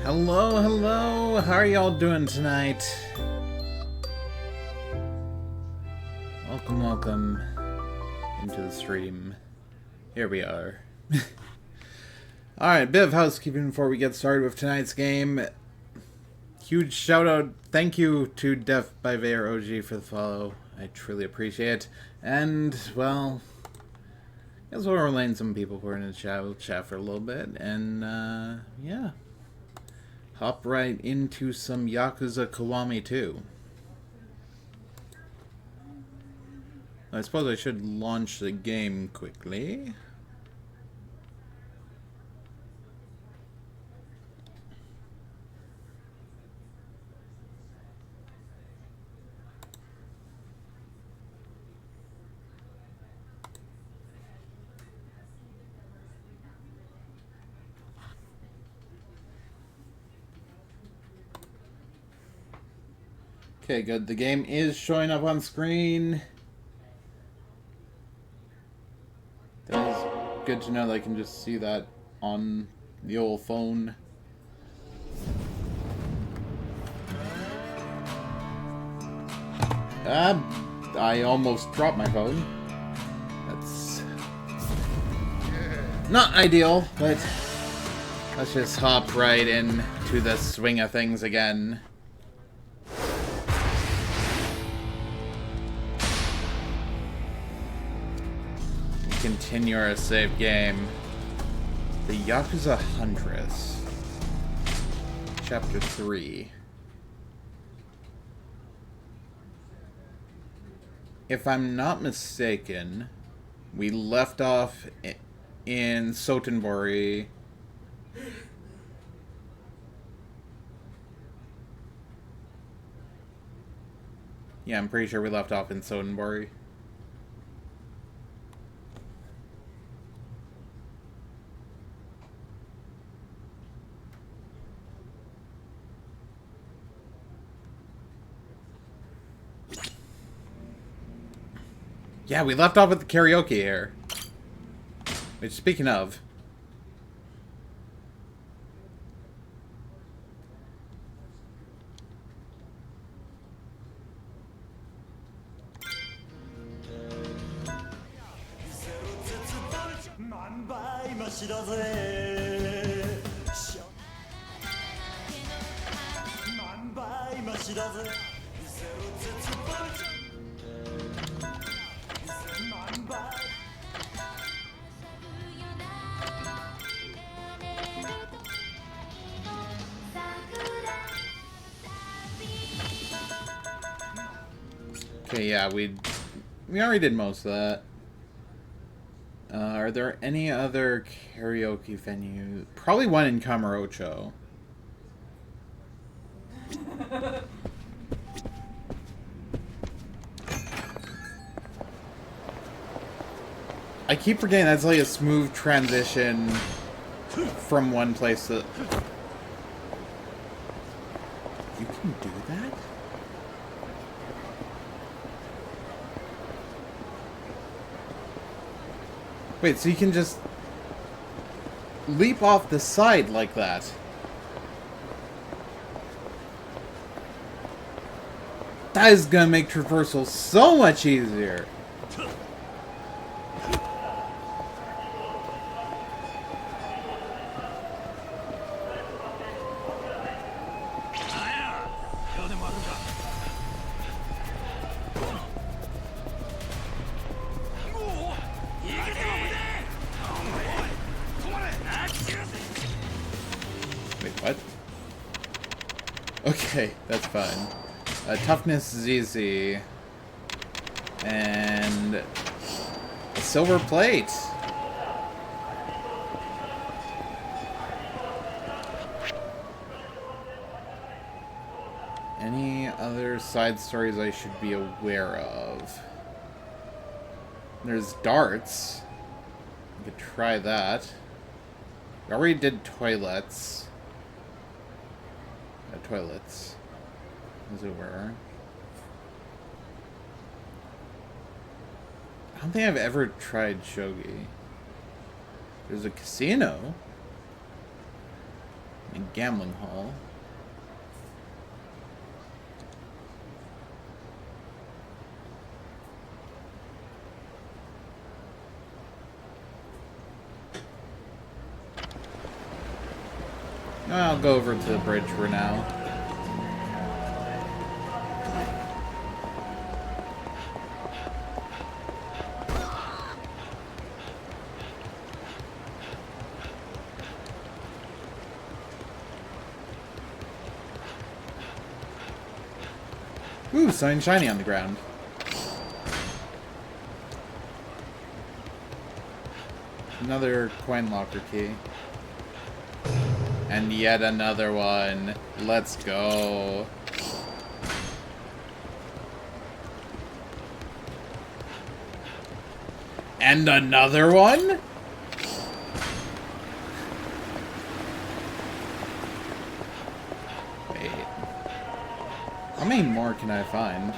Hello, hello! How are y'all doing tonight? Welcome, welcome into the stream. Here we are. Alright, bit of housekeeping before we get started with tonight's game. Huge shout out, thank you to Def by Vayer OG for the follow. I truly appreciate it. And, well, I guess we'll relay some people who are in the chat. We'll chat for a little bit, and, yeah. Hop right into some Yakuza Kiwami 2. I suppose I should launch the game quickly. Okay, good. The game is showing up on screen. That is good to know that I can just see that on the old phone. I almost dropped my phone. That's not ideal, but let's just hop right into the swing of things again. Continue our save game. The Yakuza Huntress. Chapter 3. If I'm not mistaken, we left off in Sotenbori. Yeah, I'm pretty sure we left off in Sotenbori. Yeah, we left off with the karaoke here. Which, speaking of... Okay, yeah, we already did most of that. Are there any other karaoke venues? Probably one in Kamurocho. I keep forgetting that's like a smooth transition from one place to... You can do that? Wait, so you can just leap off the side like that? That is gonna make traversal so much easier. Okay, that's fine. Toughness ZZ. And a silver plate. Any other side stories I should be aware of? There's darts. I could try that. We already did toilets. Toilets, as it were. I don't think I've ever tried shogi. There's a casino. A gambling hall. I'll go over to the bridge for now. Ooh, something shiny on the ground. Another coin locker key. And yet another one. Let's go. And another one? Wait. How many more can I find?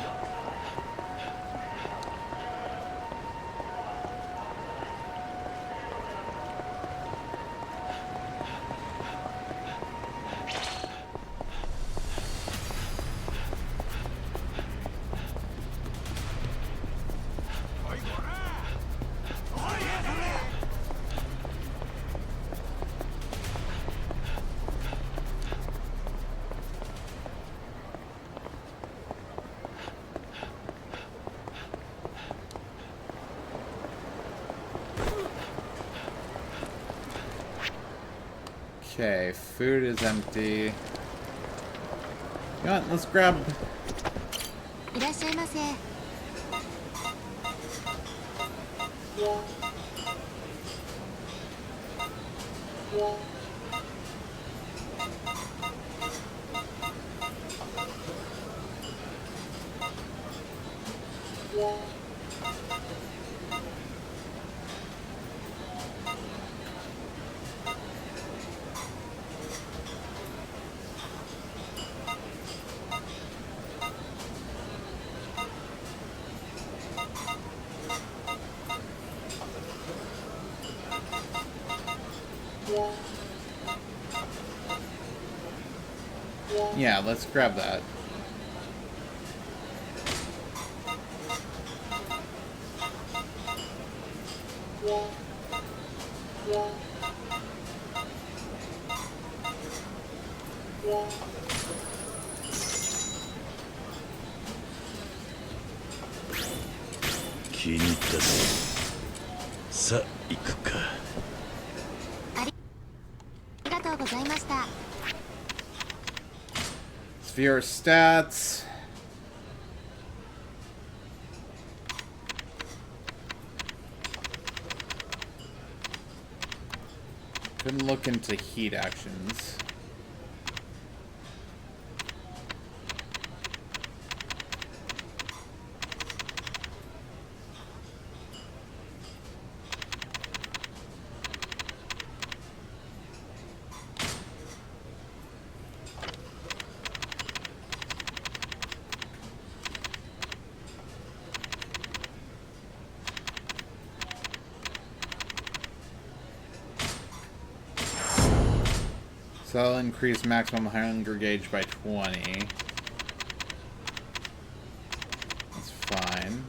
Okay, food is empty. You know what, let's grab... Yeah, let's grab that. Sphere stats. Couldn't look into heat actions. So I'll increase maximum hunger gauge by 20. That's fine.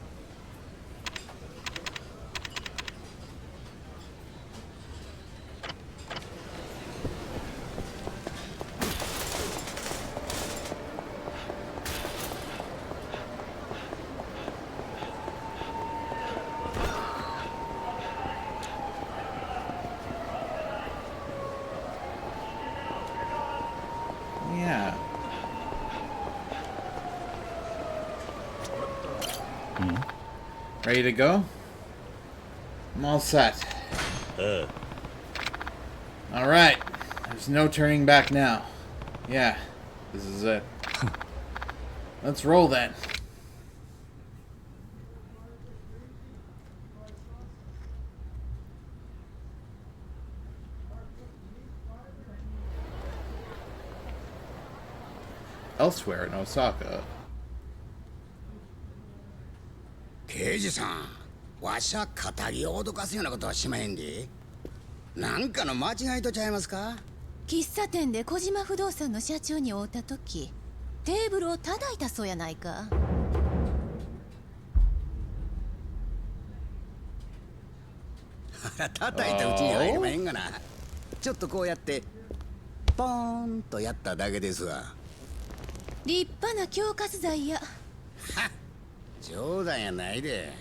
Ready to go? I'm all set. Alright. There's no turning back now. Yeah, this is it. Let's roll then. Elsewhere in Osaka. 刑事さん、わしゃ語りを脅かすようなことはしまへんで。なんかの間違いとちゃいますか？喫茶店で小島不動産の社長に会った時、テーブルを叩いたそうやないか。叩いたうちには入れまへんがな。ちょっとこうやってポーンとやっただけですわ。立派な恐喝罪や。冗談やないで。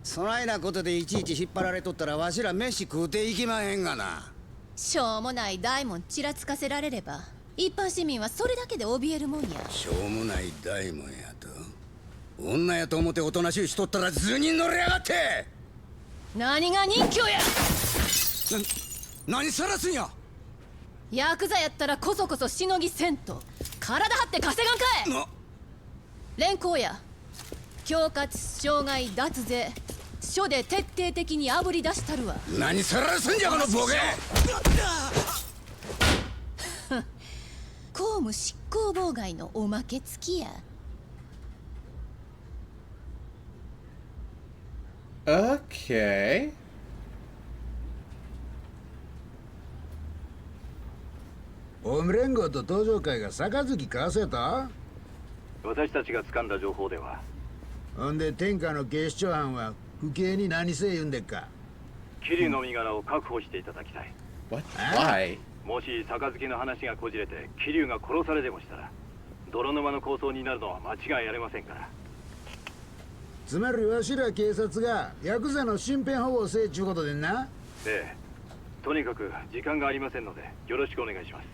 そないなことでいちいち引っ張られとったらわしら飯食うていきまへんがな。しょうもない大門ちらつかせられれば一般市民はそれだけで怯えるもんや。しょうもない大門やと。女やと思っておとなしいしとったら図に乗りやがって。何が人気や。何さらすんや。ヤクザやったらこそこそしのぎせんと体張って稼がんかい。連行や。恐喝、傷害、脱税、署で徹底的にあぶり出したるわ。何さらすんじゃこのボケ。公務執行妨害のおまけ付きや。Okay. オウム連合と登場会が杯交わせた。私たちが掴んだ情報では、ほんで天下の警視庁班は不敬に何せ言うんでっか。桐生の身柄を確保していただきたい。 What? Why? もし杯の話がこじれて桐生が殺されでもしたら、泥沼の抗争になるのは間違いありませんから。つまりわしら警察がヤクザの身辺保護をせえちゅうことでんな。ええ、とにかく時間がありませんのでよろしくお願いします。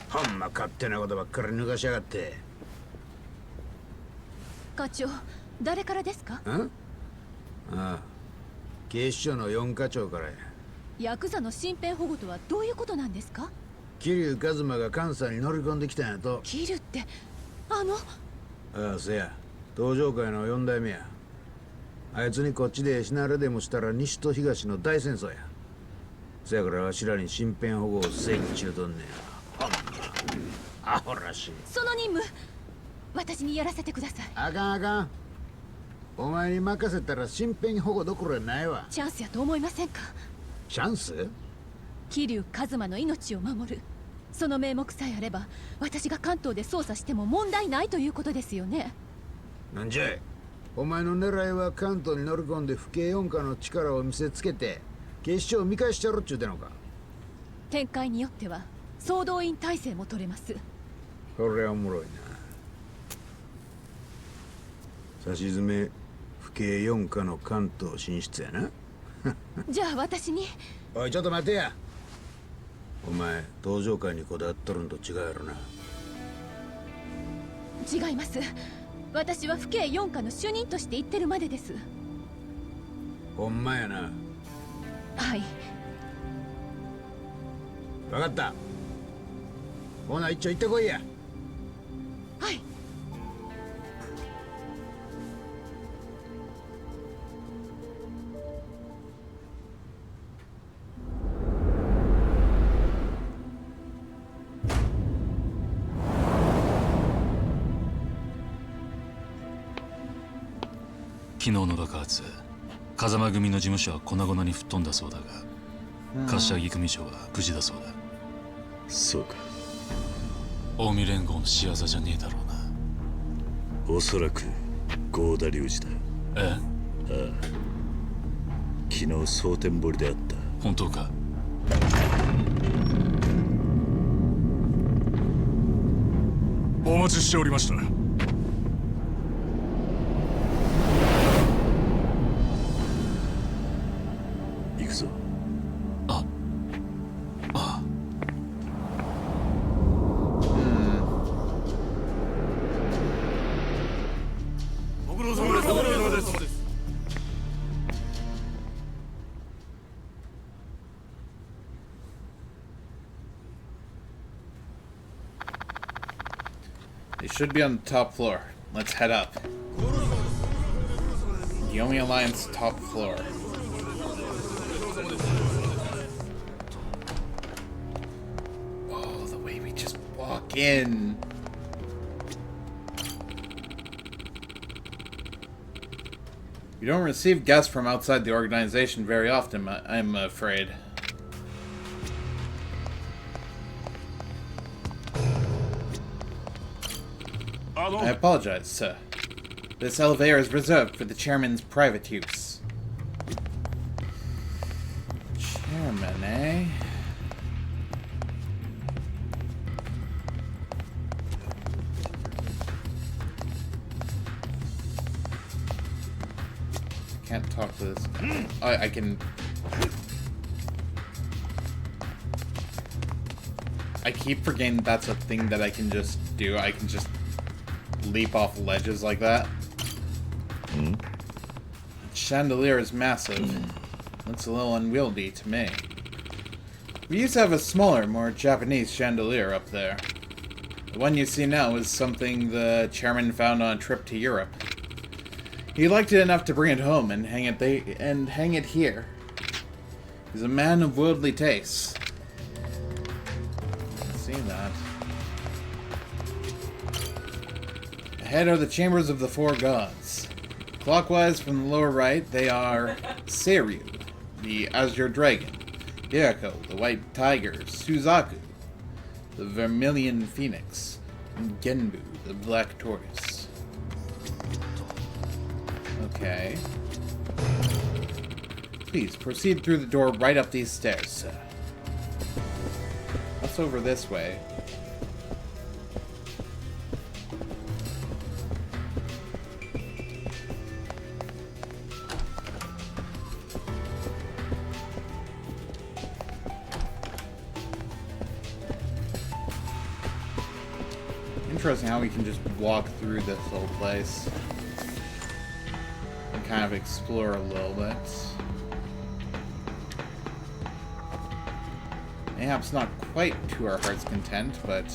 ほんま勝手なことばっかり抜かしやがって。課長、誰からですか。ん？ああ、警視庁の4課長からや。ヤクザの身辺保護とはどういうことなんですか。桐生一馬が関西に乗り込んできたんやと。桐生ってああ、せや登場会の4代目や。あいつにこっちで死なれでもしたら西と東の大戦争や。せやからわしらに身辺保護をせいっちゅうとんねん。ほんまアホらしい。その任務私にやらせてください。あかんあかん。お前に任せたら身辺保護どころやないわ。チャンスやと思いませんか。チャンス？桐生一馬の命を守る、その名目さえあれば私が関東で捜査しても問題ないということですよね。なんじゃい。お前の狙いは関東に乗り込んで府警四課の力を見せつけて警視庁を見返しちゃろっちゅうてのか。展開によっては総動員体制も取れます。これはおもろいな。差し詰め府警四課の関東進出やな。じゃあ私に。おいちょっと待てや。お前登場会にこだわっとるんと違うやろな。違います。私は府警四課の主任として言ってるまでです。ほんまやな。はい。分かった。ほな一丁行ってこいや。はい。昨日の爆発、風間組の事務所は粉々に吹っ飛んだそうだが、柏木組長は無事だそうだ。そうか。近江連合の仕業じゃねえだろうな。おそらく合田隆二だ。ええ、昨日蒼天堀であった。本当か。お待ちしておりました。行くぞ。ああ。ご苦労様です。ご苦労様です。They should be on the top floor. Let's head up. Yomi Alliance top floor. Oh, the way we just walk in. You don't receive guests from outside the organization very often, I'm afraid. I apologize, sir. This elevator is reserved for the chairman's private use. Chairman, eh? Can't talk to this guy. I can... I keep forgetting that's a thing that I can just do. I can just leap off ledges like that. The chandelier is massive. Looks a little unwieldy to me. We used to have a smaller, more Japanese chandelier up there. The one you see now is something the chairman found on a trip to Europe. He liked it enough to bring it home and hang it here. He's a man of worldly tastes. I can see that. Ahead are the chambers of the four gods. Clockwise from the lower right, they are Seiryu, the azure dragon, Hirako, the white tiger, Suzaku, the vermilion phoenix, and Genbu, the black tortoise. Okay. Please proceed through the door right up these stairs, sir. What's over this way? Interesting how we can just walk through this whole place and kind of explore a little bit. Mayhaps not quite to our heart's content, but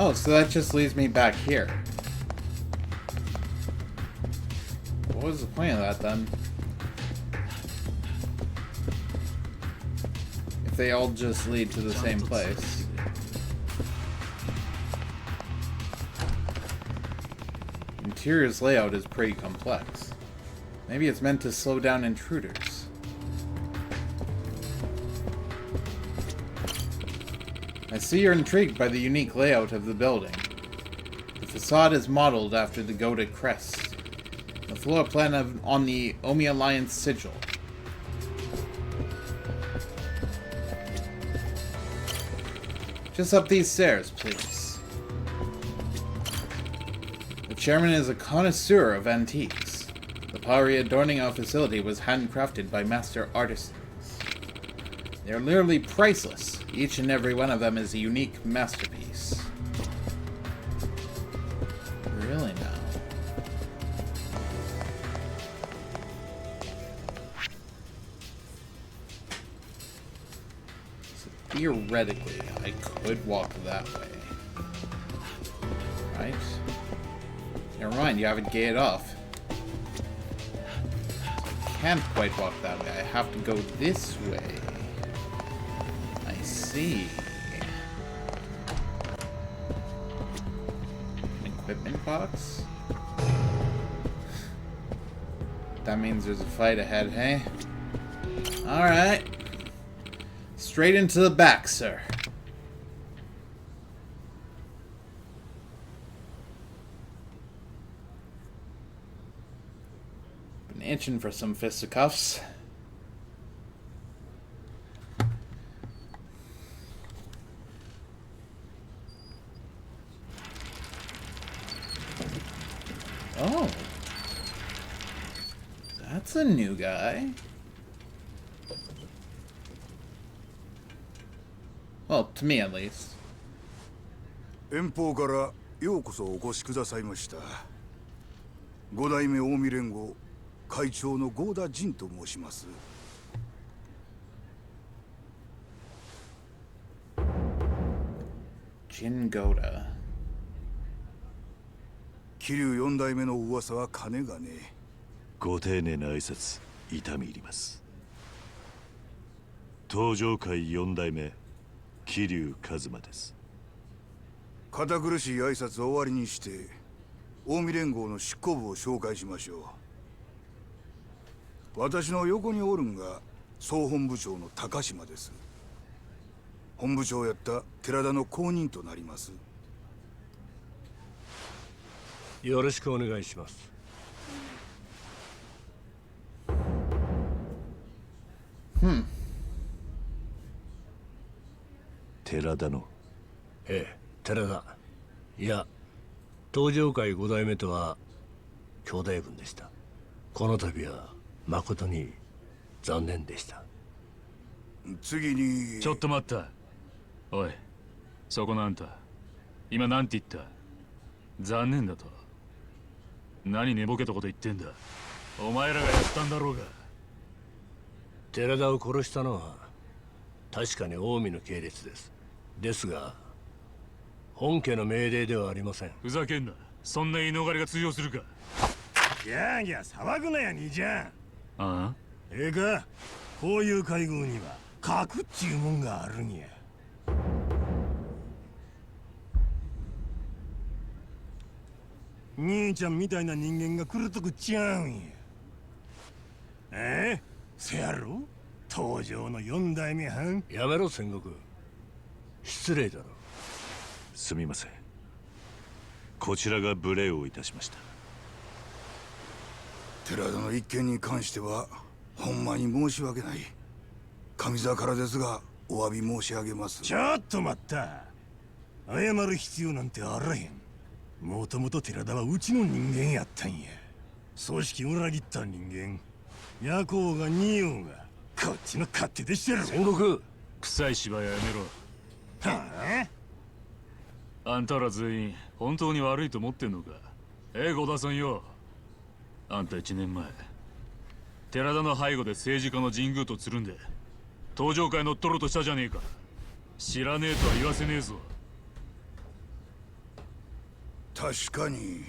oh, so that just leaves me back here. What was the point of that, then? If they all just lead to the same place. Interior's layout is pretty complex. Maybe it's meant to slow down intruders. I see you're intrigued by the unique layout of the building. The facade is modeled after the goated crest. The floor plan on the Omi Alliance sigil. Just up these stairs, please. The chairman is a connoisseur of antiques. The pottery adorning our facility was handcrafted by master artisans. They are literally priceless. Each and every one of them is a unique masterpiece. Really now? So theoretically, I could walk that way. Right? Never mind, you have it gated off. So I can't quite walk that way. I have to go this way. See. An equipment box? That means there's a fight ahead, hey? Alright. Straight into the back, sir. Been itching for some fisticuffs. Oh. That's a new guy. Well, to me at least. 遠方からようこそお越しくださいました。五代目近江連合会長の郷田仁と申します。Jin Goda. 桐生四代目の噂は金がねえ。ご丁寧な挨拶痛み入ります。東上会四代目桐生一馬です。堅苦しい挨拶を終わりにして近江連合の執行部を紹介しましょう。私の横におるんが総本部長の高島です。本部長やった寺田の後任となります。よろしくお願いします。寺田の。ええ、寺田。いや、東上会五代目とは兄弟分でした。この度は誠に残念でした。次に。ちょっと待った。おい、そこのあんた、今なんて言った？残念だと。何寝ぼけたこと言ってんだ。お前らがやったんだろうが。寺田を殺したのは確かに近江の系列です。ですが本家の命令ではありません。ふざけんな。そんな言い逃れが通用するか。ギャーギャー騒ぐなや兄ちゃん。ああ、ええか、こういう会合には核っちゅうもんがあるんや。兄ちゃんみたいな人間が来るとこちゃうんや。せやろ、東条の四代目藩。やめろ戦国、失礼だろ。すみません。こちらが無礼をいたしました。寺田の一件に関してはほんまに申し訳ない。上座からですがお詫び申し上げます。ちょっと待った。謝る必要なんてあらへん。もともと寺田はうちの人間やったんや。組織を裏切った人間。夜行が二葉がこっちの勝手でしてる。戦国、臭い芝居はやめろ。はあ、あんたら全員本当に悪いと思ってんのか。郷田さんよ。あんた1年前寺田の背後で政治家の神宮とつるんで東上会乗っ取ろうとしたじゃねえか。知らねえとは言わせねえぞ。確かに。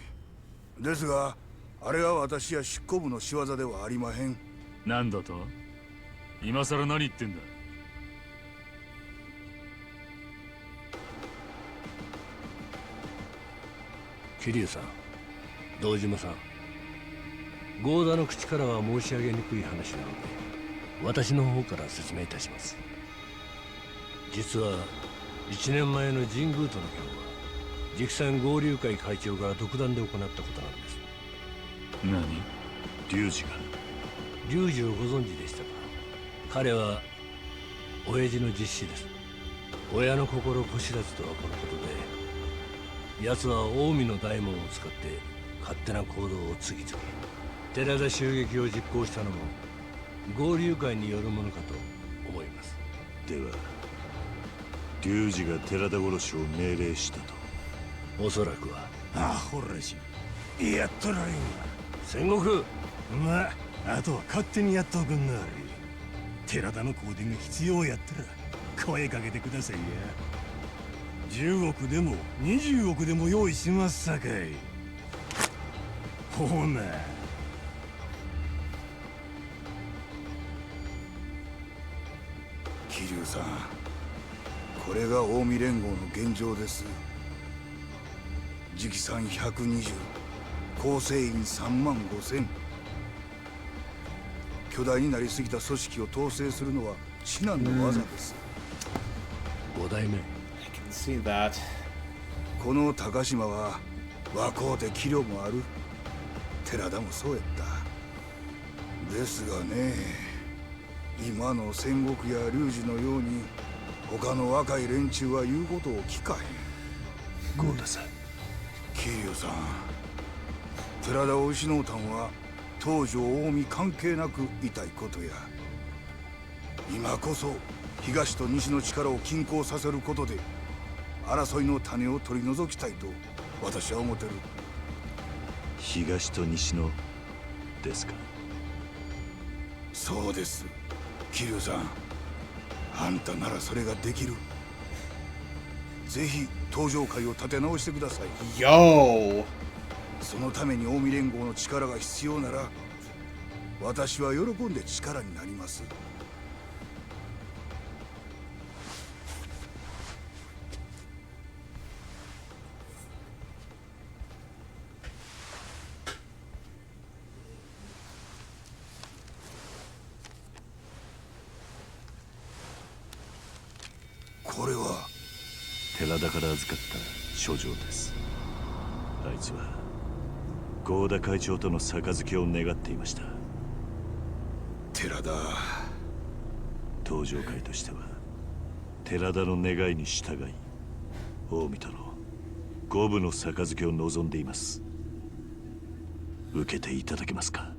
ですがあれは私や執行部の仕業ではありまへん。なんだと？今さら何言ってんだ。桐生さん、堂島さん、郷田の口からは申し上げにくい話なので私の方から説明いたします。実は1年前の神宮との件は直参合流会会長が独断で行ったことなんです。何？龍二が。龍二をご存知でしたか？彼は親父の実子です。親の心子知らずとはこのことで、奴は近江の大門を使って勝手な行動を次々。寺田襲撃を実行したのも合流会によるものかと思います。では龍二が寺田殺しを命令したと？おそらくは。アホらしい。やっとられんわ。戦国、まあ、あとは勝手にやっとくんなはれ。寺田の香典が必要やったら声かけてくださいや。10億でも20億でも用意しますさかい。ほな。桐生さん、これが近江連合の現状です。直参120、構成員3万5000。巨大になりすぎた組織を統制するのは至難の技です。5代目。 I can see that. この高島は若うて器量もある。寺田もそうやった。ですがね、今の戦国や龍二のように他の若い連中は言うことを聞かへん。郷田さん、桐生さん、寺田を失うたんは東条近江関係なく痛いことや。今こそ東と西の力を均衡させることで争いの種を取り除きたいと私は思ってる。東と西のですか。そうです、桐生さん。あんたならそれができる。ぜひ登場会を立て直してください。Yo! そのために近江連合の力が必要なら私は喜んで力になります。これは寺田から預かった書状です。あいつは合田会長との杯を願っていました。寺田。登場会としては寺田の願いに従い近江との五分の杯を望んでいます。受けていただけますか。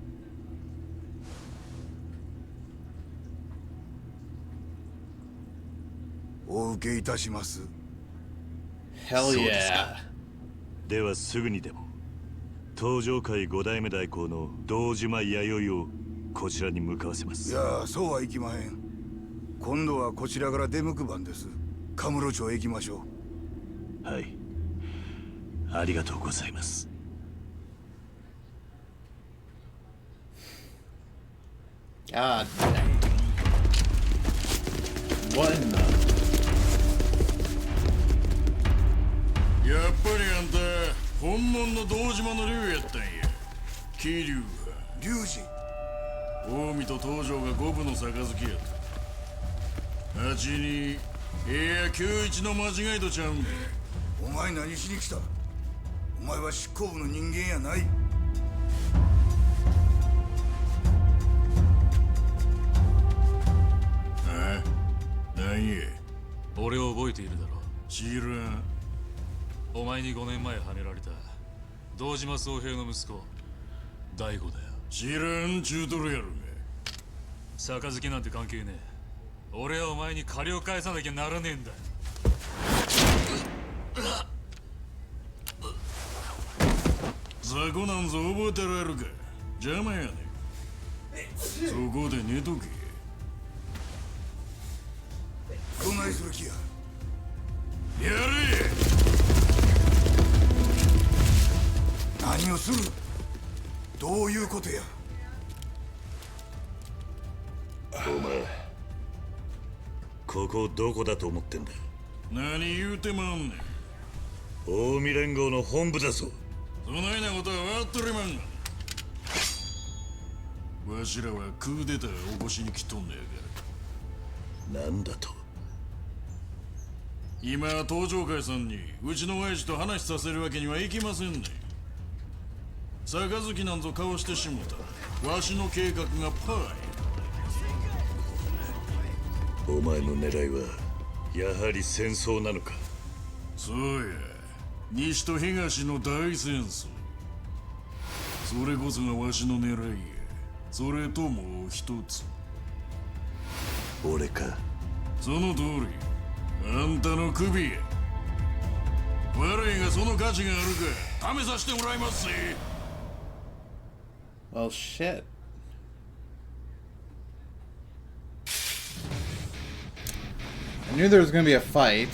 お受けいたします。 Hell そうですか。 yeah. ではすぐにでも登場会5代目代行の堂島弥生をこちらに向かわせます。いや、そうはいきまへん。今度はこちらから出向く番です。カムロ町へ行きましょう。はい、ありがとうございます。God dang. What in the... やっぱりあんた本物の堂島の竜やったんや。桐生は龍二。近江と東条が五分の杯やった。8に91の間違いとちゃうんで。お前何しに来た。お前は執行部の人間やない。ああ、何や。俺を覚えているだろう。知らん。お前に5年前はねられた堂島宗平の息子大悟だよ。知らんちゅうとるやろが。杯なんて関係ねえ。俺はお前に借りを返さなきゃならねえんだ。雑魚なんぞ覚えてられるか。邪魔やねん。そこで寝とけ。どないする気や。やれ。何をする。どういうことや。お前ここどこだと思ってんだ。何言うてまんねん。近江連合の本部だぞ。そないなことは分かっとりまんが。わしらはクーデターを起こしに来とんねやから。なんだと。今東条会さんにうちの親父と話させるわけにはいきませんね。杯なんぞ交わしてしもたわしの計画がパーや。お前の狙いはやはり戦争なのか。そうや、西と東の大戦争。それこそがわしの狙いや。それともう一つ。俺か。その通り。あんたの首や。悪いがその価値があるか試させてもらいますぜ。Well, shit. I knew there was going to be a fight.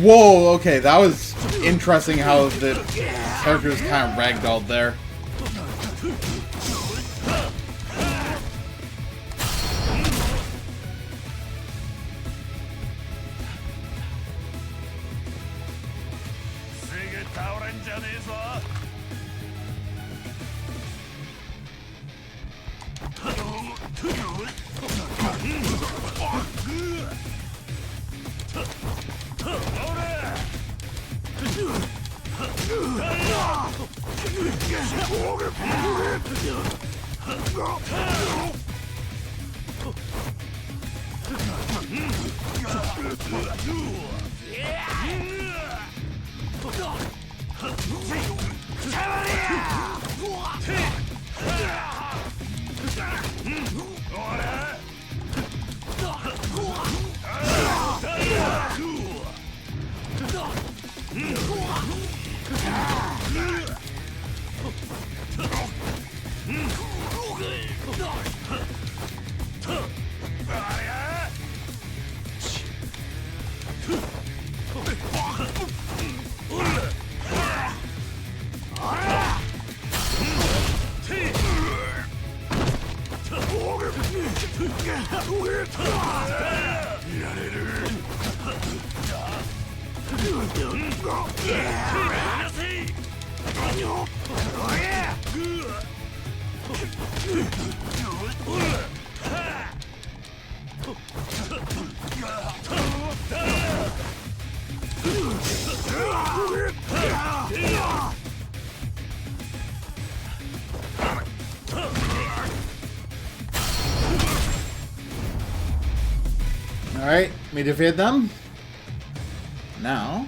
Whoa, okay, that was interesting how the character was kind of ragdolled there. Alright, we defeated them. Now,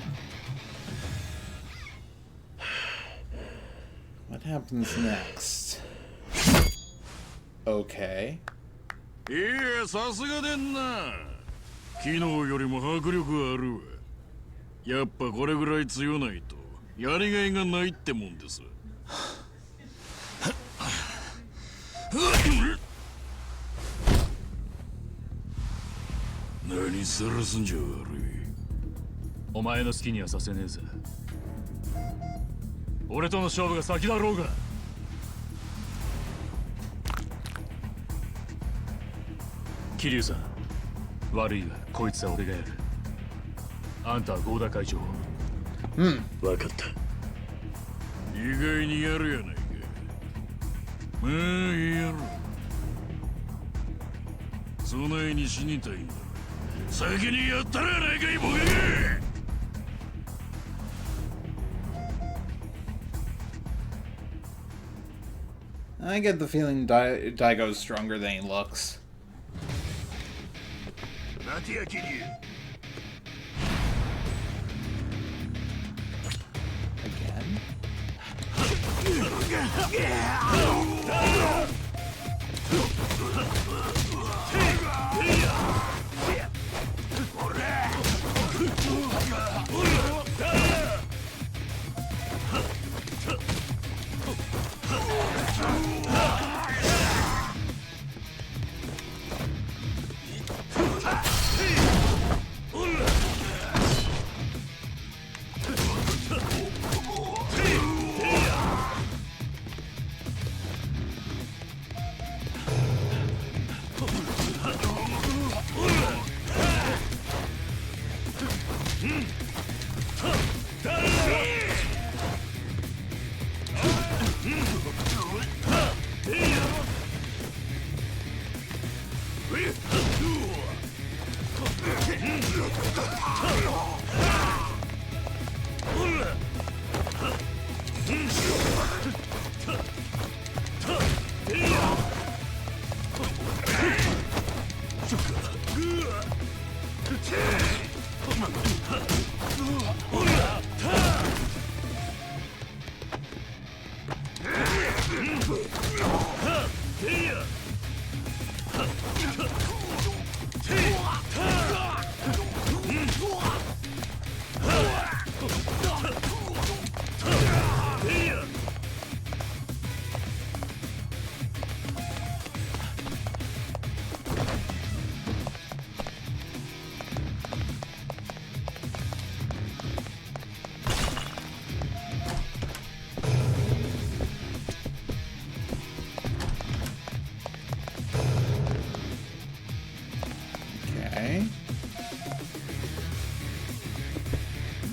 what happens next? Okay. いや、さすがでんな。昨日よりも迫力あるわ。やっぱこれぐらい強ないとやりがいがないってもんです。何さらすんじゃ悪い。お前の好きにはさせねえぜ。俺との勝負が先だろうが。桐生さん、悪いがこいつは俺がやる。あんたは合田会長。うん。分かった。意外にやるやないか。まあやろう。そないに死にたいんだ。先にやったらやないかいボケが。I get the feeling Daigo's stronger than he looks.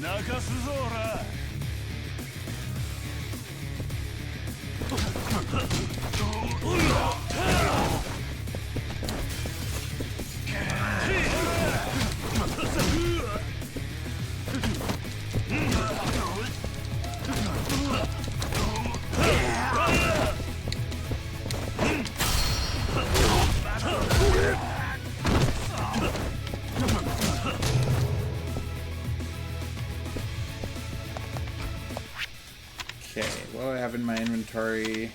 泣かすぞおら。Okay, what do I have in my inventory?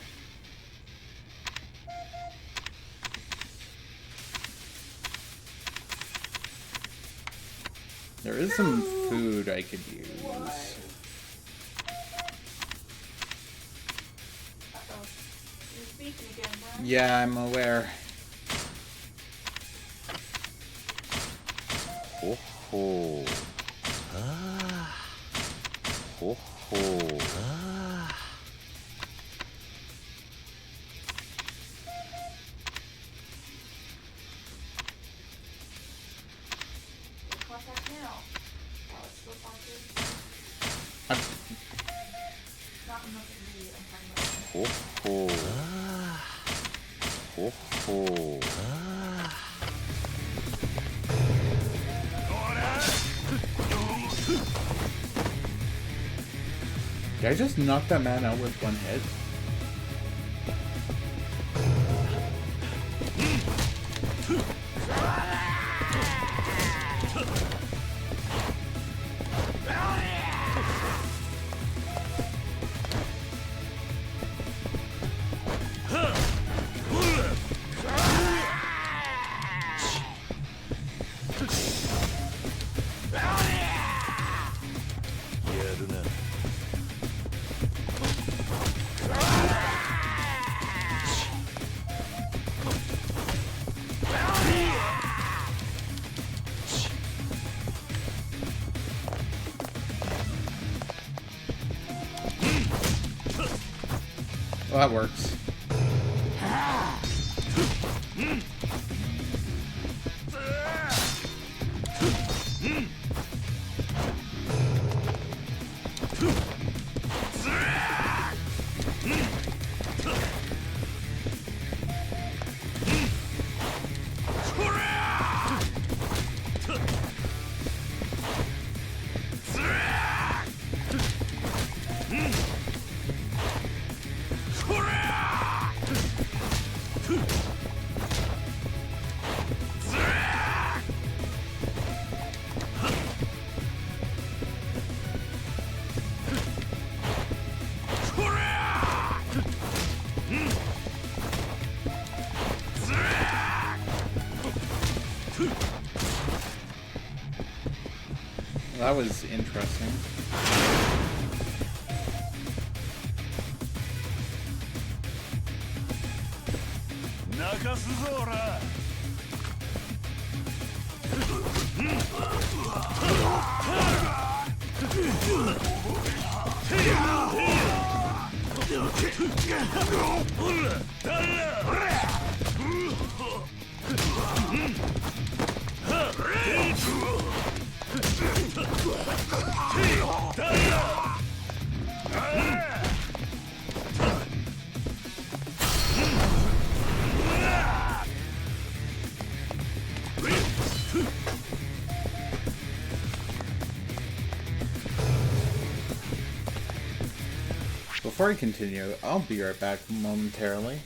There is some food I could use. Yeah, I'm aware.ほほう。ああ。ほほう。ああ。ほほう。ああ。ほほう。ああ。Did I just knock that man out with one hit? Well, that works. That was interesting. Before I continue, I'll be right back momentarily.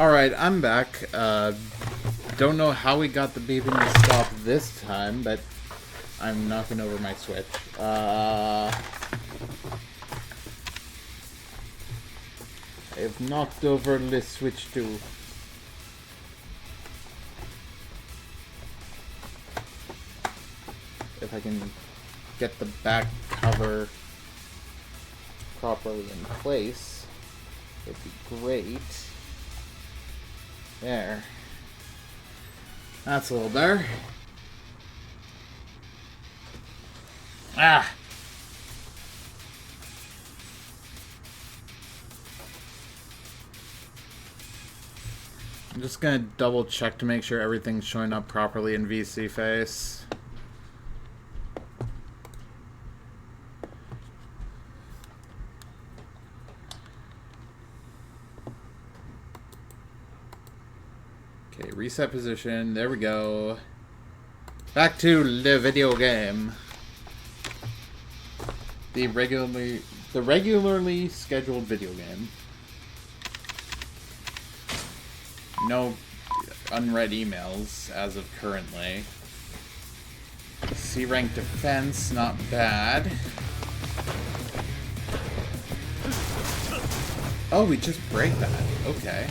Alright, I'm back. Don't know how we got the beeping to stop this time, but I'm knocking over my Switch. I've knocked over the Switch too. If I can get the back cover properly in place, it'd be great. There. That's a little better. Ah! I'm just gonna double check to make sure everything's showing up properly in VC Face. Okay, reset position. There we go. Back to the video game. The regularly scheduled video game. No unread emails as of currently. C rank defense, not bad. Oh, we just break that. Okay.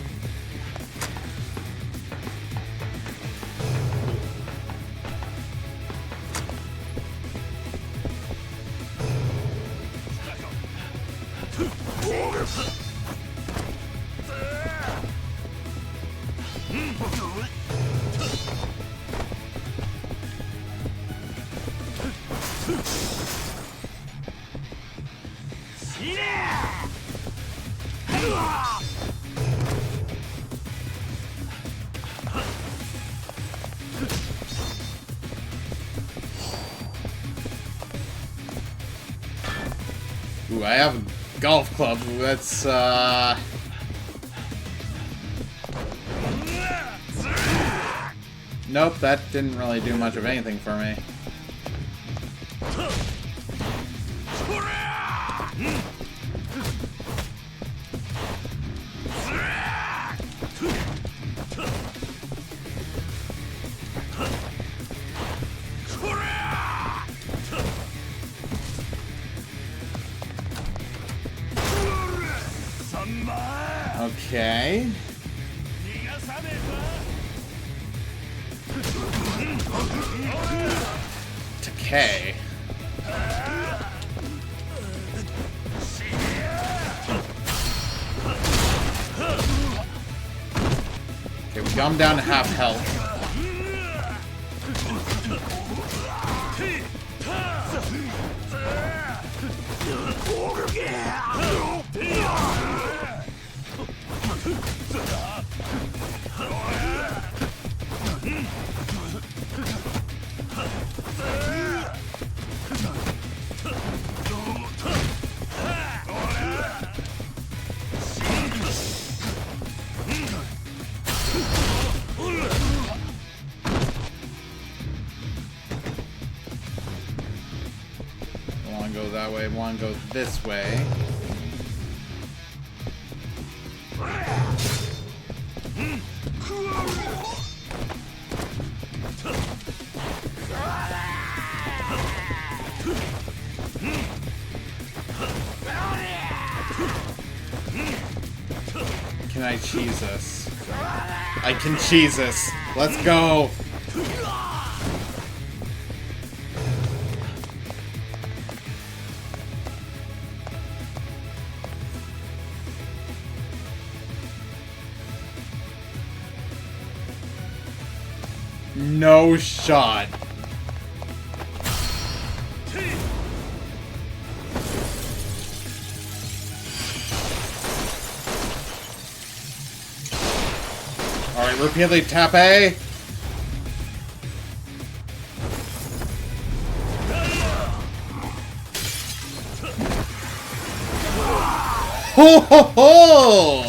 Ooh, I have a golf club. That's, Nope, that didn't really do much of anything for me. Okay. Decay. Okay, we got him down to half health. Go that way, one goes this way. Can I cheese this? I can cheese this. Let's go. No shot. Alright, repeatedly tap A. Ho ho ho!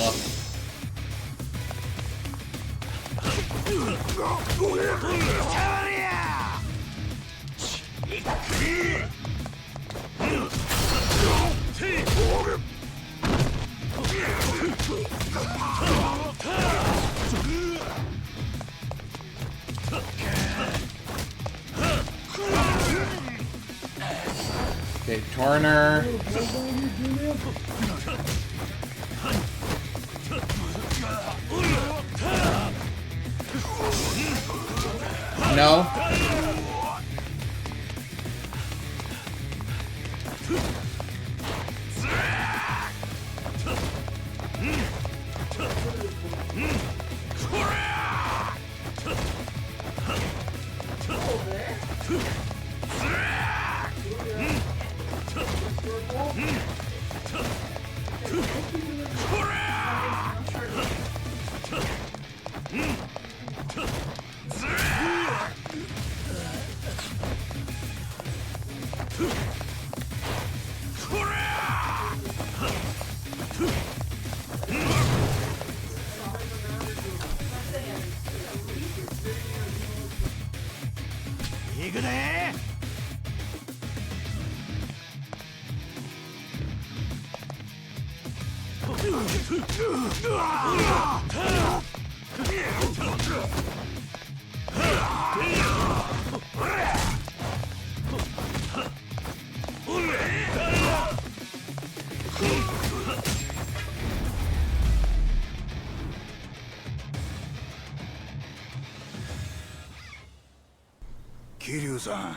Okay, Torner. No.桐生さ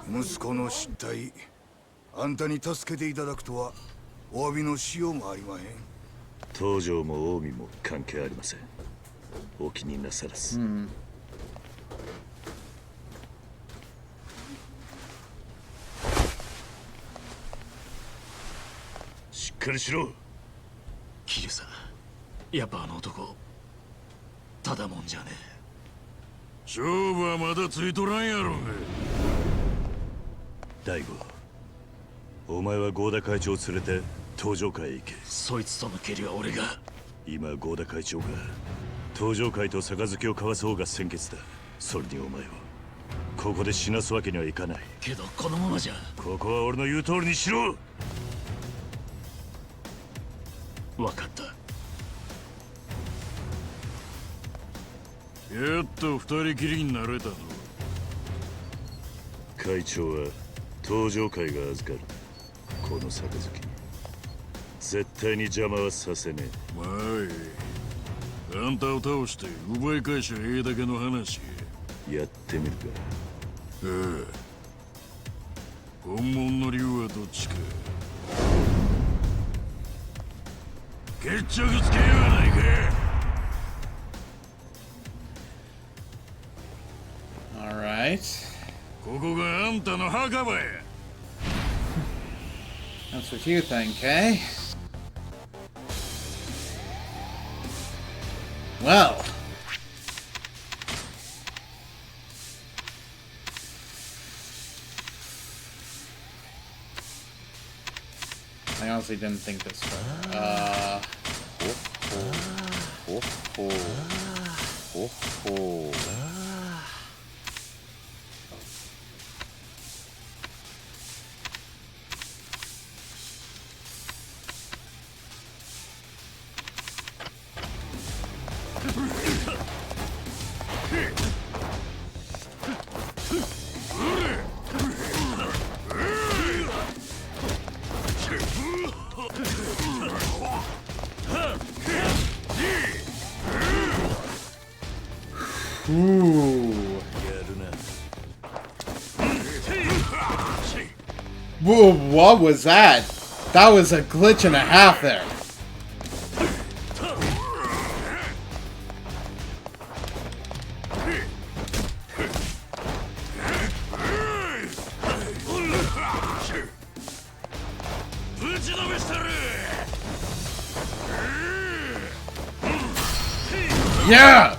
ん、息子の失態あんたに助けていただくとはお詫びのしようもありまへん。東条も近江も関係ありません。お気になさらず。しっかりしろ。桐生さん、やっぱあの男ただもんじゃねえ。勝負はまだついとらんやろが。大悟、お前は合田会長を連れて東条会へ行け。そいつとの蹴りは俺が。今合田会長が東条会と杯を交わす方が先決だ。それにお前をここで死なすわけにはいかない。けどこのままじゃ。ここは俺の言う通りにしろ。分かった。やっと二人きりになれたぞ。会長は東条会が預かる。この杯絶対に邪魔はさせねえ。まあいい。あんたを倒して奪い返しゃええだけの話。やってみるか。ああ、本物の竜はどっちか。決着つけようやないか。Alright. ここがあんたの墓場や。That's what you think, eh? Well. I honestly didn't think this far. Ooh. Whoa, what was that? That was a glitch and a half there. Yeah!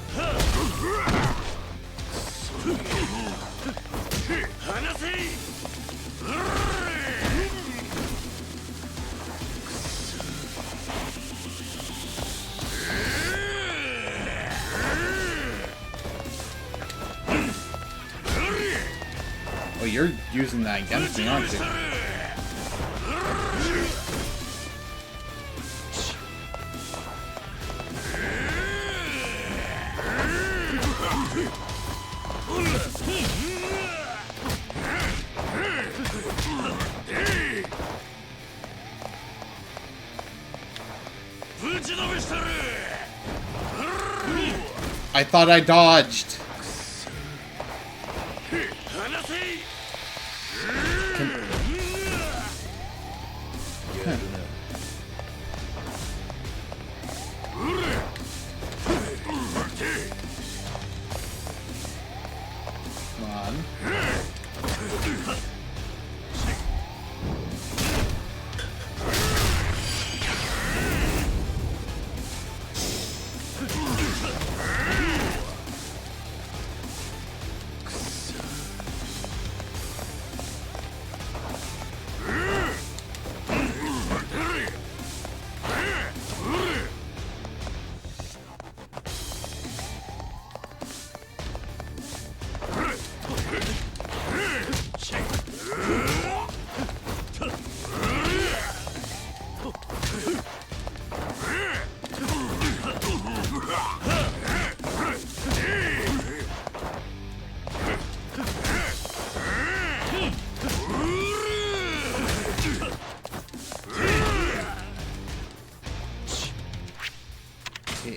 Oh, you're using that against me, aren't you? I thought I dodged. Come on.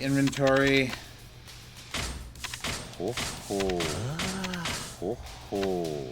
Inventory. Ho ho. Ho ho.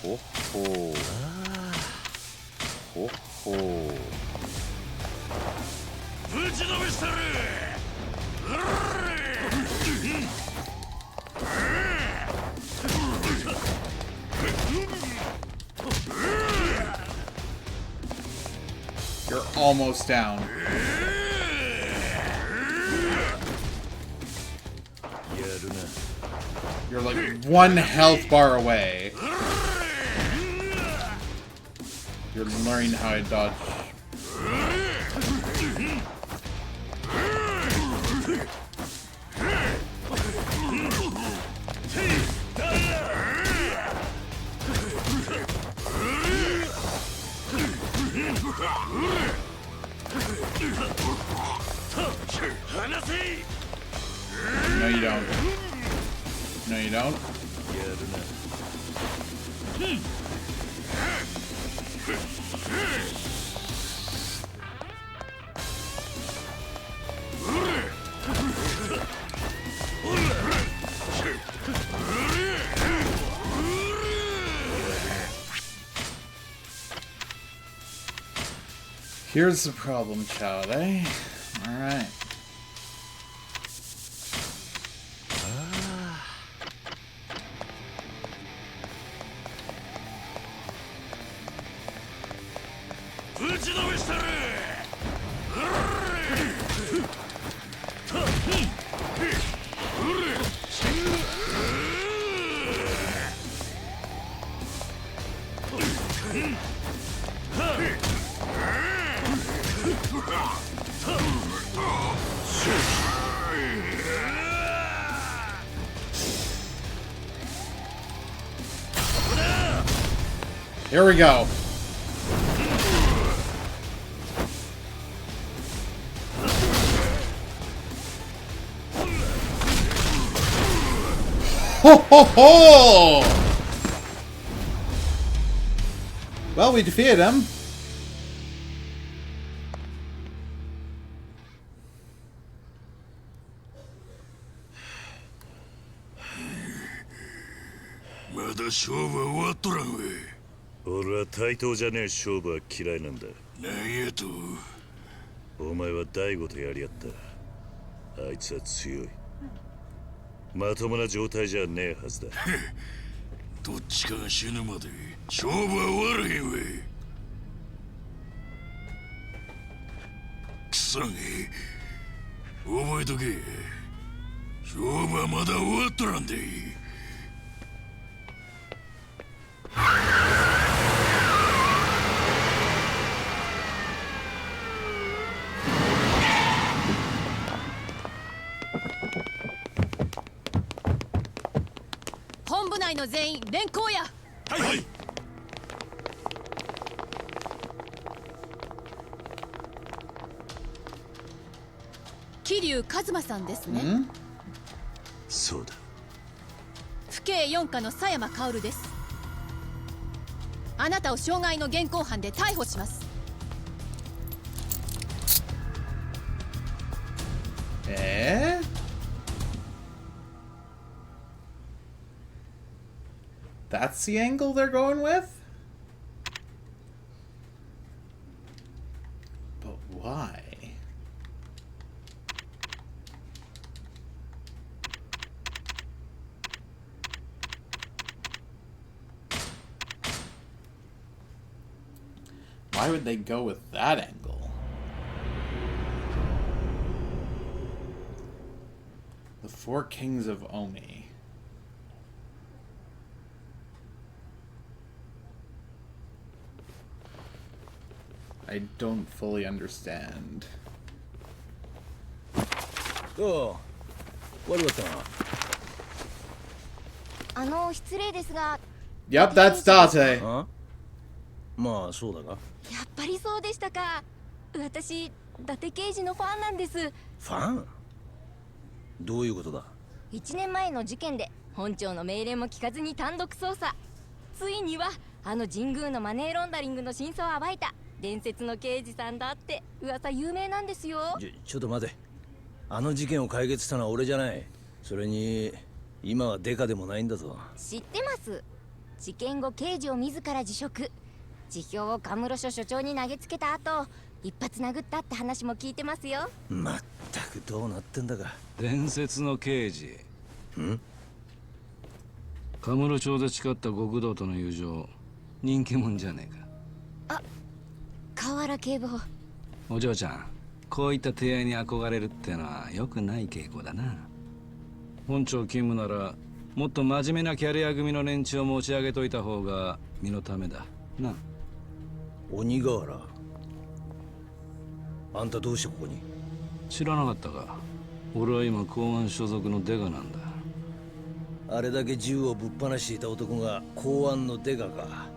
Ho ho. Ho ho. You're almost down. You're like one health bar away. You're learning how to dodge. No, you don't. No, you don't. Here's the problem, child, eh? Alright. Here we go. Ho ho ho! Well, we defeated him.俺は対等じゃねえ勝負は嫌いなんだ。なんやと。お前は大悟とやり合った。あいつは強い。まともな状態じゃねえはずだ。どっちかが死ぬまで勝負は終わらへんわい。くそげ覚えとけ。勝負はまだ終わっとらんでいい。本部内の全員連行や。はいはい。桐生一馬さんですね。そうだ。府警4課の佐山薫です。あなたを傷害の現行犯で逮捕します。That's the angle they're going with? But why? Why would they go with that angle? The Four Kings of Omi. I don't fully understand. Oh, what about that? 失礼ですが。Yep, that's Date. あ、まあそうだが。やっぱりそうでしたか。私、伊達刑事のファンなんです。ファン？どういうことだ？1年前の事件で本庁の命令も聞かずに単独捜査。ついには神宮のマネーロンダリングの真相を暴いた伝説の刑事さんだって噂有名なんですよ。ちょっと待て。事件を解決したのは俺じゃない。それに今はデカでもないんだぞ。知ってます。事件後刑事を自ら辞職。辞表をカムロ署署長に投げつけた後、一発殴ったって話も聞いてますよ。まったくどうなってんだか。伝説の刑事。ん？カムロ町で誓った極道との友情、人気者じゃねえか。あ、河原警部補。お嬢ちゃん、こういった提案に憧れるってのは良くない傾向だな。本庁勤務ならもっと真面目なキャリア組の連中を持ち上げといた方が身のためだな。鬼瓦、あんたどうしてここに？知らなかったか。俺は今公安所属のデカなんだ。あれだけ銃をぶっ放していた男が公安のデカか。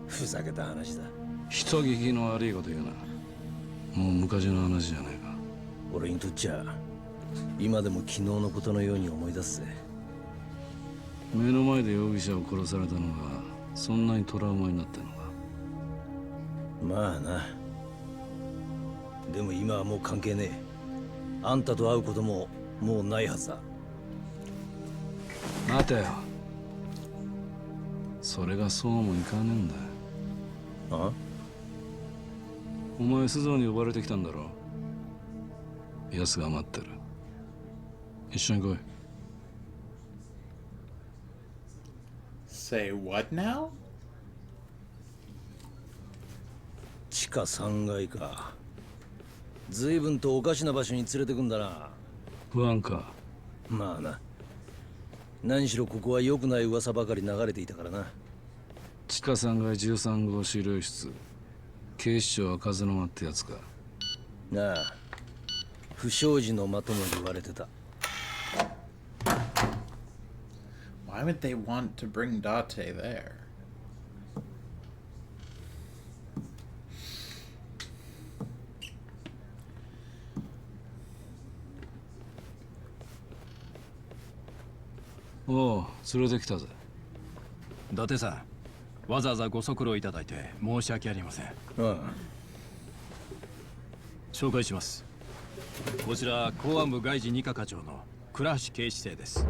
ふざけた話だ。人聞きの悪いこと言うな。もう昔の話じゃないか。俺にとっちゃ今でも昨日のことのように思い出すぜ。目の前で容疑者を殺されたのがそんなにトラウマになってんのか。まあな。でも今はもう関係ねえ。あんたと会うことももうないはずだ。待てよ。それがそうもいかねえんだ。あ？お前須蔵に呼ばれてきたんだろ。奴が待ってる。一緒に来い。Say what now? 地下3階か。随分とおかしな場所に連れてくんだな。不安か。まあな。何しろここは良くない噂ばかり流れていたからな。地下3階13号資料室。警視庁は風の間ってやつか。なあ、不祥事の間とも言われてた。Why would they want to bring Date there? おう、連れてきたぜ。伊達さん、わざわざご足労いただいて申し訳ありません。ああ。紹介します。こちら公安部外事二課課長の倉橋警視正です。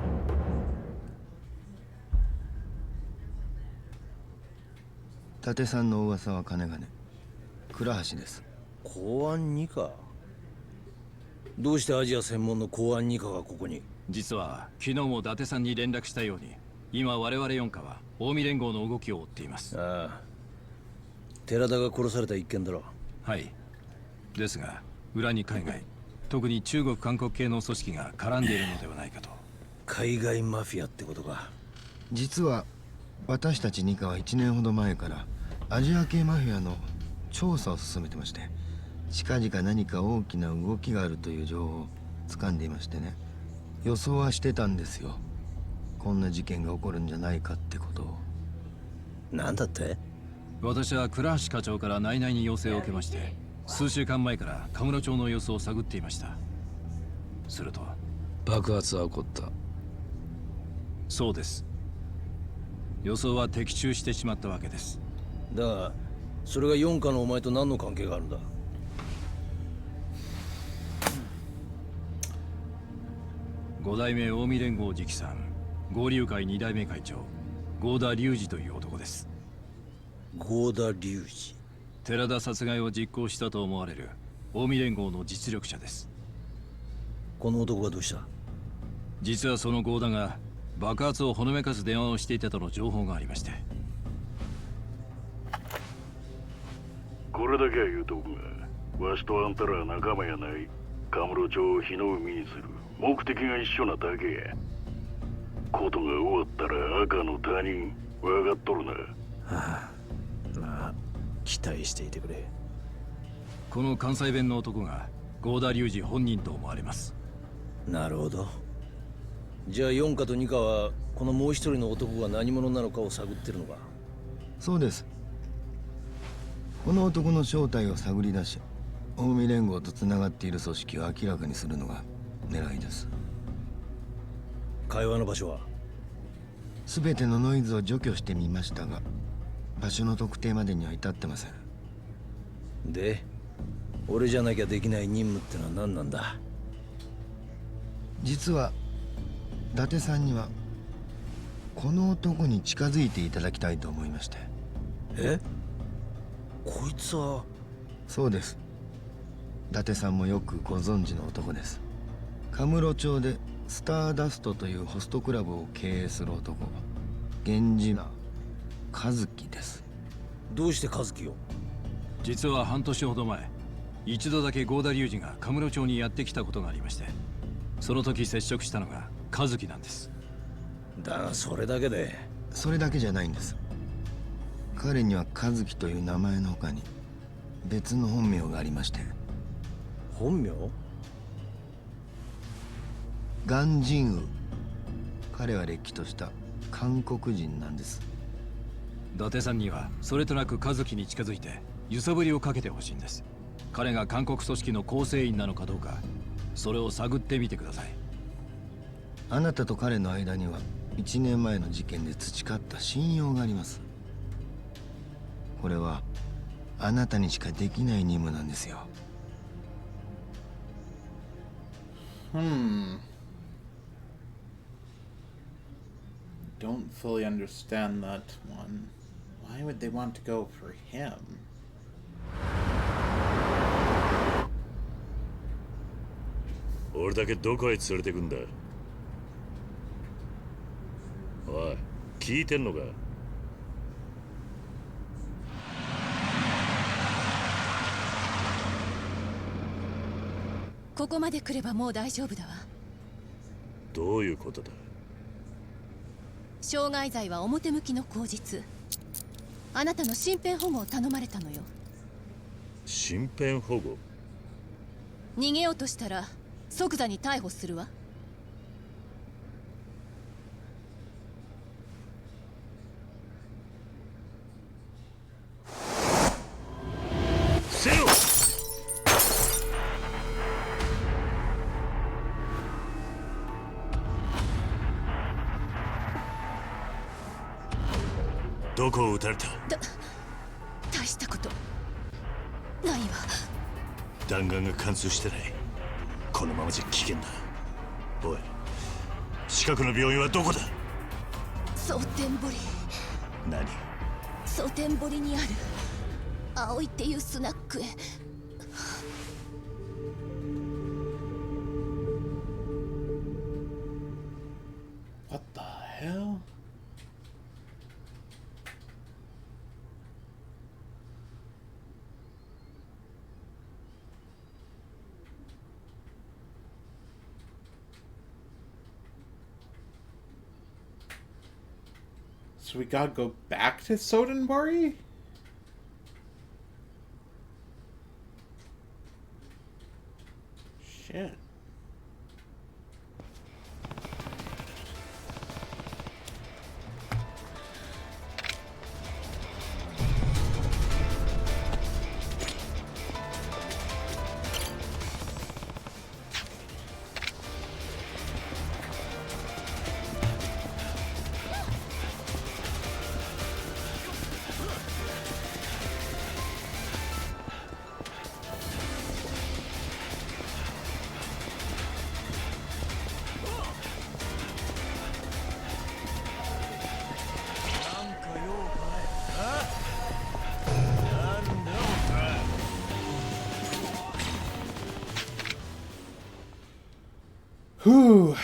伊達さんの噂は金がね。倉橋です。公安二課。どうしてアジア専門の公安二課がここに？実は昨日も伊達さんに連絡したように、今我々四課は近江連合の動きを追っています。ああ。寺田が殺された一件だろ。はい。ですが裏に海外、特に中国韓国系の組織が絡んでいるのではないかと。海外マフィアってことか。実は私たち二課は1年ほど前からアジア系マフィアの調査を進めてまして、近々何か大きな動きがあるという情報を掴んでいましてね。予想はしてたんですよ。こんな事件が起こるんじゃないかってことを。なんだって？私は倉橋課長から内々に要請を受けまして、数週間前から神室町の様子を探っていました。すると爆発は起こった。そうです。予想は的中してしまったわけです。だがそれが四課のお前と何の関係があるんだ？五代目近江連合直参合流会二代目会長合田隆二という男です。合田隆二。寺田殺害を実行したと思われる近江連合の実力者です。この男がどうした？実はその合田が爆発をほのめかす電話をしていたとの情報がありまして。これだけは言うとくが、わしとあんたらは仲間やない。カムロ町を火の海にする目的が一緒なだけや。ことが終わったら赤の他人、分かっとるな。はあ、まあ期待していてくれ。この関西弁の男が合田隆二本人と思われます。なるほど。じゃあ四課と二課はこのもう一人の男が何者なのかを探ってるのか？そうです。この男の正体を探り出し、近江連合とつながっている組織を明らかにするのが狙いです。会話の場所は？全てのノイズを除去してみましたが、場所の特定までには至ってません。で、俺じゃなきゃできない任務ってのは何なんだ？実は伊達さんにはこの男に近づいていただきたいと思いまして。え？こいつは？そうです。伊達さんもよくご存知の男です。神室町でスターダストというホストクラブを経営する男、源氏名和樹です。どうして和樹を？実は半年ほど前、一度だけ合田隆二が神室町にやってきたことがありまして、その時接触したのが和樹なんです。だがそれだけで？それだけじゃないんです。彼には和樹という名前の他に別の本名がありまして。本名？鑑真宇。彼はれっきとした韓国人なんです。伊達さんにはそれとなく和樹に近づいて揺さぶりをかけてほしいんです。彼が韓国組織の構成員なのかどうか、それを探ってみてください。あなたと彼の間には1年前の事件で培った信用があります。これはあなたにしかできない任務なんですよ。Don't fully understand that one. Why would they want to go for him? 俺だけどこへ連れてくんだ？おい、聞いてんのか？ここまで来ればもう大丈夫だわ。どういうことだ？傷害罪は表向きの口実。あなたの身辺保護を頼まれたのよ。身辺保護？逃げようとしたら即座に逮捕するわ。せよ！どこを撃たれた？大したことないわ。弾丸が貫通してない。このままじゃ危険だ。おい、近くの病院はどこだ？蒼天堀。何？蒼天堀にある葵っていうスナックへ。What the hell? So we gotta go back to Sodenbori? Shit. Whew.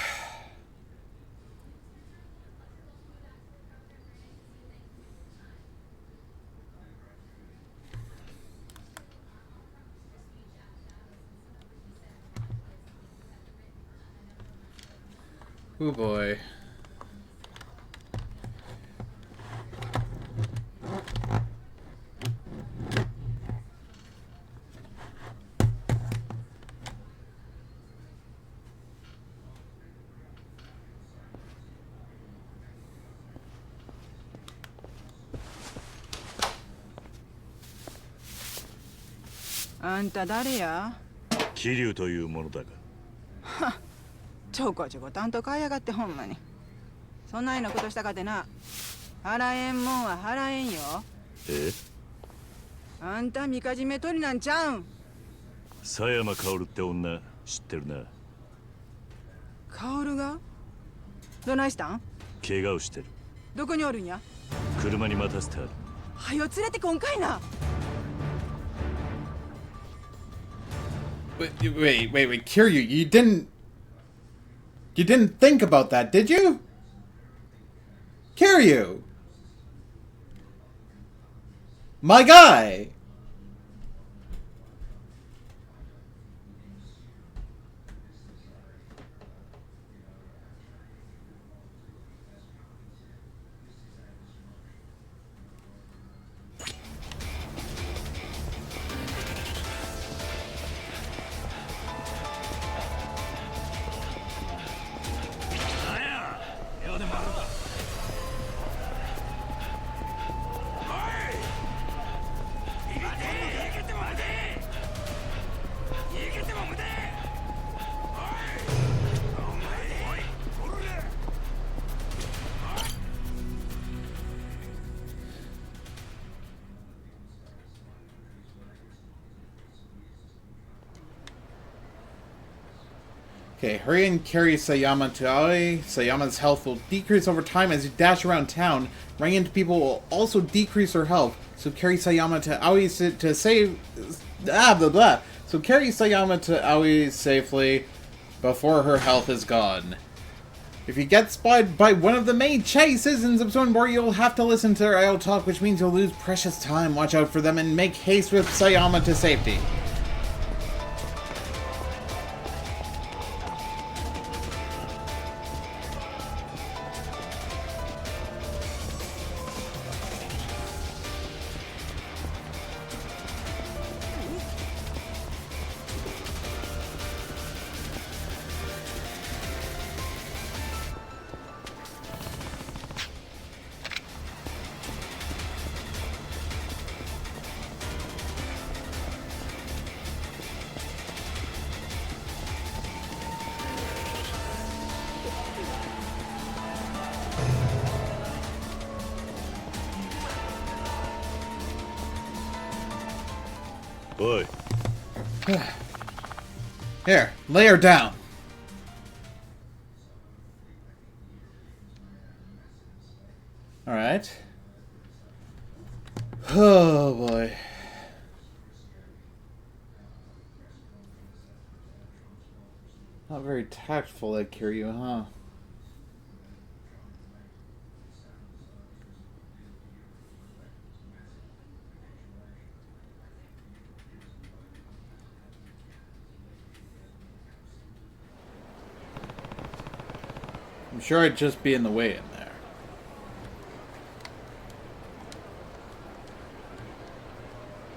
Oh boy.「あんた誰や？桐生というものだが。はちょこちょこ担当買いやがってほんまに。そんなようなことしたかてな、払えんもんは払えんよ。え？あんたみかじめ取りなんちゃうん？佐山薫って女知ってるな。薫が？どないしたん？怪我をしてる。どこにおるんや？車に待たせてある。はよ連れてこんかいな。Wait, Kiryu, you didn't think about that, did you? Kiryu! My guy! Okay, hurry and carry Sayama to Aoi. Sayama's health will decrease over time as you dash around town. Running into people will also decrease her health. So carry Sayama to Aoi to save... blah, blah. So carry Sayama to Aoi safely before her health is gone. If you get spotted by one of the main citizens of Sodenbori, you'll have to listen to their idle talk, which means you'll lose precious time. Watch out for them and make haste with Sayama to safety. Oi. Here, lay her down. Alright. Oh boy. Not very tactful, that Kiryu, huh? I'm sure I'd just be in the way in there.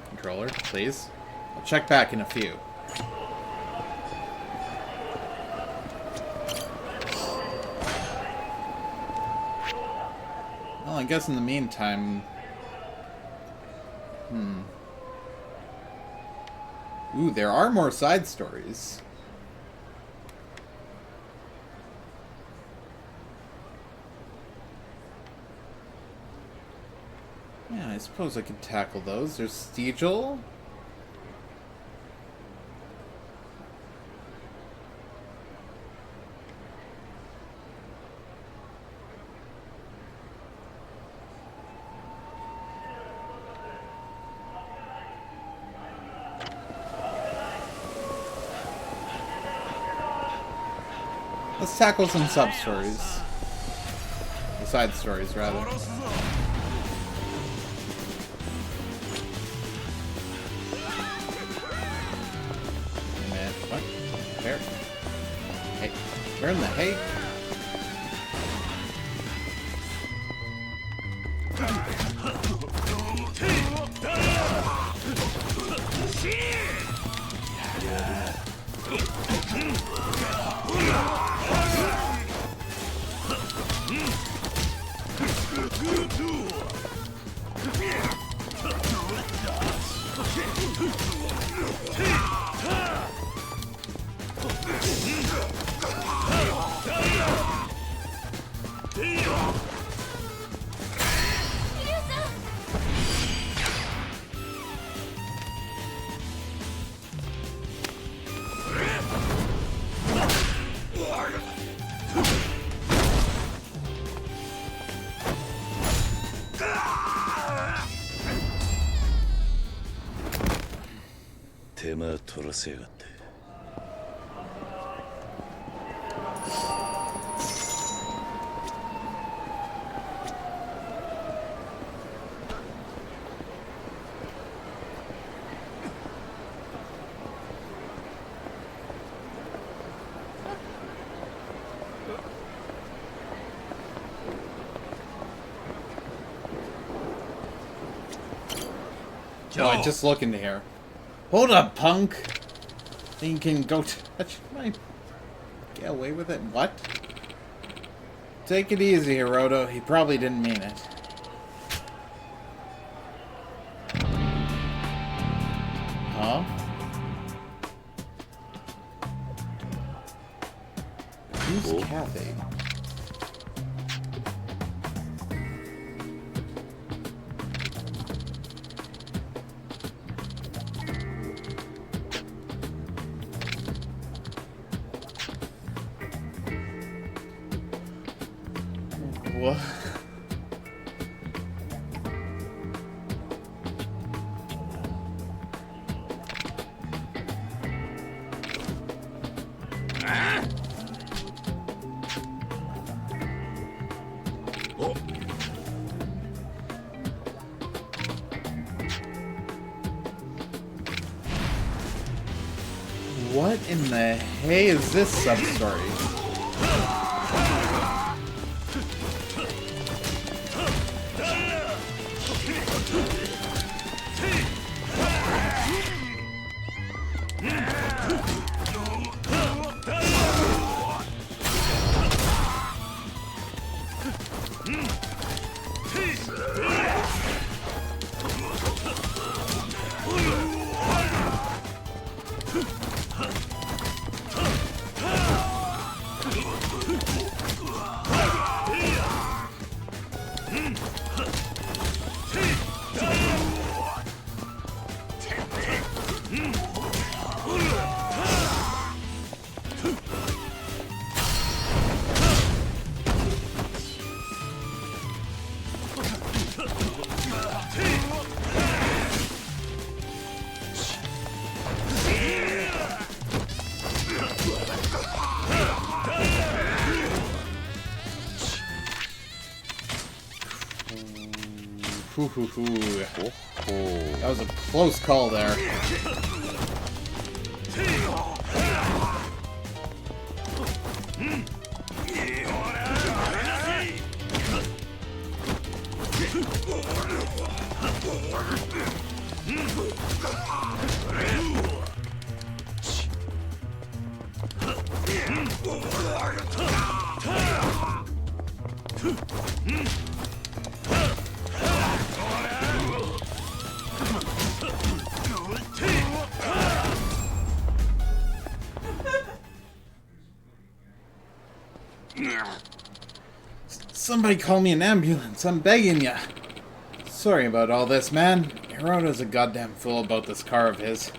Controller, please. I'll check back in a few. Well, I guess in the meantime... Ooh, there are more side stories. Yeah, I suppose I could tackle those. There's Stiegel. Let's tackle some sub-stories. Side stories, rather. Man, what? Where? Hey, where in the hay?手間取らせやがって。Oh, I just look into here. Hold up, punk! Think you can go touch my... Get away with it? What? Take it easy, Hiroto. He probably didn't mean it. Huh? Who's Kathy? What? What in the hay is this sub-story? That was a close call there. Somebody call me an ambulance, I'm begging ya. Sorry about all this, man. Hiroto's a goddamn fool about this car of his.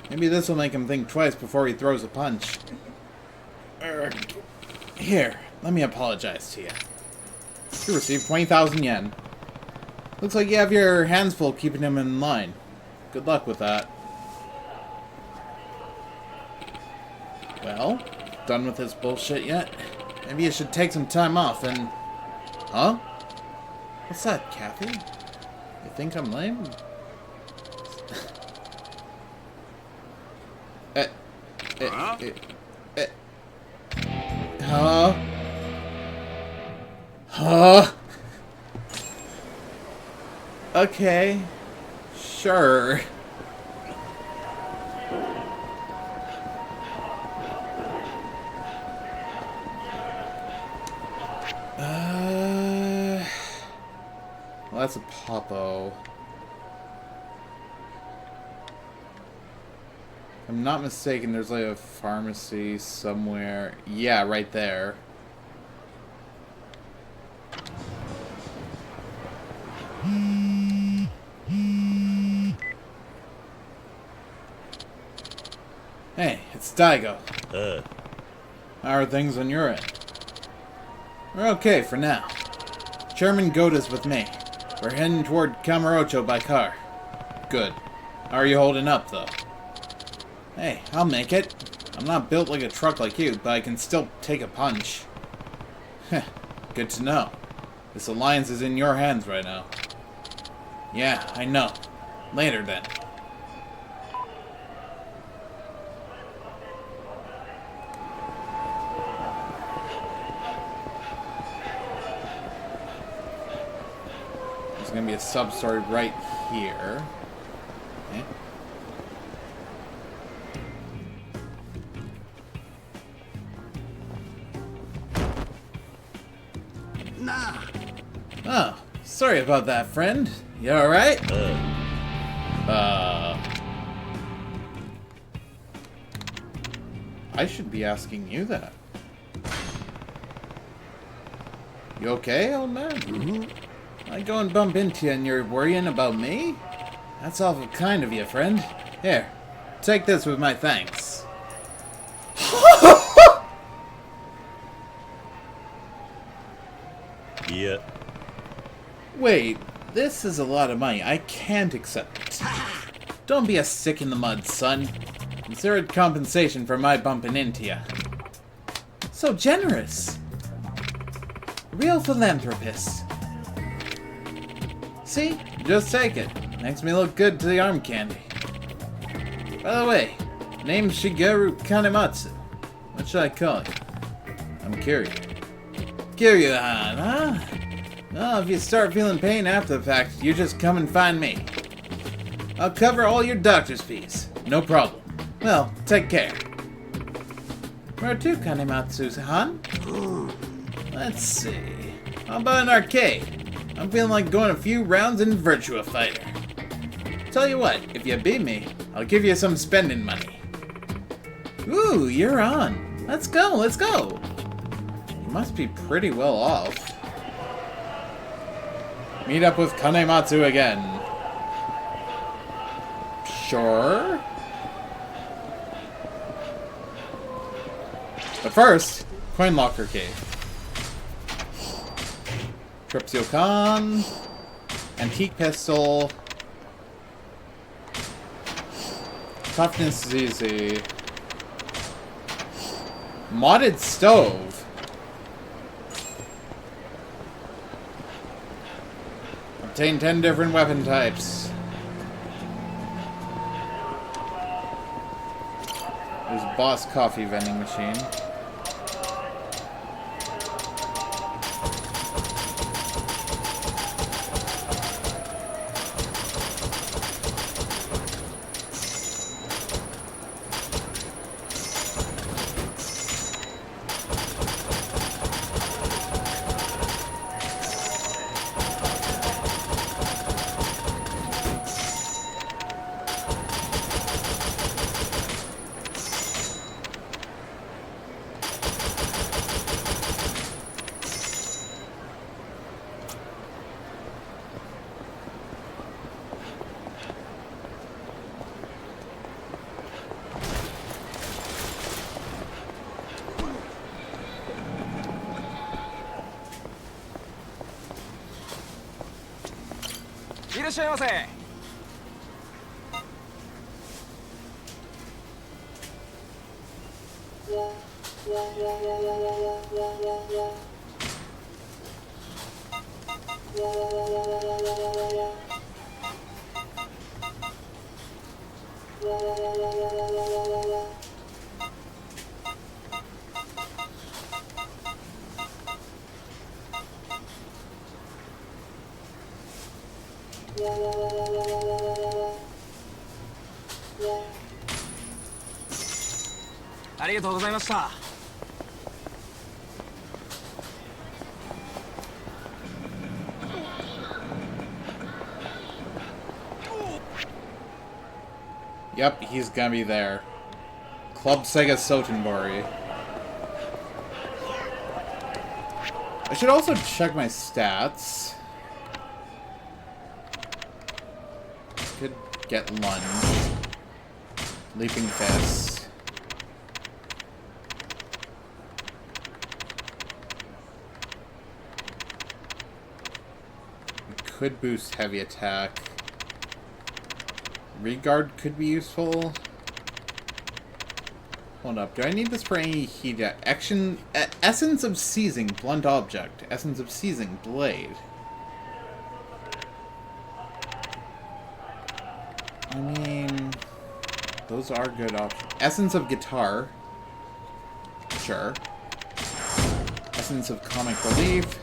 Maybe this will make him think twice before he throws a punch. Here, let me apologize to you. You received 20,000 yen. Looks like you have your hands full keeping him in line. Good luck with that. Well, done with this bullshit yet? Maybe you should take some time off and... Huh? What's that, Kathy? You think I'm lame? Huh? Huh? Okay. Sure. Well, that's a Popo. If I'm not mistaken, there's like a pharmacy somewhere. Yeah, right there. Hey, it's Daigo. How are things on your end? We're okay for now. Chairman Goda's with me. We're heading toward Kamurocho by car. Good. How are you holding up, though? Hey, I'll make it. I'm not built like a truck like you, but I can still take a punch. Heh, good to know. This alliance is in your hands right now. Yeah, I know. Later, then. There's gonna be a sub-story right here. Okay. Nah. Oh, sorry about that, friend. You alright? I should be asking you that. You okay, old man? I go and bump into you and you're worrying about me? That's awful kind of you, friend. Here, take this with my thanks. Yeah. Wait, this is a lot of money. I can't accept it. Don't be a stick in the mud, son. Consider it compensation for my bumping into you. So generous. Real philanthropist. See? Just take it. Makes me look good to the arm candy. By the way, name's Shigeru Kanematsu. What should I call you? I'm Kiryu. Kiryu-han, huh? Well, if you start feeling pain after the fact, you just come and find me. I'll cover all your doctor's fees. No problem. Well, take care. Where to, Kanematsu-han? Let's see. How about an arcade? I'm feeling like going a few rounds in Virtua Fighter. Tell you what, if you beat me, I'll give you some spending money. Ooh, you're on. Let's go, let's go. You must be pretty well off. Meet up with Kanematsu again. Sure. But first, Coin Locker Cave. Tripsio-kan. Antique Pistol. Toughness is easy. Modded Stove. I'll Obtain 10 different weapon types. There's boss coffee vending machine. Yep, he's gonna be there. Club Sega Sotenbori. I should also check my stats. Could get lunge. Leaping Fist. Could boost heavy attack. Regard could be useful. Hold up. Do I need this for any heat? Action. Essence of Seizing. Blunt Object. Essence of Seizing. Blade. I mean, those are good options. Essence of Guitar. Sure. Essence of Comic Relief.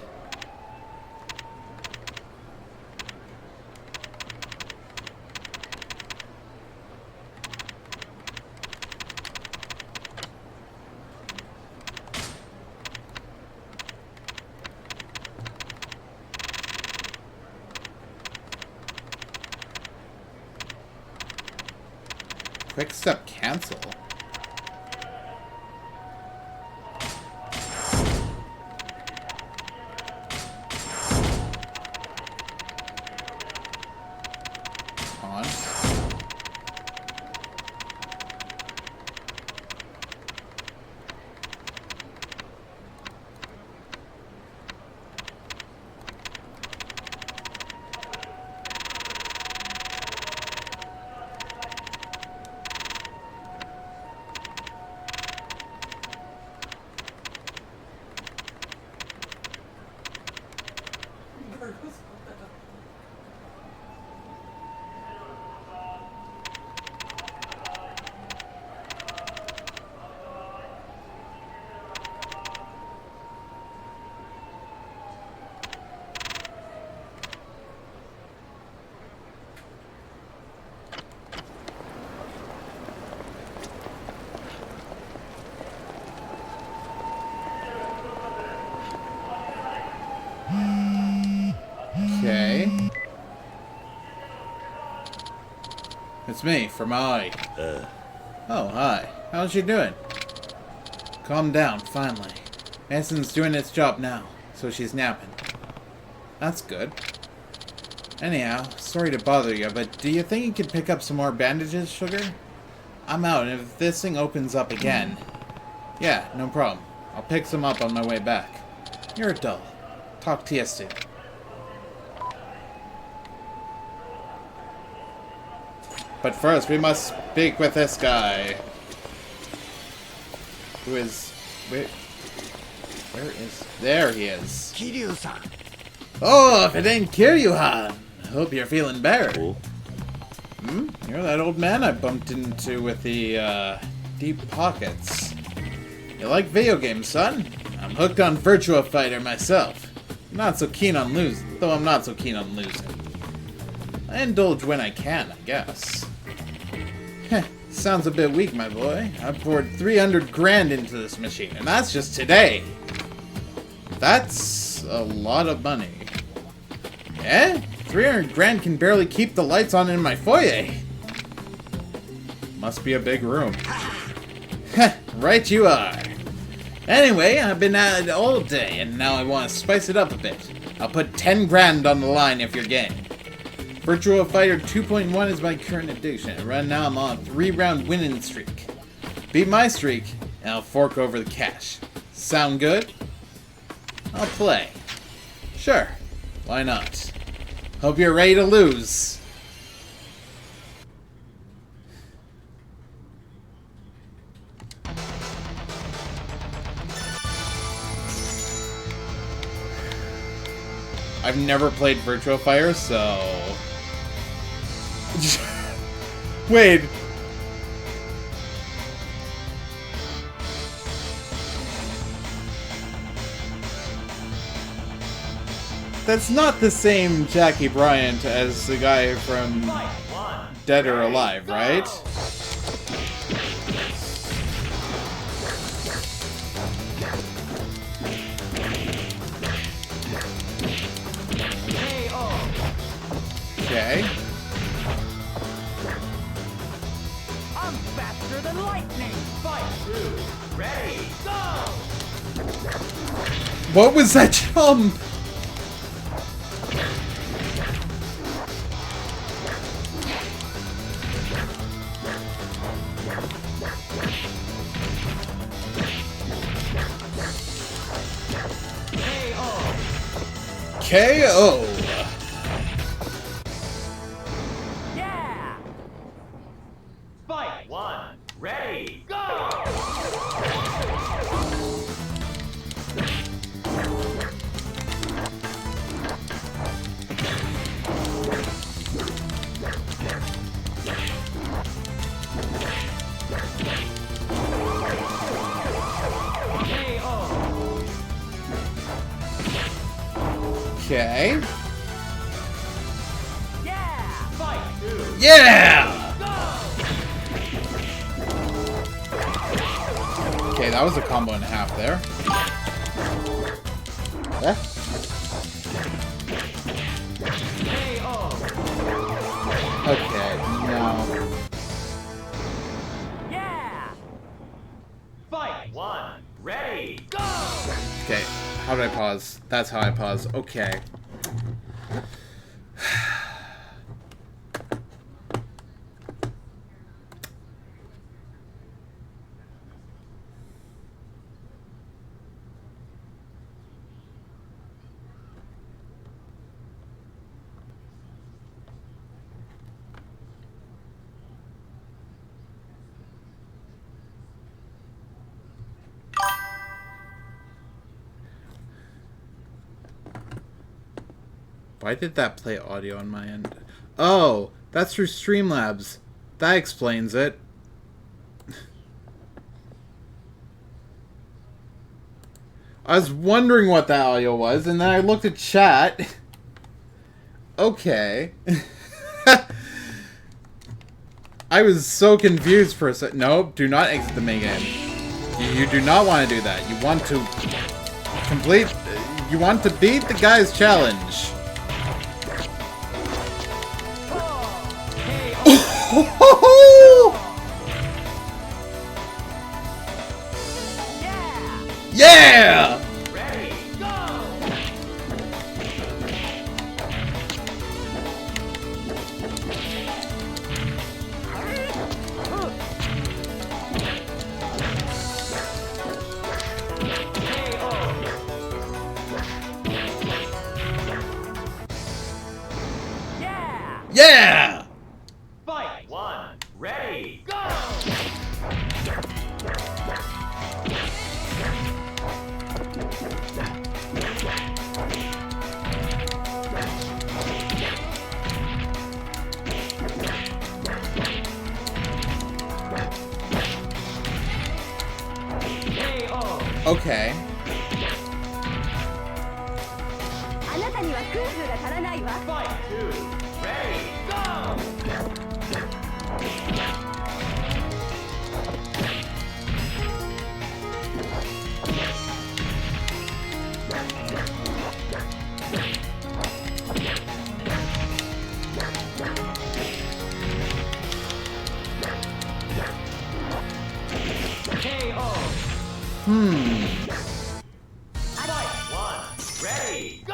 Quick Step Cancel. Okay. It's me, from I. Oh, hi. How's you doing? Calm down, finally. Manson's doing its job now, so she's napping. That's good. Anyhow, sorry to bother you, but do you think you could pick up some more bandages, Sugar? I'm out, and if this thing opens up again... Yeah, no problem. I'll pick some up on my way back. You're a doll. Talk to you soon. But first, we must speak with this guy. Who is... Where is... There he is. Kiryu-san. Oh, if it ain't Kiryu-han! Hope you're feeling better. Hmm? You're that old man I bumped into with the, deep pockets. You like video games, son? I'm hooked on Virtua Fighter myself. I'm not so keen on losing, though I'm not so keen on losing. I indulge when I can, I guess. Heh, sounds a bit weak, my boy. I poured 300 grand into this machine, and that's just today. That's a lot of money. Eh? 300 grand can barely keep the lights on in my foyer. Must be a big room. Heh, right you are. Anyway, I've been at it all day, and now I want to spice it up a bit. I'll put 10 grand on the line if you're game. Virtua Fighter 2.1 is my current addiction, and right now I'm on a 3-round winning streak. Beat my streak, and I'll fork over the cash. Sound good? I'll play. Sure, why not? Hope you're ready to lose. I've never played Virtua Fighter, so... Wait. That's not the same Jackie Bryant as the guy from Dead or Alive, right? Okay. I'm faster than lightning. Fight through. Ready, go! What was that jump? KO. Yeah! Fight! One, ready, go! Okay. Yeah! Fight! Yeah! Okay, that was a combo and a half there. Eh? Okay, no. Yeah! Fight! One, ready, go! Okay, how did I pause? That's how I pause. Okay. Why did that play audio on my end? Oh, that's through Streamlabs. That explains it. I was wondering what that audio was, and then I looked at chat. Okay. I was so confused for a second. Nope, do not exit the main game. You do not want to do that. You want to complete... You want to beat the guy's challenge. Yeah! Ready, go! Yeah! Yeah! Fight! One, ready, go! Okay. あなたにはクンフーが足らないわ。 Fight 2, ready, go! KO. Fight 1, ready, go!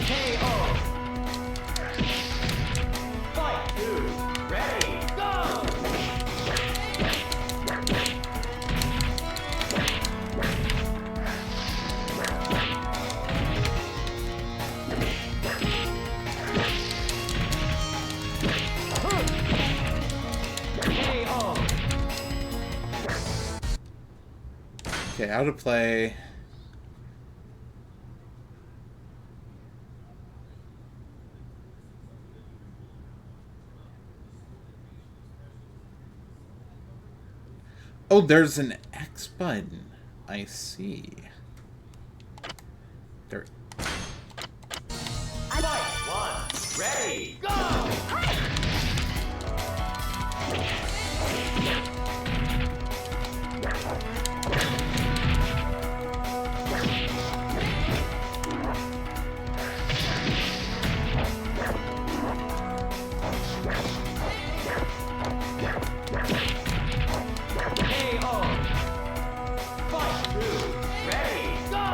KO. Fight 2, ready, go! KO. Okay, how to play. Oh, there's an X button. I see. There. Fight 1, ready, go! KO. Fight 2, ready, go!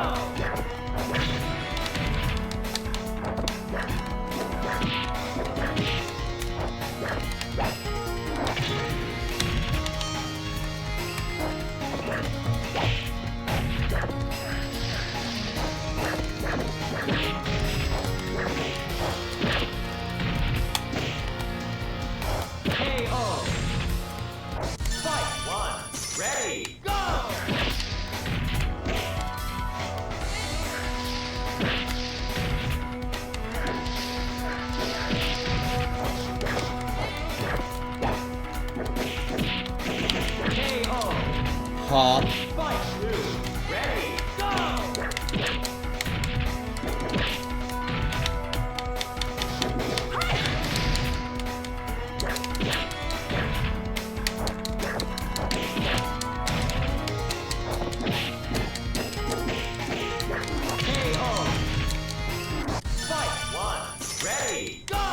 KO. Fight 1, ready, go! KO. Huh? Fight 2, ready, go! KO. Fight 1, ready, go!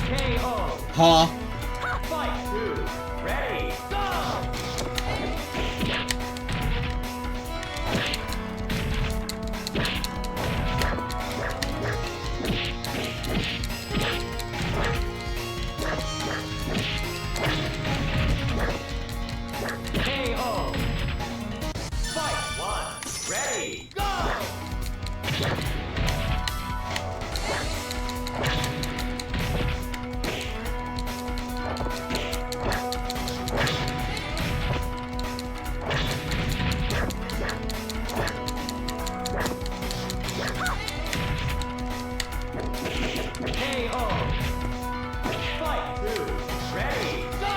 KO. Huh? Fight 2, ready, go! KO. Fight 1, ready, go! KO. Fight 2, ready, go!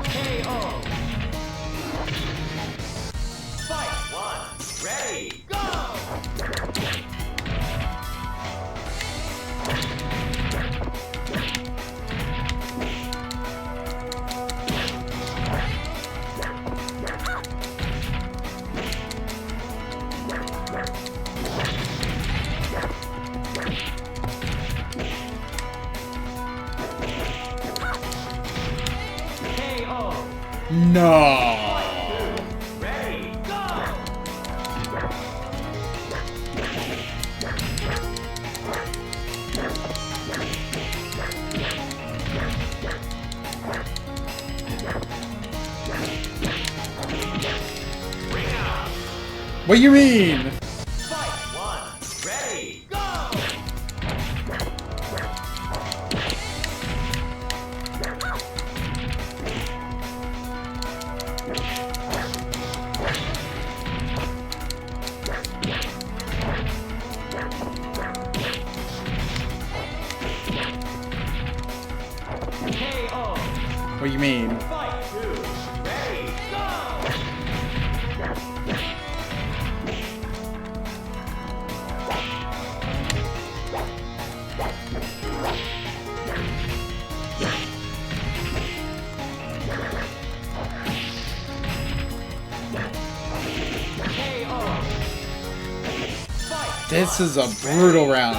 KO. Fight 1, ready, go! KO. No. What do you mean? Fight 1. Ready. Go. KO. What do you mean? Fight 2. Ready. Go. This is a brutal round.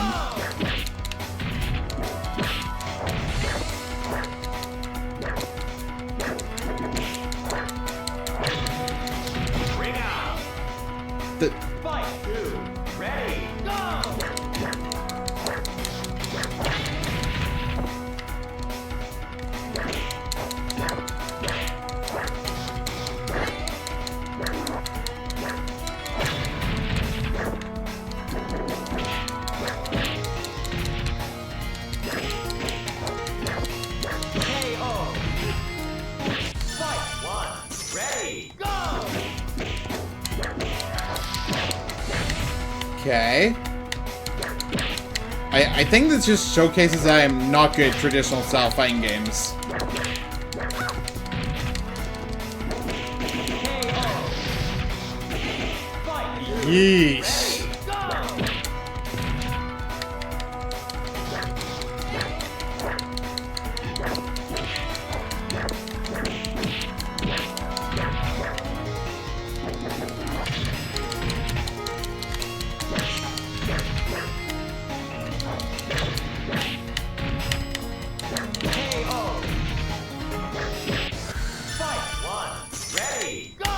Ring out. The Fight 2. Ready. Go. KO. Fight 1. Ready. Go. Okay. I think this just showcases I am not good at traditional style fighting games. Yeesh. KO. Fight 1. Ready. Go.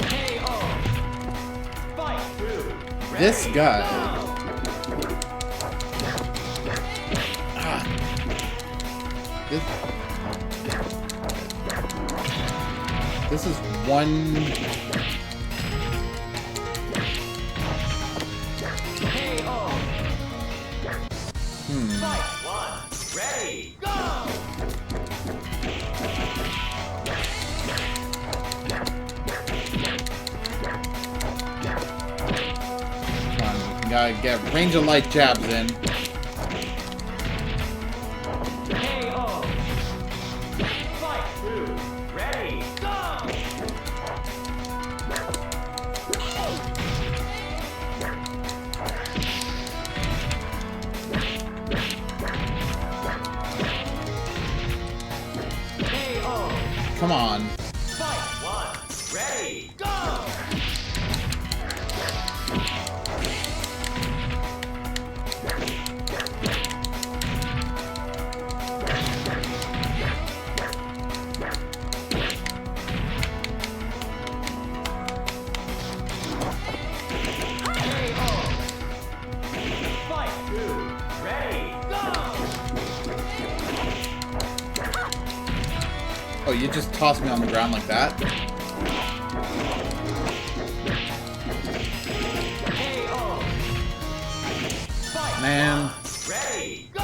KO. Fight 2. This guy. This is one. KO. Fight 1. Ready. Go. Come on, gotta get range of light jabs in. KO. Fight 2. Ready. Go. KO. Come on. Fight 1. Ready. Go. Fight 2. Ready. Go. Oh, you just tossed me on the ground like that? KO. Fight Man. 1. Ready. Go.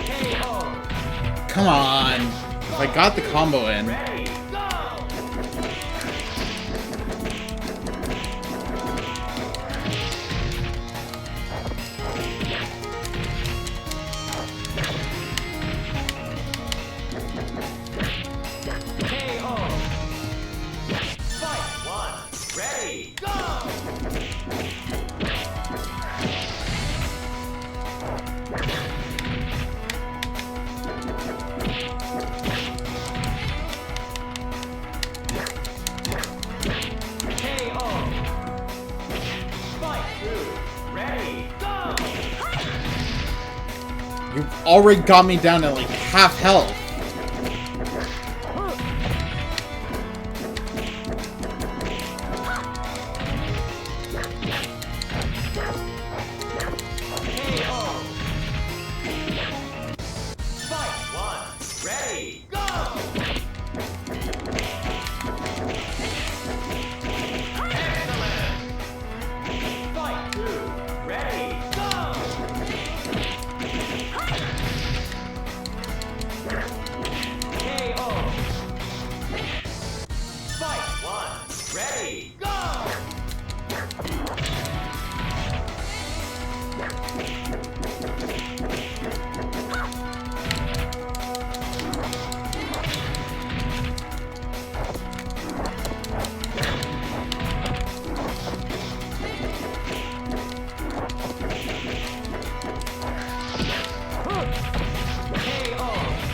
KO. Come on. If I got the combo in. Ready. Go. KO. Fight 1. Ready. Go. You've already got me down to like half health.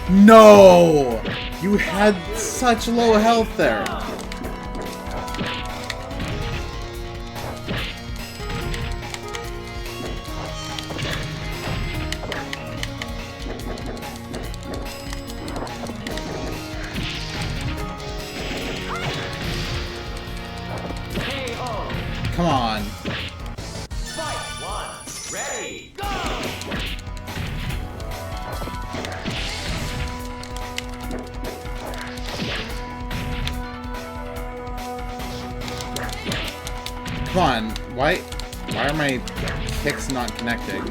No! You had such low health there. Come on. Come on, why are my kicks not connecting?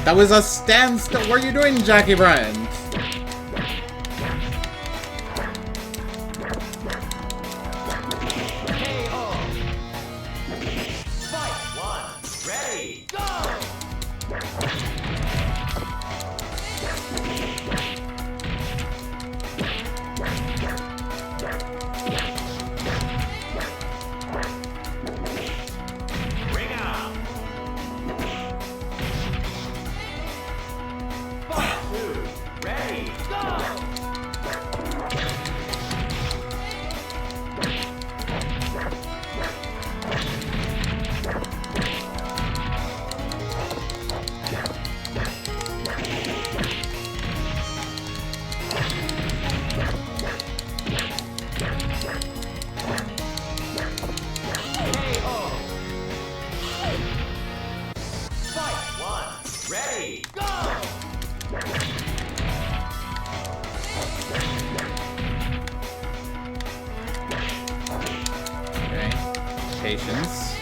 That was a standstill. What are you doing, Jackie Bryant? Patience.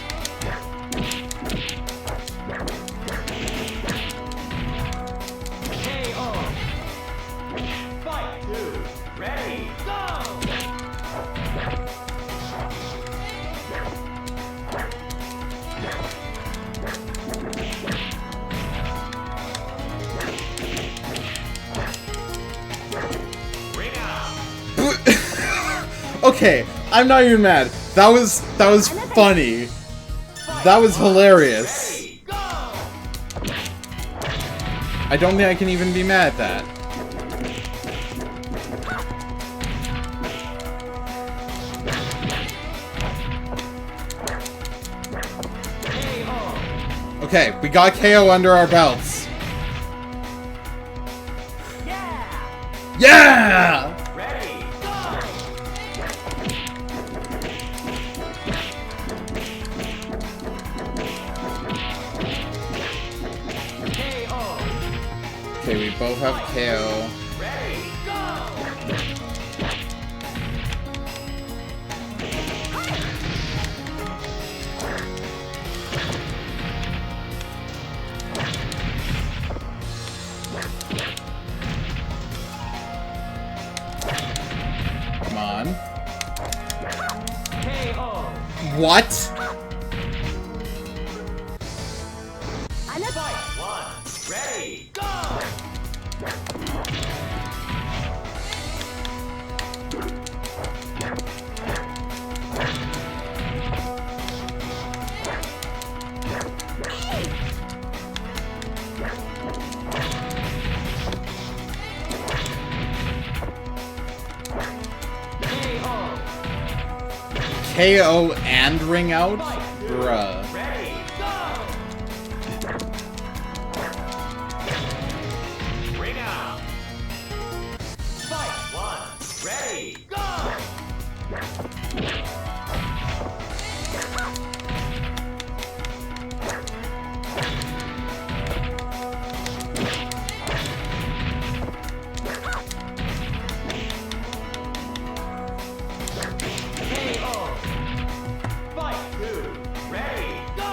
Fight 2, ready, go! Okay, I'm not even mad. That was funny. That was hilarious. I don't think I can even be mad at that. Okay, we got KO under our belts. Yeah! Okay, we both have KO. What? Fight one. Ready. Go. KO and ring out? Bruh. Ready. Go. Ring out. Fight one. Ready. Go. KO. Fight two. Ready. Go.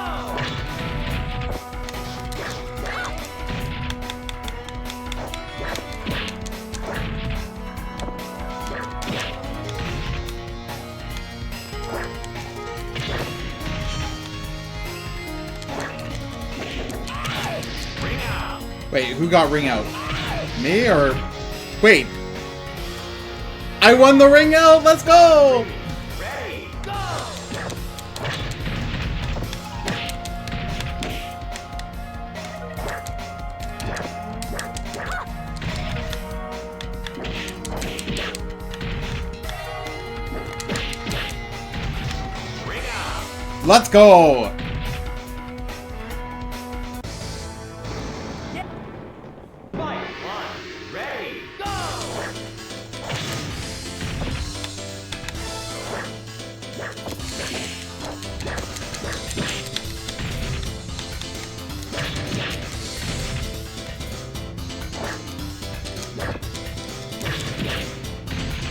Ring out. Wait, who got ring out? Me or... Wait. I won the ring out! Let's go! Ready. Go. Ring out. Let's go! Fight one. Ready. Go.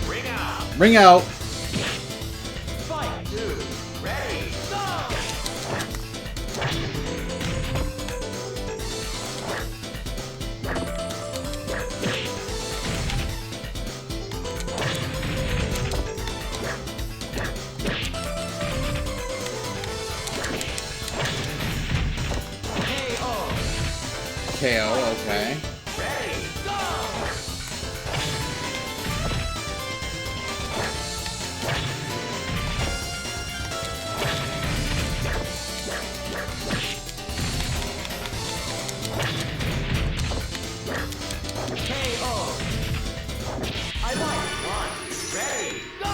Ring out. Ring out. Fight two. Ready. Go. KO. KO, okay. Ready. Go. KO. I like one. Ready. Go.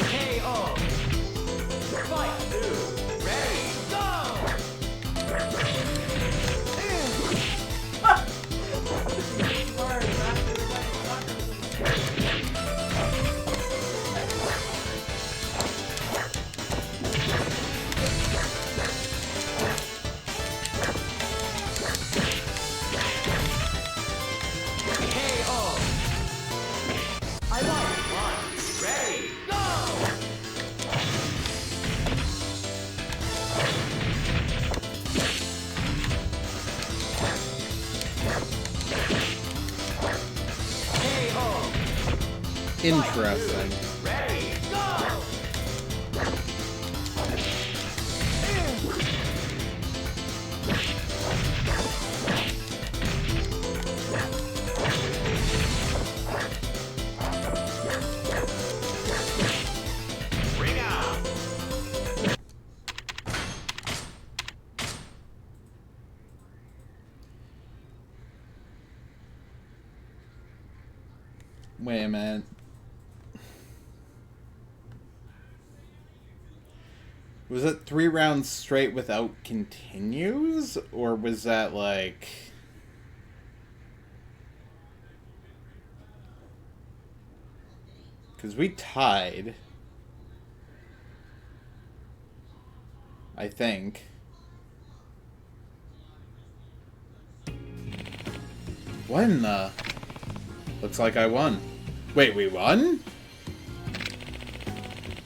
KO. Fight two. Ready. Go. KO. I like one. Ready. Go. KO. Interesting. Ready. Go. Ring out. Wait a minute. Was it 3 rounds straight without continues? Or was that like... Because we tied. I think. What in the... Looks like I won. Wait, we won?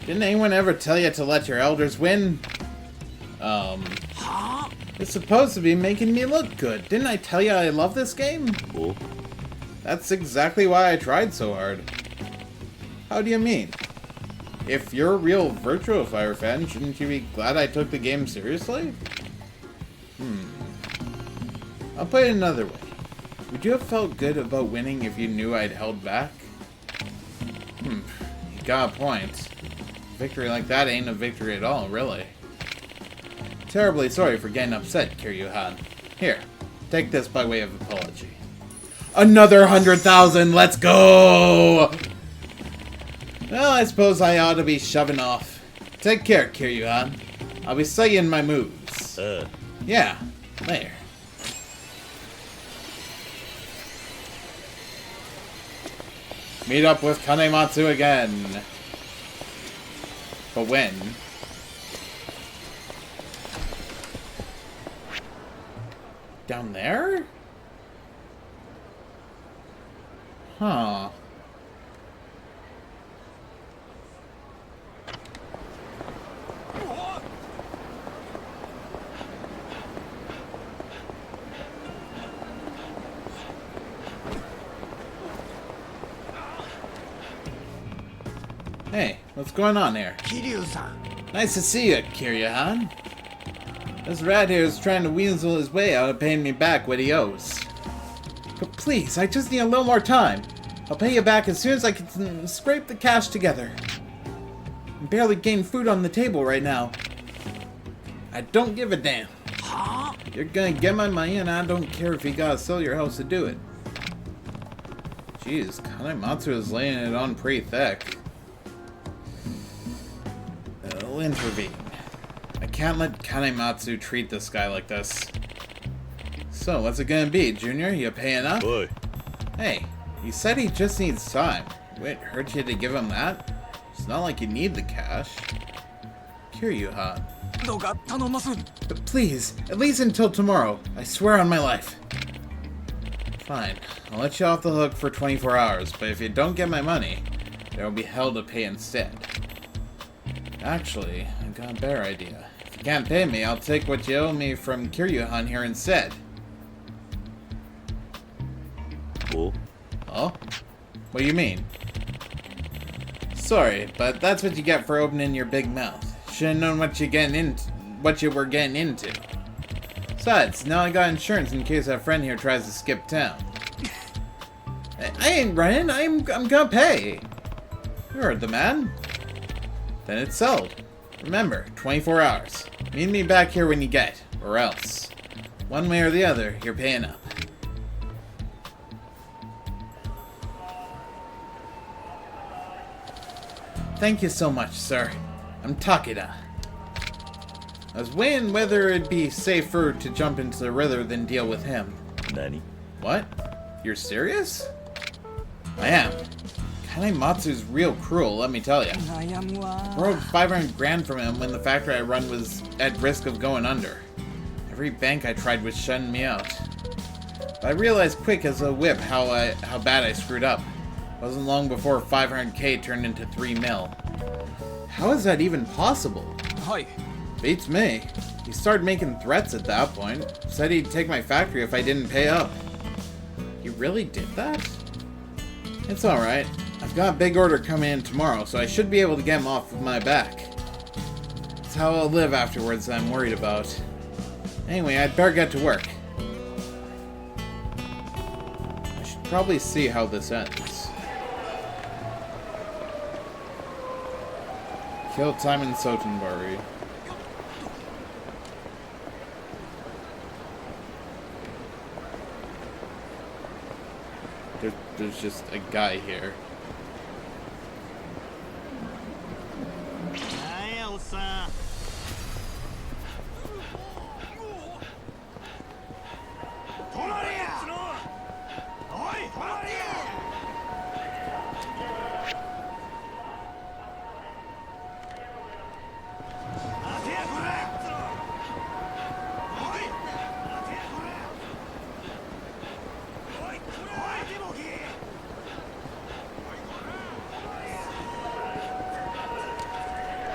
Didn't anyone ever tell you to let your elders win? It's supposed to be making me look good. Didn't I tell you I love this game? Oh? That's exactly why I tried so hard. How do you mean? If you're a real Virtua Fighter fan, shouldn't you be glad I took the game seriously? I'll put it another way. Would you have felt good about winning if you knew I'd held back? You got a point. Victory like that ain't a victory at all, really. Terribly sorry for getting upset, Kiryu-han. Here, take this by way of apology. Another 100,000, let's go! Well, I suppose I ought to be shoving off. Take care, Kiryu-han. I'll be saying my moves. Yeah, later. Meet up with Kanematsu again. But when? Down there? Huh. Hey, what's going on here? Kiryu-san. Nice to see you, Kiryu-han. This rat here is trying to weasel his way out of paying me back what he owes. But please, I just need a little more time. I'll pay you back as soon as I can scrape the cash together. I'm barely getting food on the table right now. I don't give a damn. You're gonna get my money and I don't care if you gotta sell your house to do it. Jeez, Kanematsu is laying it on pretty thick. I'll intervene. I can't let Kanematsu treat this guy like this. So, what's it gonna be, Junior? You paying up? Boy. Hey, he said he just needs time. Would it hurt you to give him that? It's not like you need the cash. Kiryu-han. But please, at least until tomorrow. I swear on my life. Fine. I'll let you off the hook for 24 hours, but if you don't get my money, there will be hell to pay instead. Actually, I got a better idea. If you can't pay me, I'll take what you owe me from Kiryu-han here instead. Oh? Oh? What do you mean? Sorry, but that's what you get for opening your big mouth. Should've known what you were getting into. Besides, now I got insurance in case that friend here tries to skip town. I ain't running. I'm gonna pay. You heard the man. Then it's sold. Remember, 24 hours. Meet me back here when you get, or else. One way or the other, you're paying up. Thank you so much, sir. I'm Takeda. I was weighing whether it'd be safer to jump into the river than deal with him. Nani? What? You're serious? I am. Kanematsu's real cruel, let me tell you. I borrowed 500 grand from him when the factory I run was at risk of going under. Every bank I tried was shutting me out. But I realized quick as a whip how bad I screwed up. It wasn't long before 500k turned into 3 mil. How is that even possible? Hi. Beats me. He started making threats at that point. Said he'd take my factory if I didn't pay up. He really did that? It's alright. I've got a big order coming in tomorrow, so I should be able to get him off of my back. It's how I'll live afterwards that I'm worried about. Anyway, I'd better get to work. I should probably see how this ends. Kill Timon Sotenbari. There's just a guy here.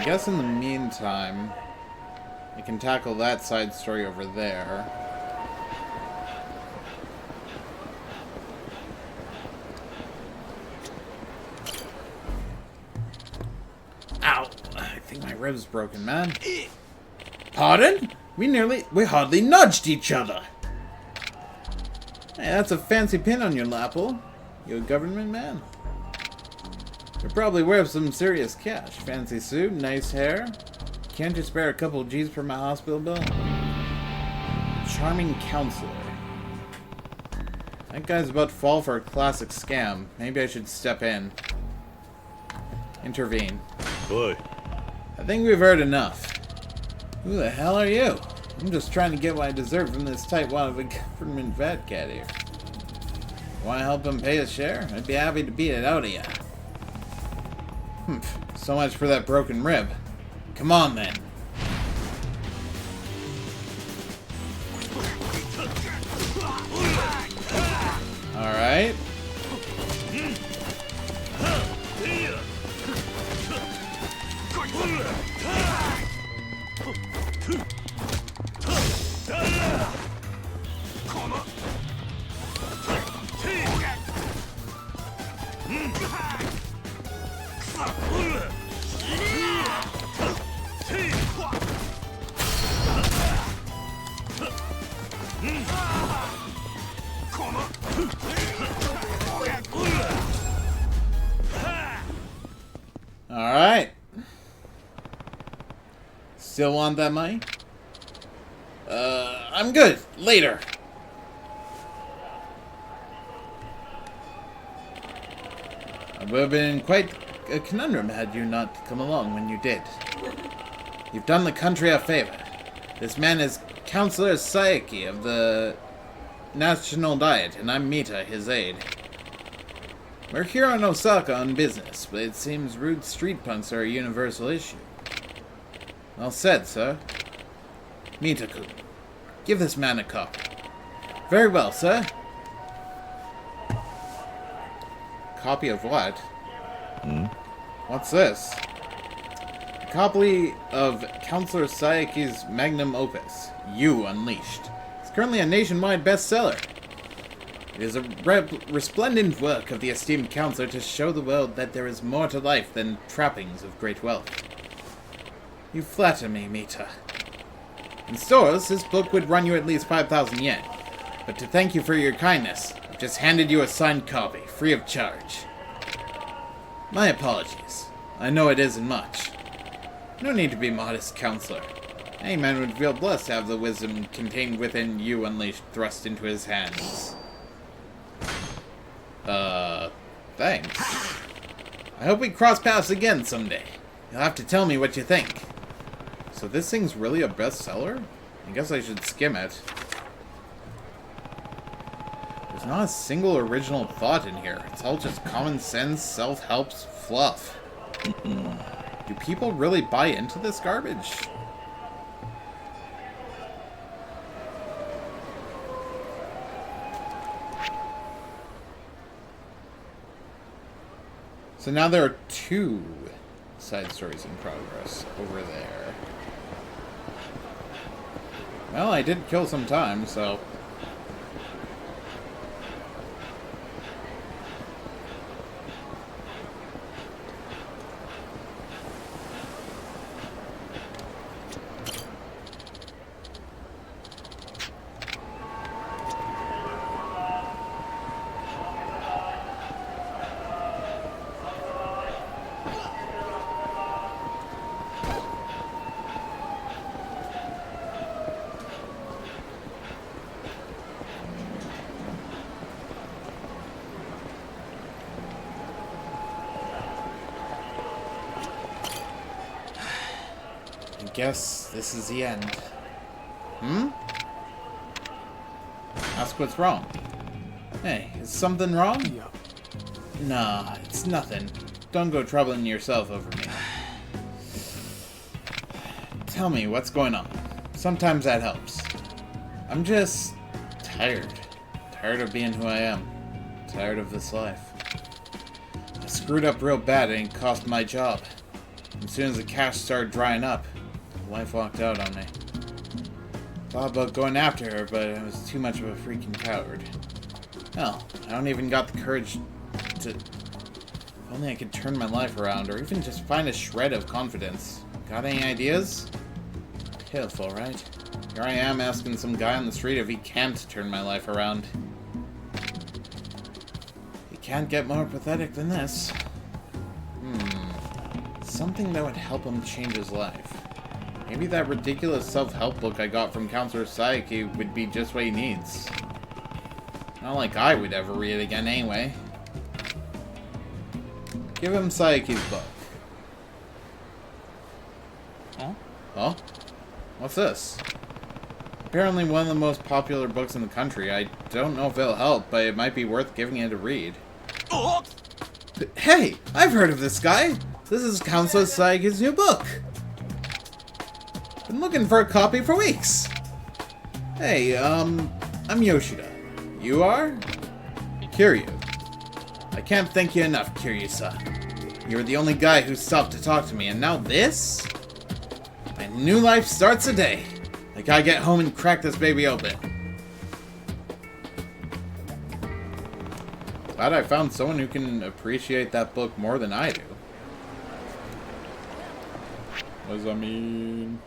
guess in the meantime, I can tackle that side story over there. Ow! I think my rib's broken, man. Pardon? We hardly nudged each other. Hey, that's a fancy pin on your lapel. You a government man? You're probably worth some serious cash. Fancy suit, nice hair. Can't you spare a couple G's for my hospital bill? Charming counselor. That guy's about to fall for a classic scam. Maybe I should step in. Intervene. Boy. I think we've heard enough. Who the hell are you? I'm just trying to get what I deserve from this tightwad of a government fat cat here. Want to help him pay his share? I'd be happy to beat it out of ya. So much for that broken rib. Come on then. Alright. Alright. Still want that money? I'm good. Later. I would have been in quite a conundrum had you not come along when you did. You've done the country a favor. This man is Counselor Saeki of the National Diet, and I'm Mita, his aide. We're here in Osaka on business, but it seems rude street punks are a universal issue. Well said, sir. Mita-kun, give this man a copy. Very well, sir. Copy of what? What's this? A copy of Counselor Saeki's magnum opus, You Unleashed. It's currently a nationwide bestseller. It is a resplendent work of the esteemed counselor to show the world that there is more to life than trappings of great wealth. You flatter me, Mita. In stores, this book would run you at least 5,000 yen. But to thank you for your kindness, I've just handed you a signed copy, free of charge. My apologies. I know it isn't much. No need to be modest, counselor. Any man would feel blessed to have the wisdom contained within You Unleashed thrust into his hands. Thanks. I hope we cross paths again someday. You'll have to tell me what you think. So this thing's really a bestseller? I guess I should skim it. There's not a single original thought in here. It's all just common sense, self-help fluff. Do people really buy into this garbage? So now there are 2 side stories in progress over there. Well, I did kill some time, so... guess this is the end. Ask what's wrong. Hey, is something wrong? Nah, it's nothing. Don't go troubling yourself over me. Tell me what's going on. Sometimes that helps. I'm just tired. Tired of being who I am. Tired of this life. I screwed up real bad and it cost my job. As soon as the cash started drying up, the wife walked out on me. Thought about going after her, but I was too much of a freaking coward. Hell, I don't even got the courage to... If only I could turn my life around, or even just find a shred of confidence. Got any ideas? Pitiful, right? Here I am asking some guy on the street if he can't turn my life around. You can't get more pathetic than this. Something that would help him change his life. Maybe that ridiculous self-help book I got from Counselor Saiki would be just what he needs. Not like I would ever read it again anyway. Give him Saiki's book. Huh? Oh? What's this? Apparently one of the most popular books in the country. I don't know if it'll help, but it might be worth giving it a read. Oh! Hey! I've heard of this guy! This is Counselor Saiki's new book! Been looking for a copy for weeks! Hey, I'm Yoshida. You are? Kiryu. I can't thank you enough, Kiryu-san. You were the only guy who stopped to talk to me, and now this? My new life starts today. I gotta get home and crack this baby open. Glad I found someone who can appreciate that book more than I do. What does that mean?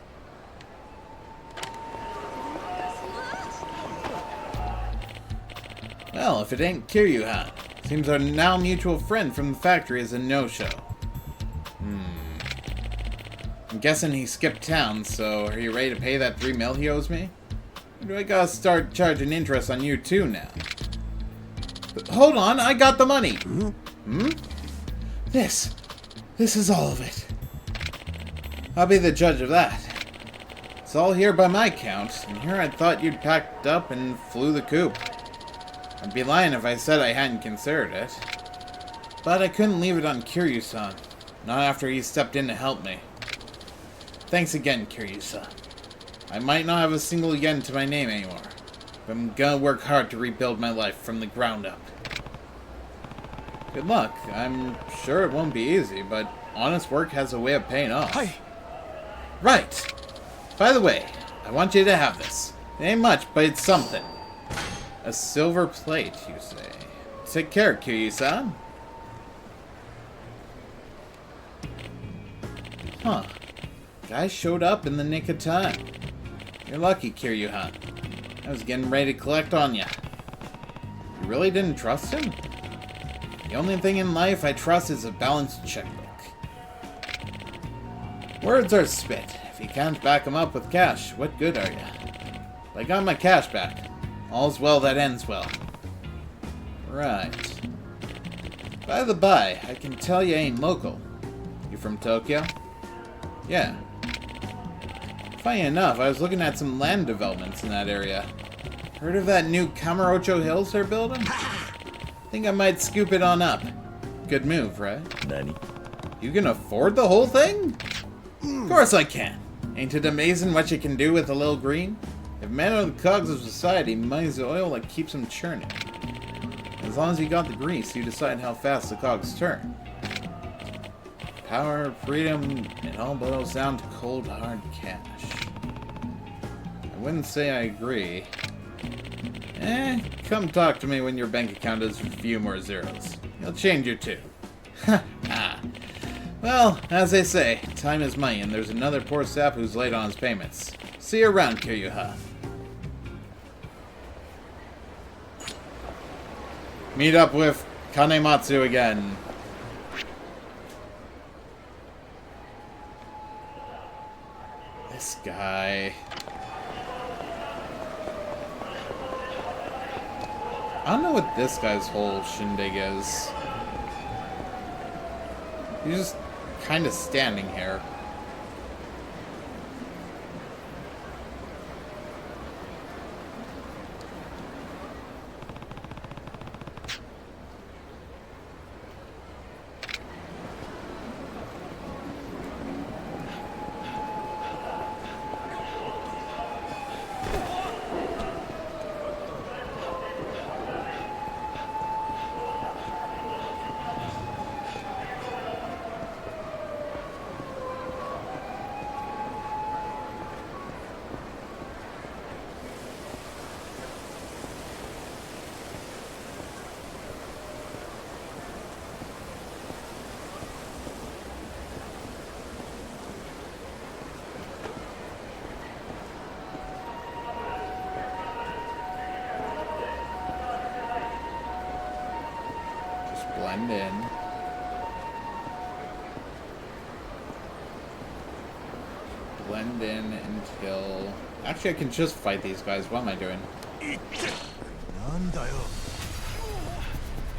Well, if it ain't Kiryu-han. Seems our now mutual friend from the factory is a no-show. I'm guessing he skipped town, so are you ready to pay that $3 million he owes me? Or do I gotta start charging interest on you too now? But hold on, I got the money! This is all of it. I'll be the judge of that. It's all here by my count, and here I thought you'd packed up and flew the coop. I'd be lying if I said I hadn't considered it. But I couldn't leave it on Kiryu-san. Not after he stepped in to help me. Thanks again, Kiryu-san. I might not have a single yen to my name anymore, but I'm gonna work hard to rebuild my life from the ground up. Good luck. I'm sure it won't be easy, but honest work has a way of paying off. Hi. Right. By the way, I want you to have this. It ain't much, but it's something. A silver plate, you say? Take care, Kiryu-san. Huh. Guy showed up in the nick of time. You're lucky, Kiryu-han. I was getting ready to collect on ya. You really didn't trust him? The only thing in life I trust is a balanced checkbook. Words are spit. If you can't back them up with cash, what good are ya? I got my cash back. All's well that ends well. Right. By the by, I can tell you ain't local. You from Tokyo? Yeah. Funny enough, I was looking at some land developments in that area. Heard of that new Kamurocho Hills they're building? Think I might scoop it on up. Good move, right? Nani? You can afford the whole thing? Of course I can. Ain't it amazing what you can do with a little green? If men are the cogs of society, money's the oil that keeps them churning. As long as you got the grease, you decide how fast the cogs turn. Power, freedom, it all boils down to cold, hard cash. I wouldn't say I agree. Come talk to me when your bank account has a few more zeros. You'll change your tune. Well, as they say, time is money, and there's another poor sap who's late on his payments. See you around, Kiryu-ha. Meet up with Kanematsu again. This guy. I don't know what this guy's whole shindig is. He's just kind of standing here. Blend in. Blend in until... Actually, I can just fight these guys. What am I doing?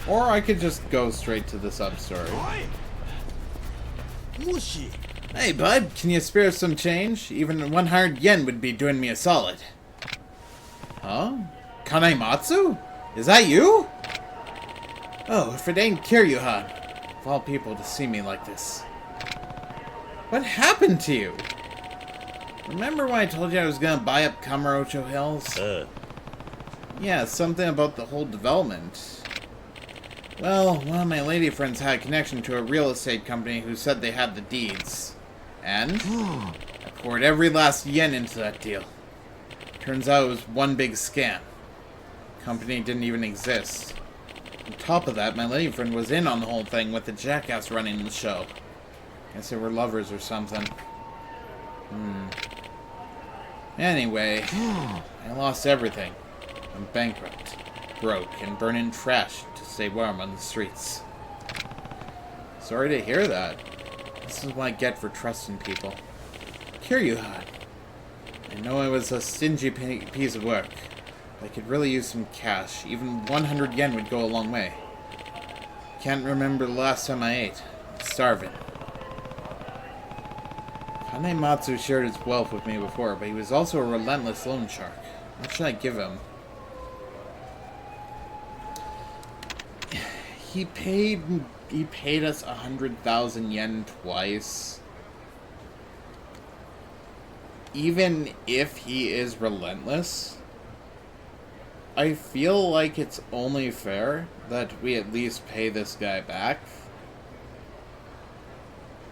Or I could just go straight to the sub-story. Hey, bud, can you spare some change? Even 100 yen would be doing me a solid. Huh? Kanaimatsu? Is that you? Oh, if it ain't Kiryuhan. Of all people to see me like this. What happened to you? Remember when I told you I was gonna buy up Kamurocho Hills? Yeah, something about the whole development. Well, one of my lady friends had a connection to a real estate company who said they had the deeds. And? I poured every last yen into that deal. Turns out it was one big scam. The company didn't even exist. On top of that, my lady friend was in on the whole thing with the jackass running the show. Guess they were lovers or something. Anyway, I lost everything. I'm bankrupt, broke, and burning trash to stay warm on the streets. Sorry to hear that. This is what I get for trusting people. Kiryuhan. I know it was a stingy piece of work. But I could really use some cash. Even 100 yen would go a long way. Can't remember the last time I ate. I'm starving. Kanematsu shared his wealth with me before, but he was also a relentless loan shark. What should I give him? He paid us 100,000 yen twice. Even if he is relentless, I feel like it's only fair that we at least pay this guy back.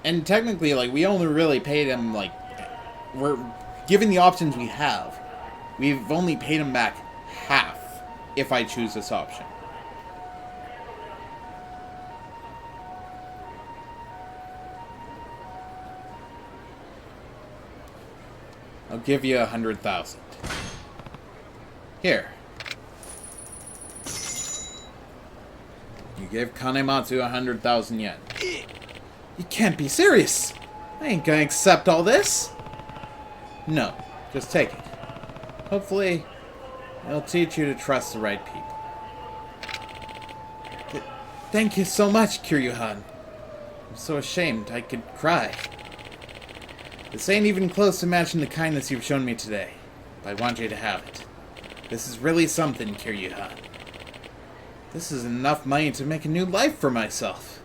And technically, like, we only really paid him, like, we're given the options we have. We've only paid him back half if I choose this option. I'll give you 100,000. Here. You gave Kanematsu 100,000 yen. You can't be serious! I ain't gonna accept all this! No, just take it. Hopefully, it'll teach you to trust the right people. Thank you so much, Kiryuhan. I'm so ashamed I could cry. This ain't even close to matching the kindness you've shown me today, but I want you to have it. This is really something, Kiryuhan. This is enough money to make a new life for myself.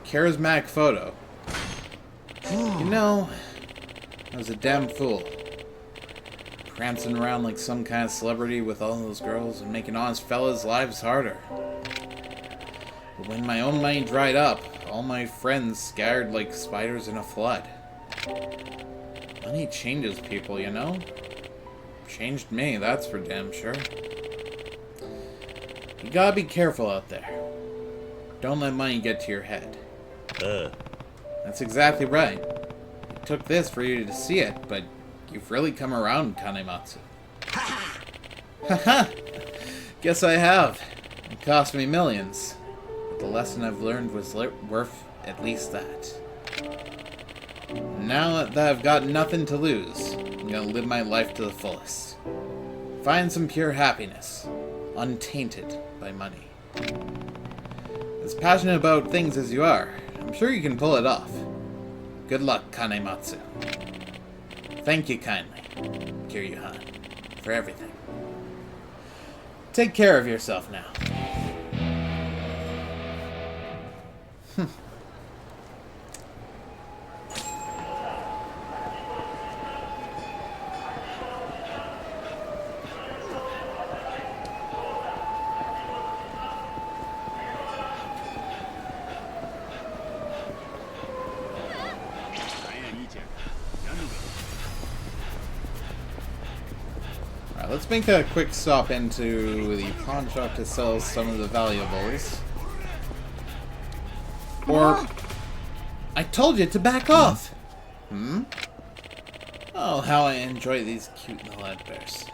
Charismatic photo. You know, I was a damn fool. Prancing around like some kind of celebrity with all those girls and making honest fellas' lives harder. But when my own money dried up, all my friends scattered like spiders in a flood. Money changes people, you know? Changed me, that's for damn sure. You gotta be careful out there. Don't let money get to your head. That's exactly right. It took this for you to see it, but you've really come around, Kanematsu. Haha! Guess I have. It cost me millions. But the lesson I've learned was worth at least that. Now that I've got nothing to lose, I'm gonna live my life to the fullest. Find some pure happiness, untainted by money. As passionate about things as you are, I'm sure you can pull it off. Good luck, Kanematsu. Thank you kindly, Kiryuhan, for everything. Take care of yourself now. Let's make a quick stop into the pawn shop to sell some of the valuables. Or... I told you to back off! Oh, how I enjoy these cute little outbursts.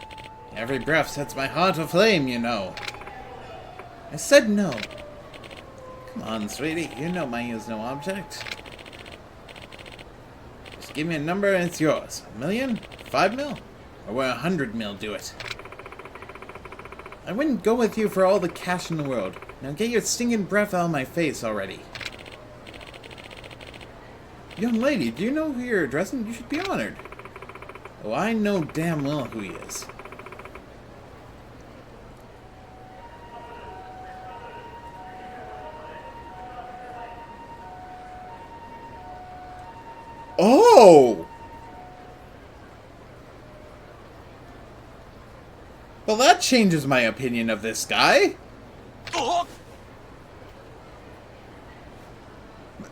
Every breath sets my heart aflame, you know. I said no. Come on, sweetie. You know money is no object. Just give me a number and it's yours. $1 million? 5 mil? Or will 100 mil do it? I wouldn't go with you for all the cash in the world. Now get your stinking breath out of my face already. Young lady, do you know who you're addressing? You should be honored. Oh, I know damn well who he is. Oh! Well, that changes my opinion of this guy.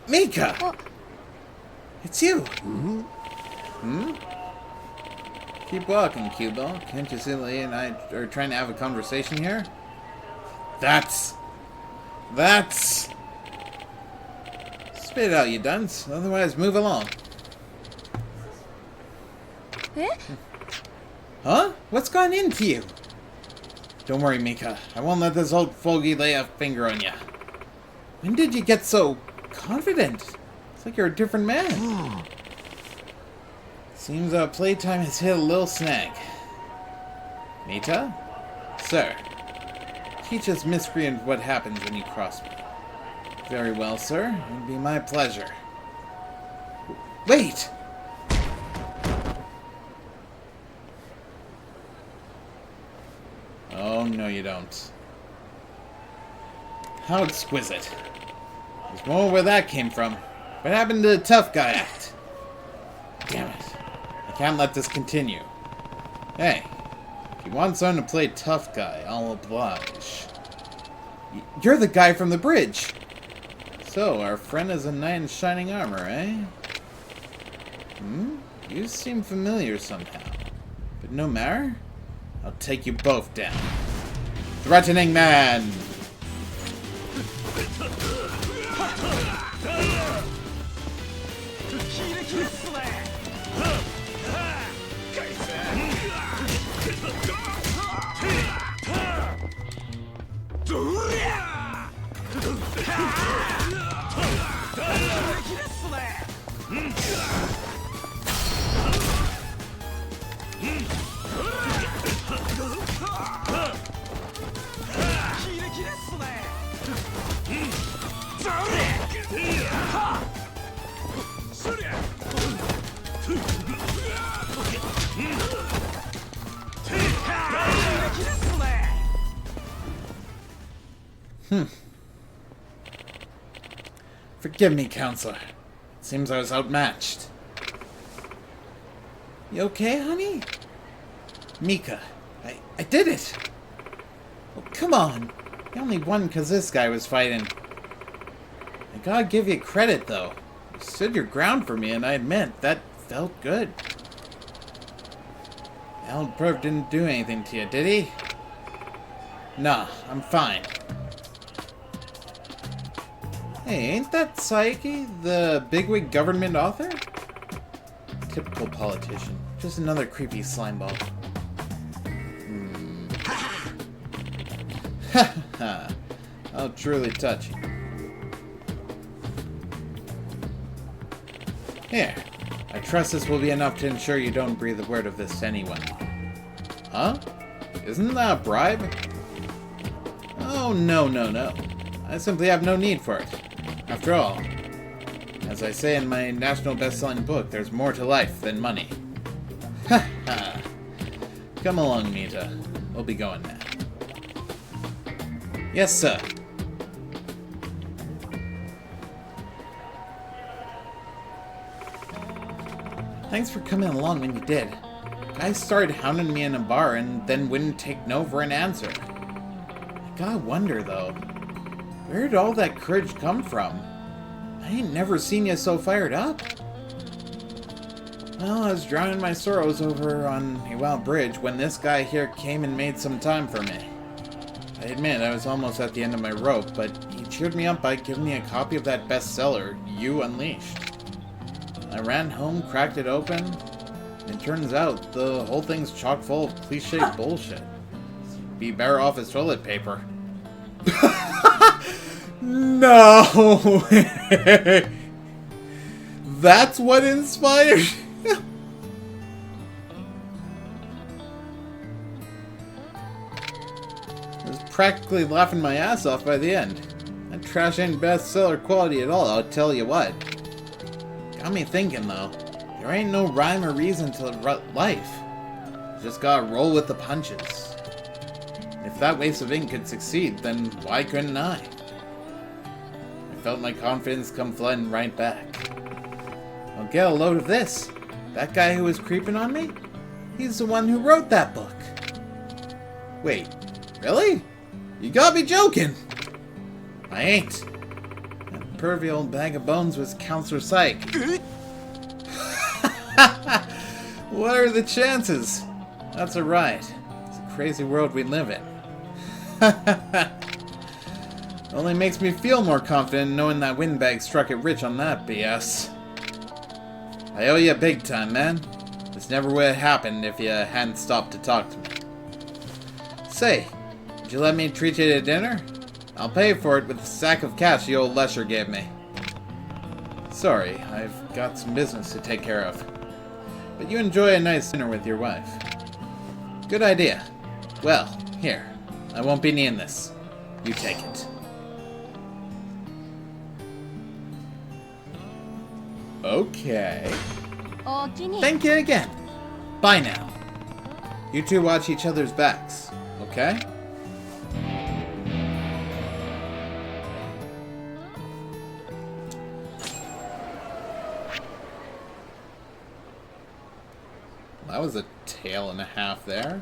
Mika! It's you. Hmm? Keep walking, Q-Ball. Can't you see Lee and I are trying to have a conversation here? That's... Spit it out, you dunce. Otherwise, move along. Eh? Huh? What's gone into you? Don't worry, Mika. I won't let this old fogey lay a finger on you. When did you get so confident? It's like you're a different man. Seems playtime has hit a little snag. Mita? Sir. Teach this miscreant what happens when you cross me. Very well, sir. It would be my pleasure. Wait! Oh, no you don't. How exquisite. There's more where that came from. What happened to the tough guy act? Damn it. I can't let this continue. Hey, if you want someone to play tough guy, I'll oblige. You're the guy from the bridge! So, our friend is a knight in shining armor, eh? Hmm? You seem familiar somehow. But no matter, I'll take you both down. Threatening man! Forgive me, counselor. Seems I was outmatched. You okay, honey? Mika, I did it! Oh, come on! You only won because this guy was fighting. I gotta give you credit, though. You stood your ground for me, and I admit, that felt good. Alan Perv didn't do anything to you, did he? Nah, I'm fine. Hey, ain't that Saiki, the bigwig government author? Typical politician. Just another creepy slimeball. Ha ha! How truly touching. Here. I trust this will be enough to ensure you don't breathe a word of this to anyone. Huh? Isn't that a bribe? Oh, no, no, no. I simply have no need for it. After all, as I say in my national best-selling book, there's more to life than money. Ha ha! Come along, Mita. We'll be going now. Yes, sir. Thanks for coming along when you did. Guys started hounding me in a bar and then wouldn't take no for an answer. I gotta wonder, though. Where did all that courage come from? I ain't never seen you so fired up. Well, I was drowning my sorrows over on Iwao Bridge when this guy here came and made some time for me. I admit I was almost at the end of my rope, but he cheered me up by giving me a copy of that bestseller, You Unleashed. I ran home, cracked it open, and it turns out the whole thing's chock full of cliche bullshit. Be better off as toilet paper. No way. That's what inspired you? I was practically laughing my ass off by the end. That trash ain't bestseller quality at all, I'll tell you what. Got me thinking though. There ain't no rhyme or reason to life. You just gotta roll with the punches. If that waste of ink could succeed, then why couldn't I? I felt my confidence come flooding right back. Well, get a load of this. That guy who was creeping on me? He's the one who wrote that book. Wait, really? You gotta be joking! I ain't. That pervy old bag of bones was Counselor Psych. What are the chances? That's alright. It's a crazy world we live in. Only makes me feel more confident knowing that windbag struck it rich on that BS. I owe you big time, man. This never would have happened if you hadn't stopped to talk to me. Say, would you let me treat you to dinner? I'll pay for it with the sack of cash the old Lesher gave me. Sorry, I've got some business to take care of. But you enjoy a nice dinner with your wife. Good idea. Well, here. I won't be needing this. You take it. Okay. Thank you again. Bye now. You two watch each other's backs, okay? That was a tale and a half there.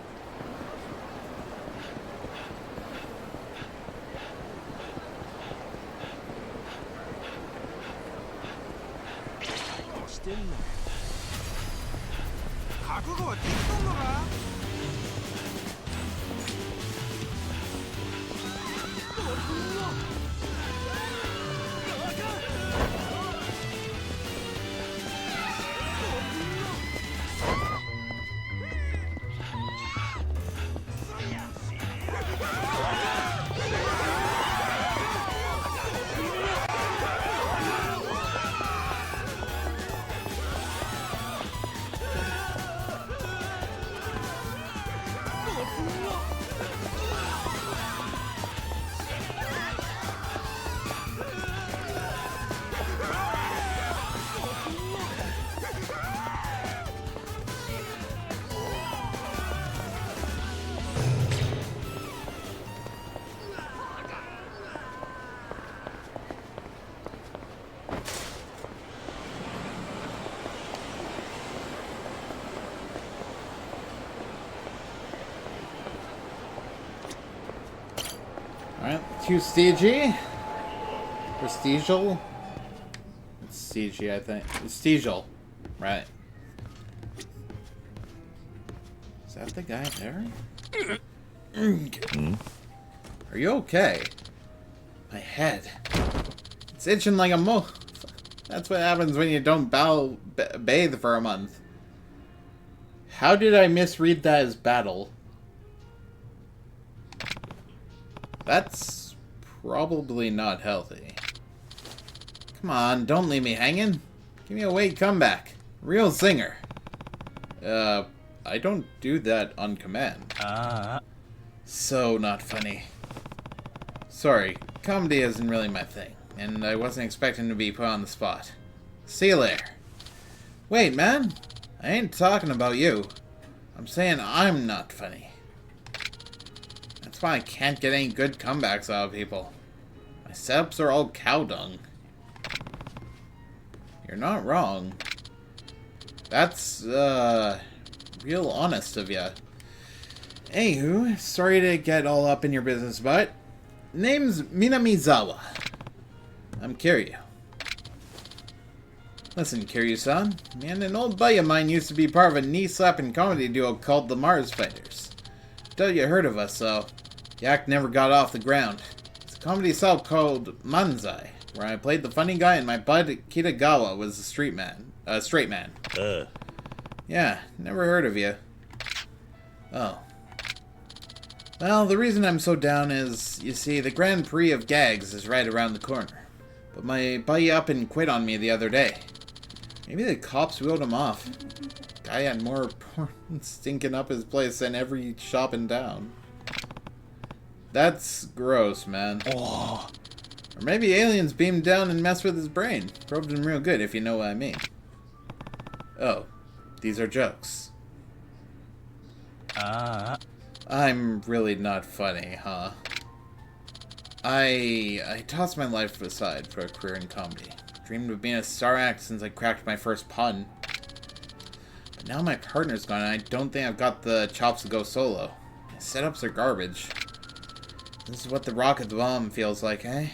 Alright, Prestigey. Prestigial? It's CG, I think. Prestigial. Right. Is that the guy there? Are you okay? My head. It's itching like a That's what happens when you don't bathe for a month. How did I misread that as battle? That's probably not healthy. Come on, don't leave me hanging. Give me a weight comeback. Real singer. I don't do that on command. So not funny. Sorry, comedy isn't really my thing, and I wasn't expecting to be put on the spot. See you later. Wait, man. I ain't talking about you. I'm saying I'm not funny. That's why I can't get any good comebacks out of people. My setups are all cow dung. You're not wrong. That's, real honest of ya. Anywho, sorry to get all up in your business, but name's Minamizawa. I'm Kiryu. Listen, Kiryu-san, me and an old buddy of mine used to be part of a knee-slapping comedy duo called the Mars Fighters. Doubt you heard of us, though. The act never got off the ground. It's a comedy style called Manzai, where I played the funny guy and my bud Kitagawa was the straight man. Yeah, never heard of you. Oh. Well, the reason I'm so down is, you see, the Grand Prix of Gags is right around the corner. But my buddy up and quit on me the other day. Maybe the cops wheeled him off. Guy had more porn stinking up his place than every shop in town. That's gross, man. Oh. Or maybe aliens beamed down and messed with his brain. Probed him real good, if you know what I mean. Oh, these are jokes. I'm really not funny, huh? I tossed my life aside for a career in comedy. Dreamed of being a star act since I cracked my first pun. But now my partner's gone and I don't think I've got the chops to go solo. My setups are garbage. This is what the rocket bomb feels like, eh?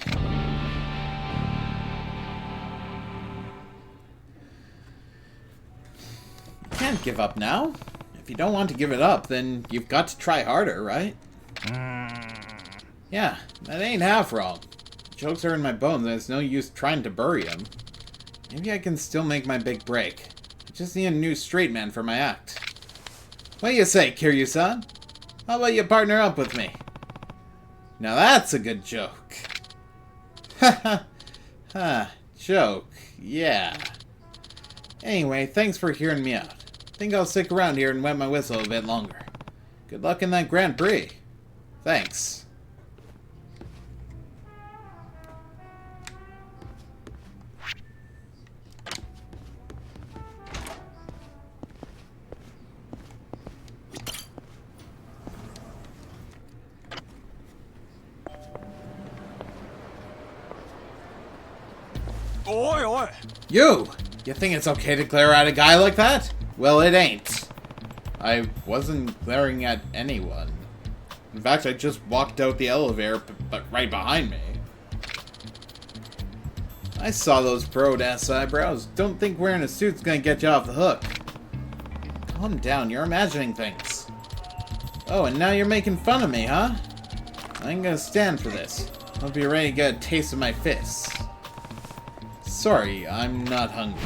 You can't give up now. If you don't want to give it up, then you've got to try harder, right? Yeah, that ain't half wrong. Jokes are in my bones and it's no use trying to bury them. Maybe I can still make my big break. I just need a new straight man for my act. What do you say, Kiryu-san? How about you partner up with me? Now that's a good joke. Ha ha ha, joke, yeah. Anyway, thanks for hearing me out. Think I'll stick around here and wet my whistle a bit longer. Good luck in that Grand Prix. Thanks. Oi, oi! You think it's okay to glare at a guy like that? Well, it ain't. I wasn't glaring at anyone. In fact, I just walked out the elevator, but right behind me. I saw those pro-ass eyebrows. Don't think wearing a suit's gonna get you off the hook. Calm down, you're imagining things. Oh, and now you're making fun of me, huh? I ain't gonna stand for this. Hope you're ready to get a taste of my fists. Sorry, I'm not hungry.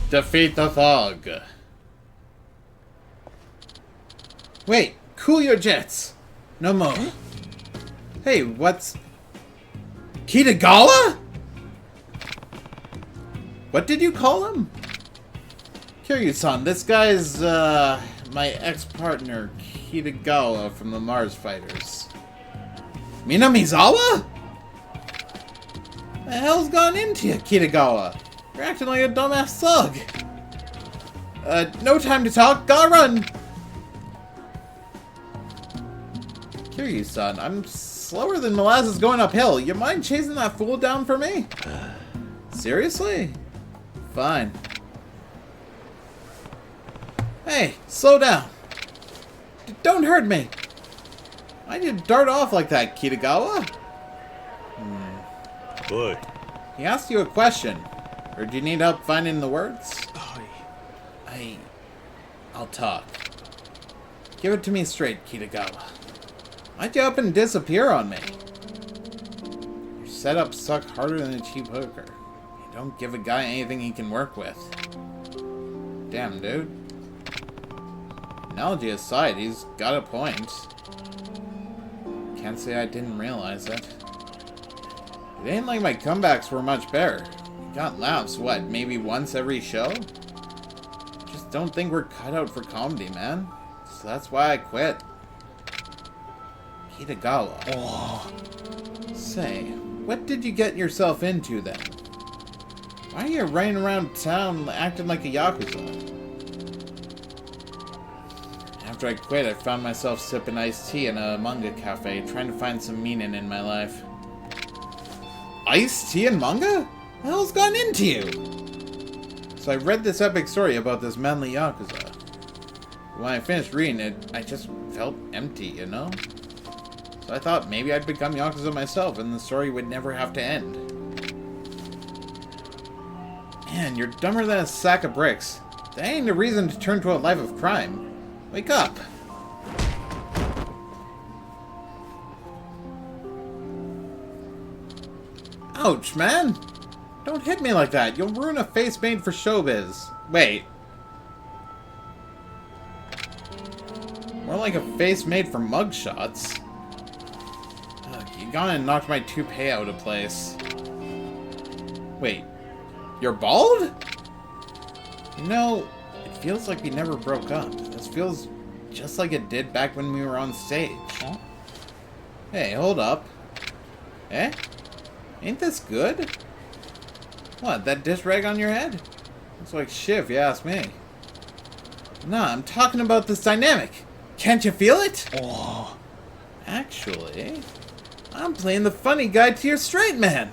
Defeat the Thug. Wait, cool your jets. No more. Hey, what's... Kitagawa? What did you call him? Kiryu-san, this guy's, my ex-partner, Kitagawa from the Mars Fighters. Minamizawa? The hell's gone into you, Kitagawa? You're acting like a dumbass thug. No time to talk, gotta run! Kiryu-san, I'm slower than molasses going uphill. You mind chasing that fool down for me? Seriously? Fine. Hey, slow down. Don't hurt me. Why'd you dart off like that, Kitagawa? Boy. He asked you a question. Or do you need help finding the words? I'll talk. Give it to me straight, Kitagawa. Why'd you up and disappear on me? Your setups suck harder than a cheap hooker. You don't give a guy anything he can work with. Damn, dude. Analogy aside, he's got a point. Can't say I didn't realize it. It ain't like my comebacks were much better. We got laughs, what, maybe once every show? Just don't think we're cut out for comedy, man. So that's why I quit. Kitagawa. Oh. Say, what did you get yourself into then? Why are you running around town acting like a Yakuza? After I quit, I found myself sipping iced tea in a manga cafe, trying to find some meaning in my life. Iced tea and manga? What the hell's gone into you? So I read this epic story about this manly Yakuza. When I finished reading it, I just felt empty, you know? So I thought maybe I'd become Yakuza myself and the story would never have to end. Man, you're dumber than a sack of bricks. That ain't a reason to turn to a life of crime. Wake up! Ouch, man! Don't hit me like that. You'll ruin a face made for showbiz. Wait. More like a face made for mugshots. Ugh, you gone and knocked my toupee out of place. Wait. You're bald? You know, it feels like we never broke up. This feels just like it did back when we were on stage. Huh? Hey, hold up. Eh? Ain't this good? What, that dish rag on your head? Looks like shit if you ask me. Nah, I'm talking about this dynamic. Can't you feel it? Oh. Actually, I'm playing the funny guy to your straight man.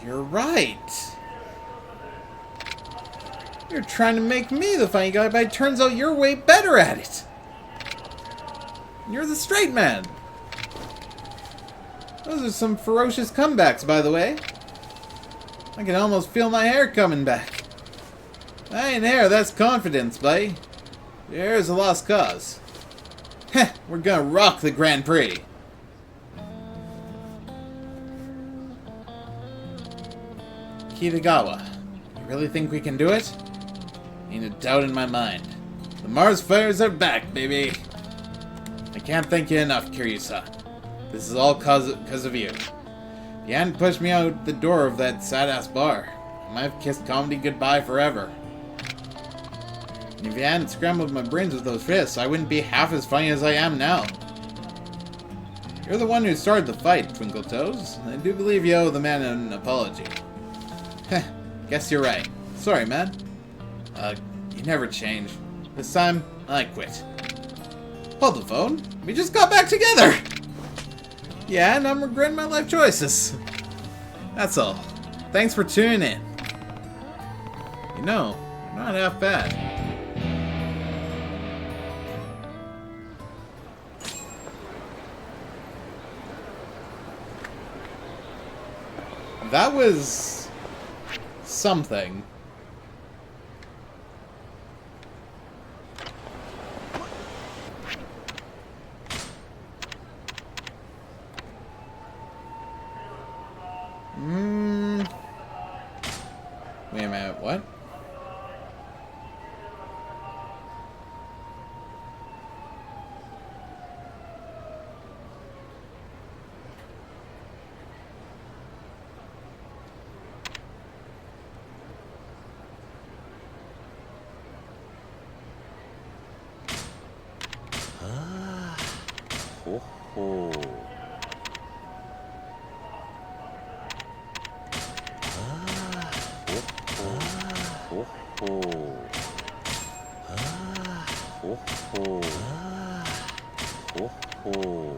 You're right. You're trying to make me the funny guy, but it turns out you're way better at it. You're the straight man. Those are some ferocious comebacks, by the way. I can almost feel my hair coming back. That ain't hair, that's confidence, buddy. Your hair is a lost cause. Heh, we're gonna rock the Grand Prix. Kitagawa, you really think we can do it? Ain't a doubt in my mind. The Mars fires are back, baby. I can't thank you enough, Kiryu-san. This is all cause of you. If you hadn't pushed me out the door of that sad-ass bar, I might have kissed comedy goodbye forever. And if you hadn't scrambled my brains with those fists, I wouldn't be half as funny as I am now. You're the one who started the fight, Twinkle Toes. I do believe you owe the man an apology. Heh, guess you're right. Sorry, man. You never change. This time, I quit. Hold the phone. We just got back together! Yeah, and I'm regretting my life choices. That's all. Thanks for tuning in. You know, you're not half bad. That was something. Wait a minute, what? Ho ho. Ho ho. Ho ho. Ho ho.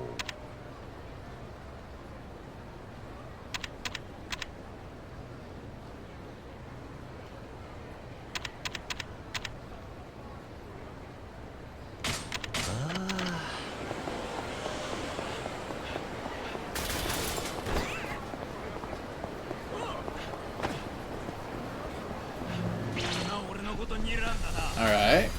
Alright.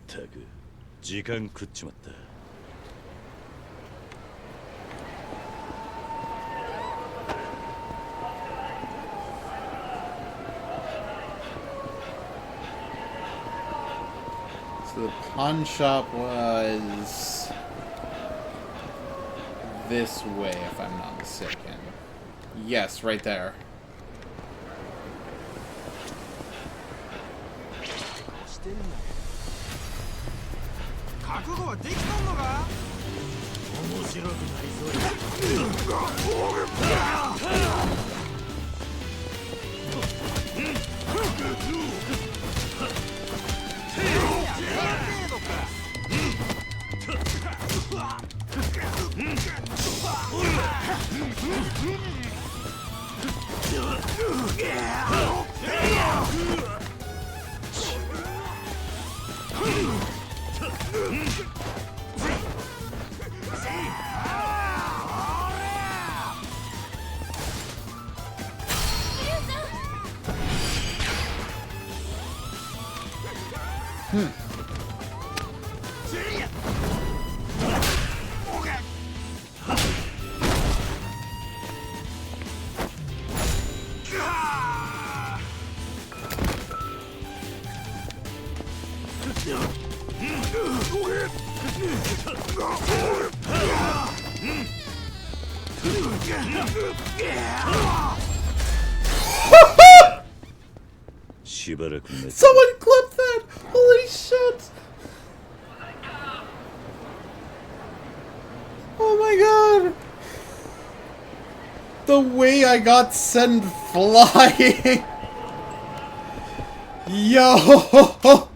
たく時間食っちまった。So the pawn shop was this way, if I'm not mistaken. Yes, right there. Someone clipped that! Holy shit! Oh my god! The way I got sent flying! Yo!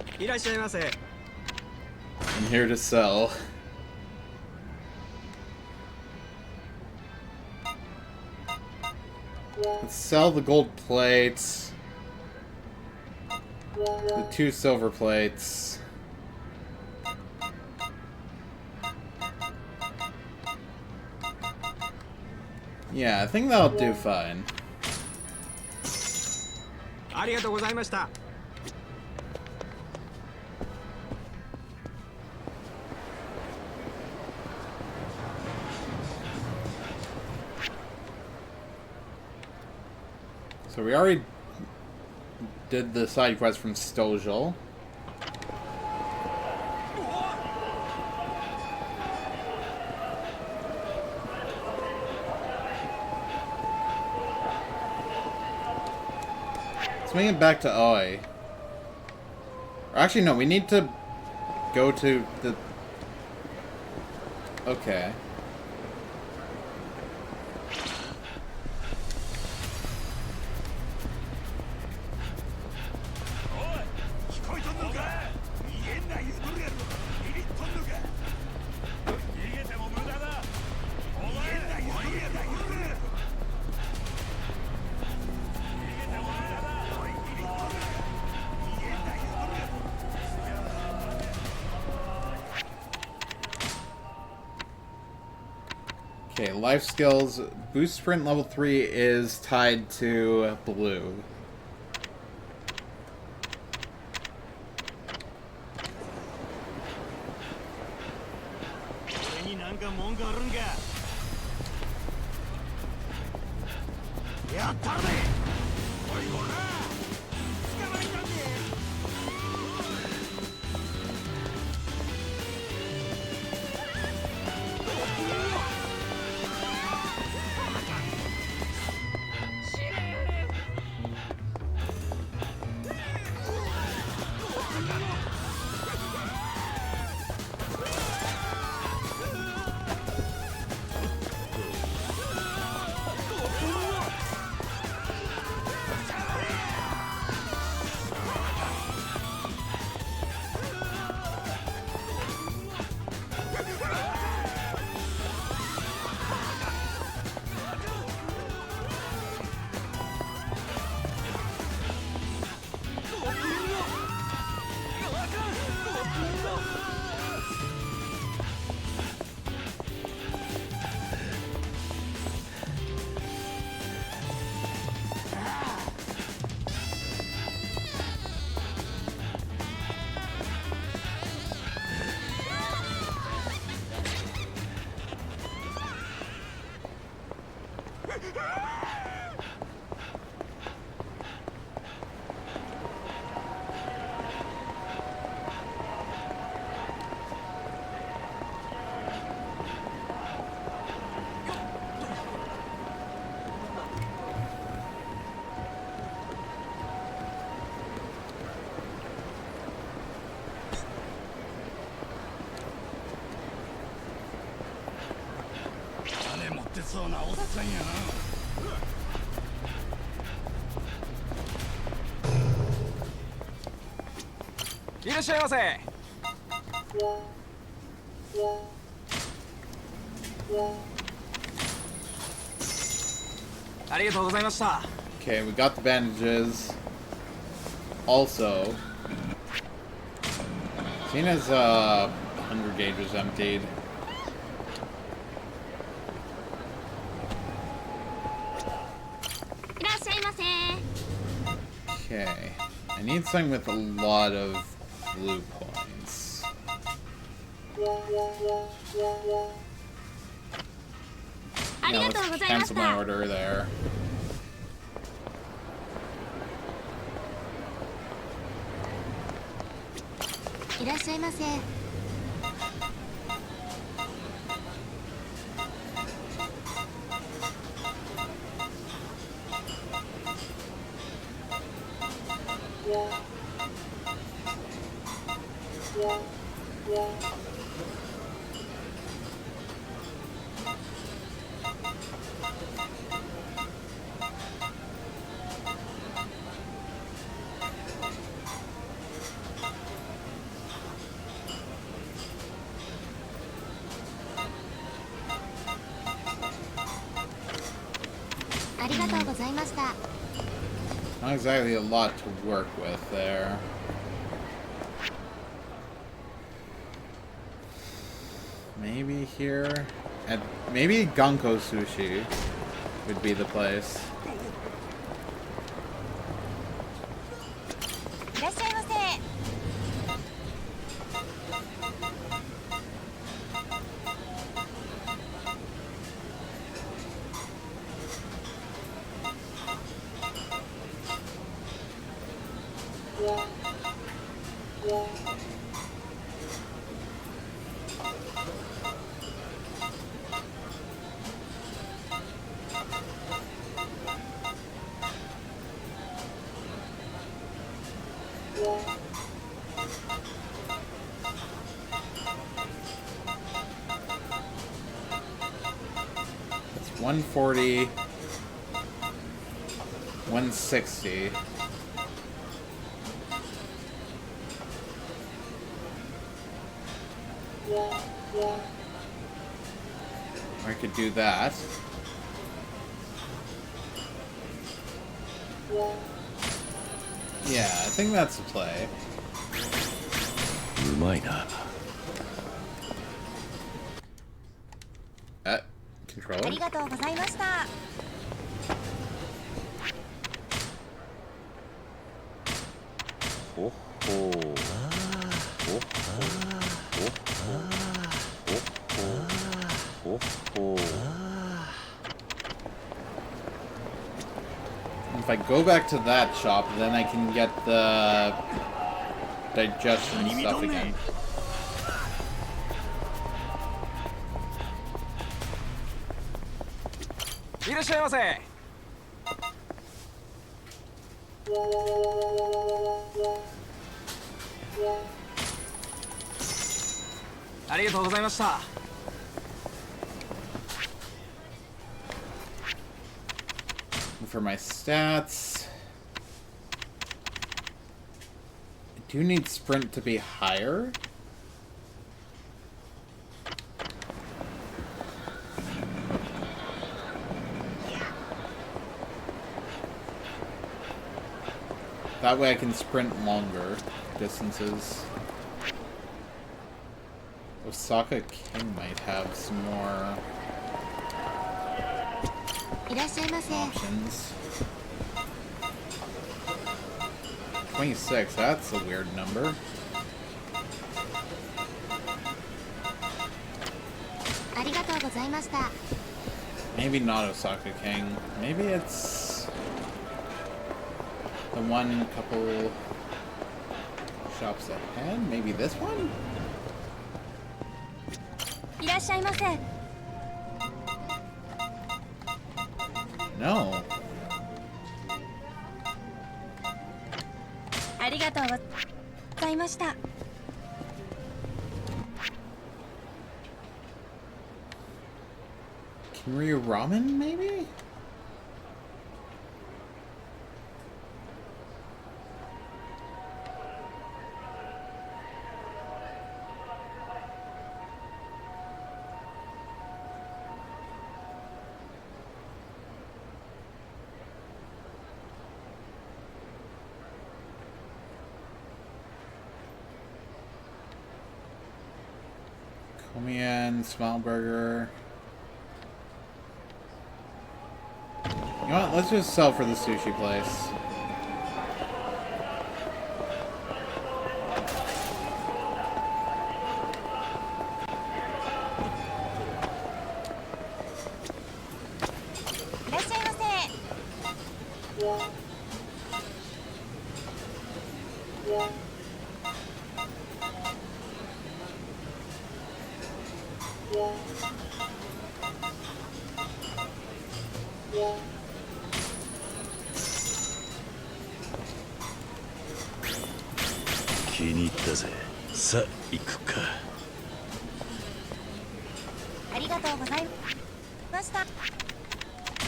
I'm here to sell. Let's sell the gold plates. The 2 silver plates. Yeah, I think that'll do fine. So we already did the side quest from Stojal. Swing it back to Oi. Or actually, no, we need to go to the... Okay. Okay, life skills. Boost sprint level 3 is tied to blue. 金持ってそうなおっさんやな。いらっしゃいませ。ありがとうございました。 Okay, we got the bandages. Also, Tina's 100 gauge was emptied. Okay, I need something with a lot of blue points. Yeah, let's cancel my order there. Not exactly a lot to work with there. Maybe here? And maybe Ganko Sushi would be the place. It's 140, 160. I could do that. Yeah, I think that's the play. Controller? If I go back to that shop, then I can get the digestion stuff again. For my stats, I do need sprint to be higher. That way I can sprint longer distances. Osaka King might have some more options. 26, that's a weird number. Maybe not Osaka King. Maybe it's the one couple shops ahead. Maybe this one? いらっしゃいませ。 No. ありがとうございました。 Kimryu Ramen, maybe? Komian, Smile Burger. You know what? Let's just sell for the sushi place.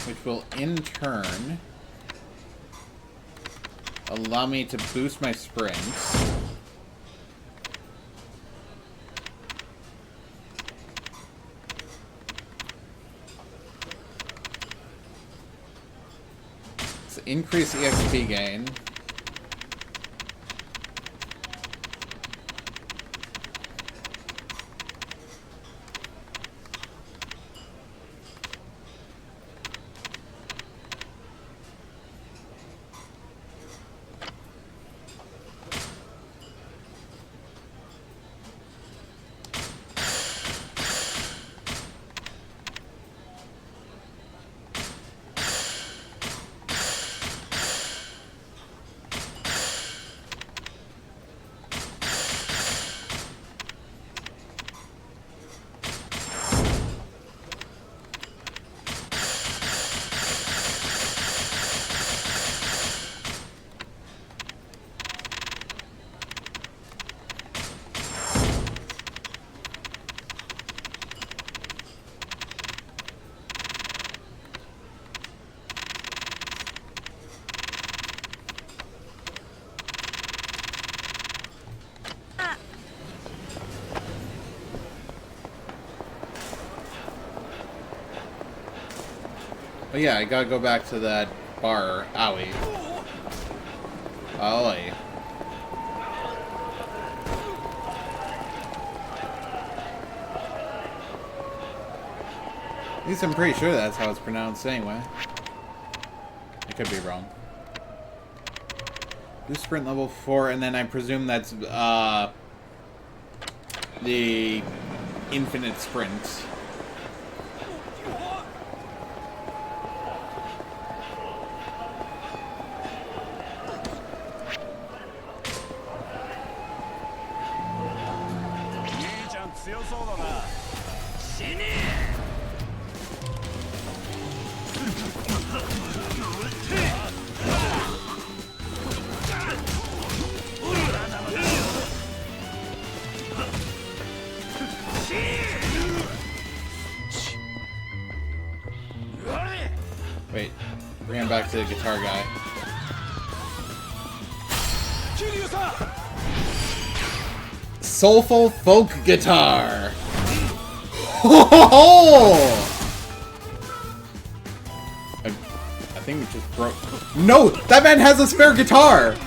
Which will in turn allow me to boost my sprints. So increase EXP gain. But yeah, I gotta go back to that bar. Owie. Owie. At least I'm pretty sure that's how it's pronounced anyway. I could be wrong. Do sprint level 4, and then I presume that's the infinite sprint. Wait, bring him back to the guitar guy. Soulful folk guitar. I think we just broke. No, that man has a spare guitar.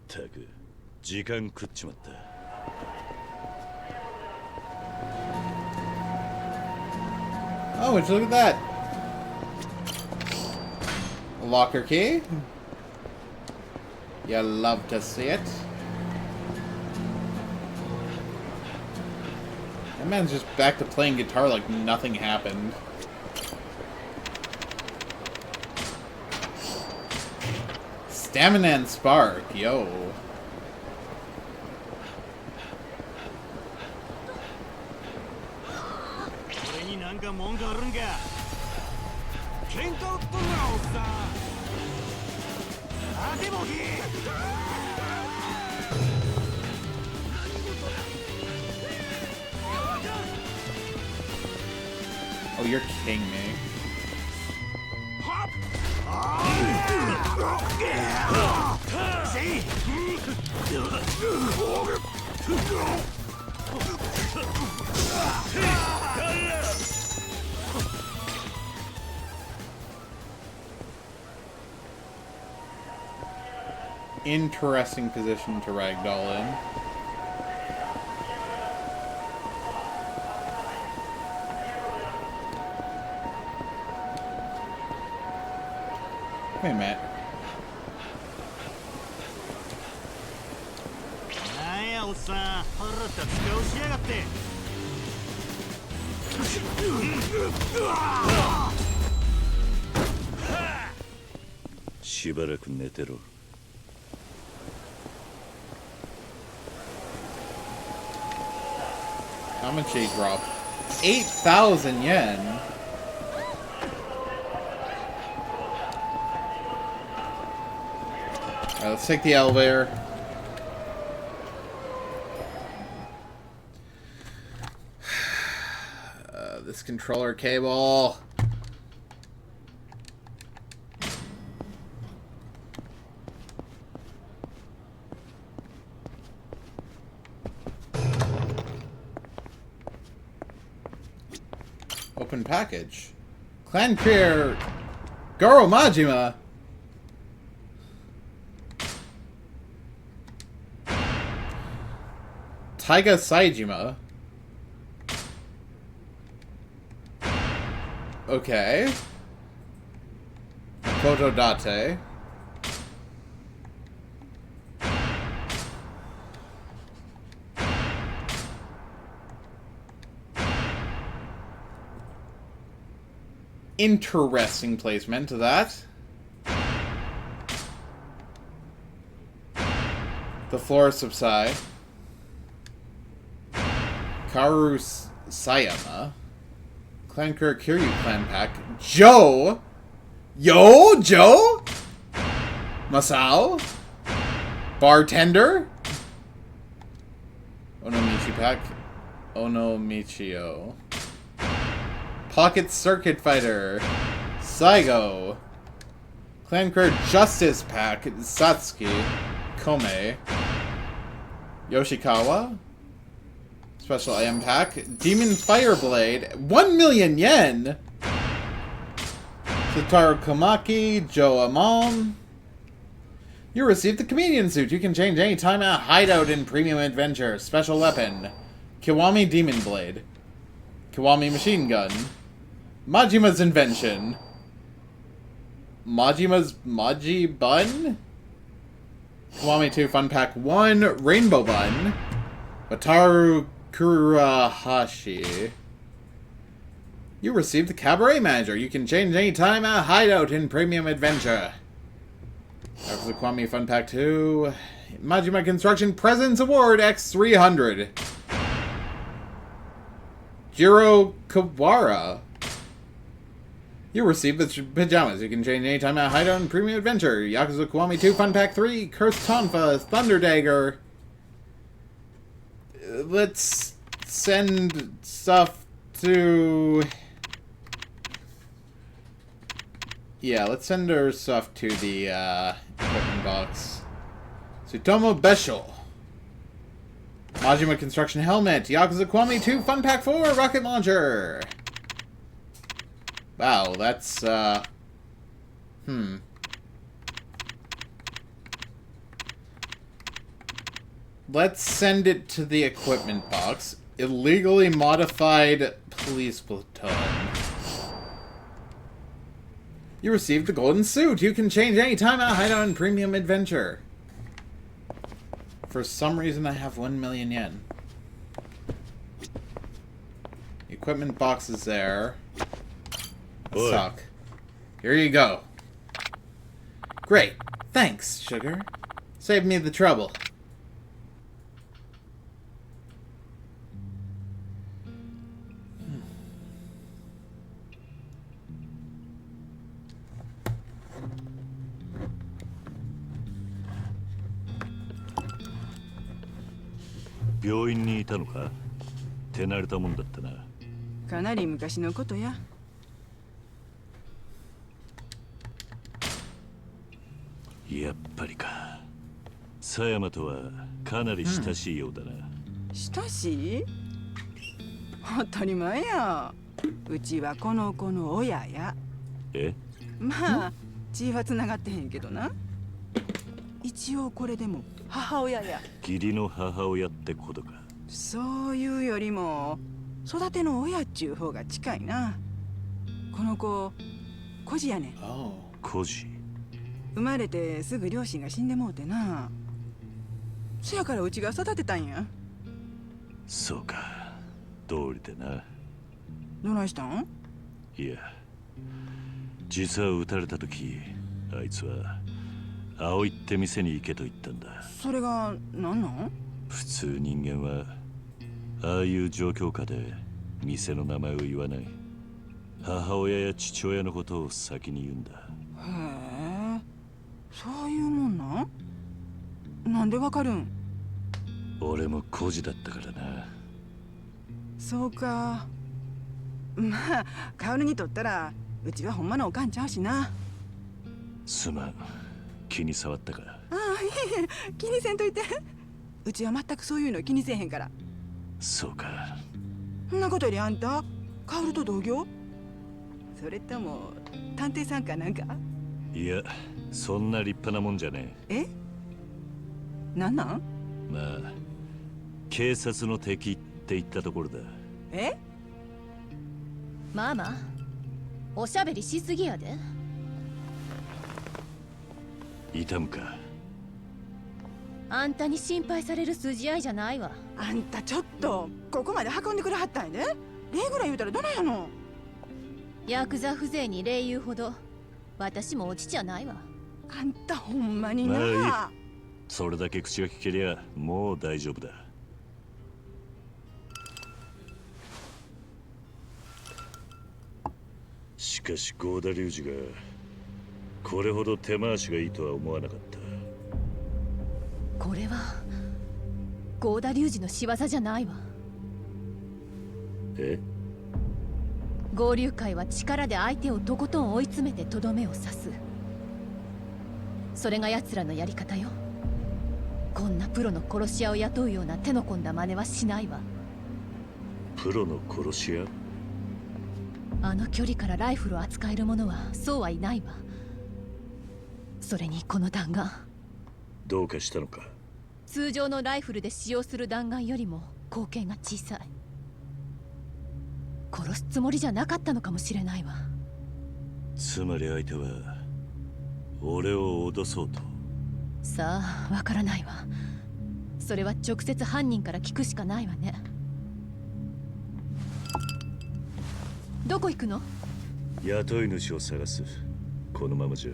たく時間食っちまった。Oh, would you look at that? A locker key? You love to see it. That man's just back to playing guitar like nothing happened. Stamina and spark, yo. なんか文句あるんか。喧嘩売っとんなおっさん。あけぼき。Oh, you're kidding me. Interesting position to ragdoll in. Wait a minute. なんやおっさん、腹立つ顔しやがって。しばらく寝てろ。How much did he drop? 8,000 yen. Alright, let's take the elevator. This controller cable. Open package. Clan Career Goro Majima. Taiga Saijima. Okay. Koto Date. Interesting placement to that. The Florist of Sai. Karu Sayama. Clanker Kiryu Clan Pack. Joe! Yo, Joe? Masao? Bartender? Onomichi Pack. Onomichio. Pocket Circuit Fighter. Saigo. Clanker Justice Pack. Satsuki. Kome. Yoshikawa. Special IM Pack. Demon Fireblade. 1 million yen! Satoru Komaki. Joe Amon. You received the Comedian Suit. You can change any time at Hideout in Premium Adventure. Special Weapon. Kiwami Demon Blade. Kiwami Machine Gun. Majima's Invention. Majima's Maji Bun? Kiwami 2 Fun Pack 1 Rainbow Bun. Wataru Kurahashi. You received the Cabaret Manager. You can change any time at Hideout in Premium Adventure. After the Kiwami Fun Pack 2. Majima Construction Presents Award X300. Jiro Kawara. You received the pajamas. You can change anytime at Hideout in Premium Adventure. Yakuza Kiwami 2 Fun Pack 3. Cursed Tonfa. Thunder Dagger. Let's send stuff to... Yeah, let's send our stuff to the equipment box. Tsutomu Besho. Majima Construction Helmet, Yakuza Kiwami 2 Fun Pack 4 Rocket Launcher. Wow, that's, Let's send it to the equipment box. Illegally modified police platoon. You received the golden suit. You can change any time at Hideout and Premium Adventure. For some reason, I have 1 million yen. Equipment box is there. Suck. Here you go. Great. Thanks, sugar. Saved me the trouble.病院にいたのか？手慣れたもんだったな。かなり昔のことや。やっぱりか。狭山とはかなり親しいようだな。親しい？当たり前や。うちはこの子の親や。え？まあ血はつながってへんけどな。一応これでも母親や。義理の母親ってことか。そういうよりも育ての親っちゅう方が近いな。この子孤児やねん。孤児？生まれてすぐ両親が死んでもうてな。そやからうちが育てたんや。そうか、道理でな。どないしたん？いや、実は撃たれた時、あいつは葵って店に行けと言ったんだ。それが何なん？普通人間はああいう状況下で店の名前を言わない。母親や父親のことを先に言うんだ。へえ、そういうもんなん？なんでわかるん？俺も孤児だったからな。そうか。まあ薫にとったらうちはほんまのおかんちゃうしな。すまん、気に障ったか。ああ、いえ、気にせんといて。うちは全くそういうの気にせえへんから。そうか。そんなことよりあんた薫と同業？それとも探偵さんかなんか？いや、そんな立派なもんじゃねえ。なんなん？まあ警察の敵って言ったところだ。え？ママ、おしゃべりしすぎやで。痛むか？あんたに心配される筋合いじゃないわ。あんたちょっとここまで運んでくれはったんやで。礼ぐらい言うたらどないやの。ヤクザ風情に礼言うほど私も落ちちゃないわ。あんたほんまにな。まあいい。それだけ口が聞けりゃもう大丈夫だ。しかし郷田隆二がこれほど手回しがいいとは思わなかった。これは郷田隆二の仕業じゃないわ。え？合流会は力で相手をとことん追い詰めてとどめを刺す。それが奴らのやり方よ。こんなプロの殺し屋を雇うような手の込んだ真似はしないわ。プロの殺し屋？あの距離からライフルを扱える者はそうはいないわ。それにこの弾丸、どうかしたのか？通常のライフルで使用する弾丸よりも口径が小さい。殺すつもりじゃなかったのかもしれないわ。つまり相手は俺を脅そうと。さあ、わからないわ。それは直接犯人から聞くしかないわね。どこ行くの？雇い主を探す。このままじゃ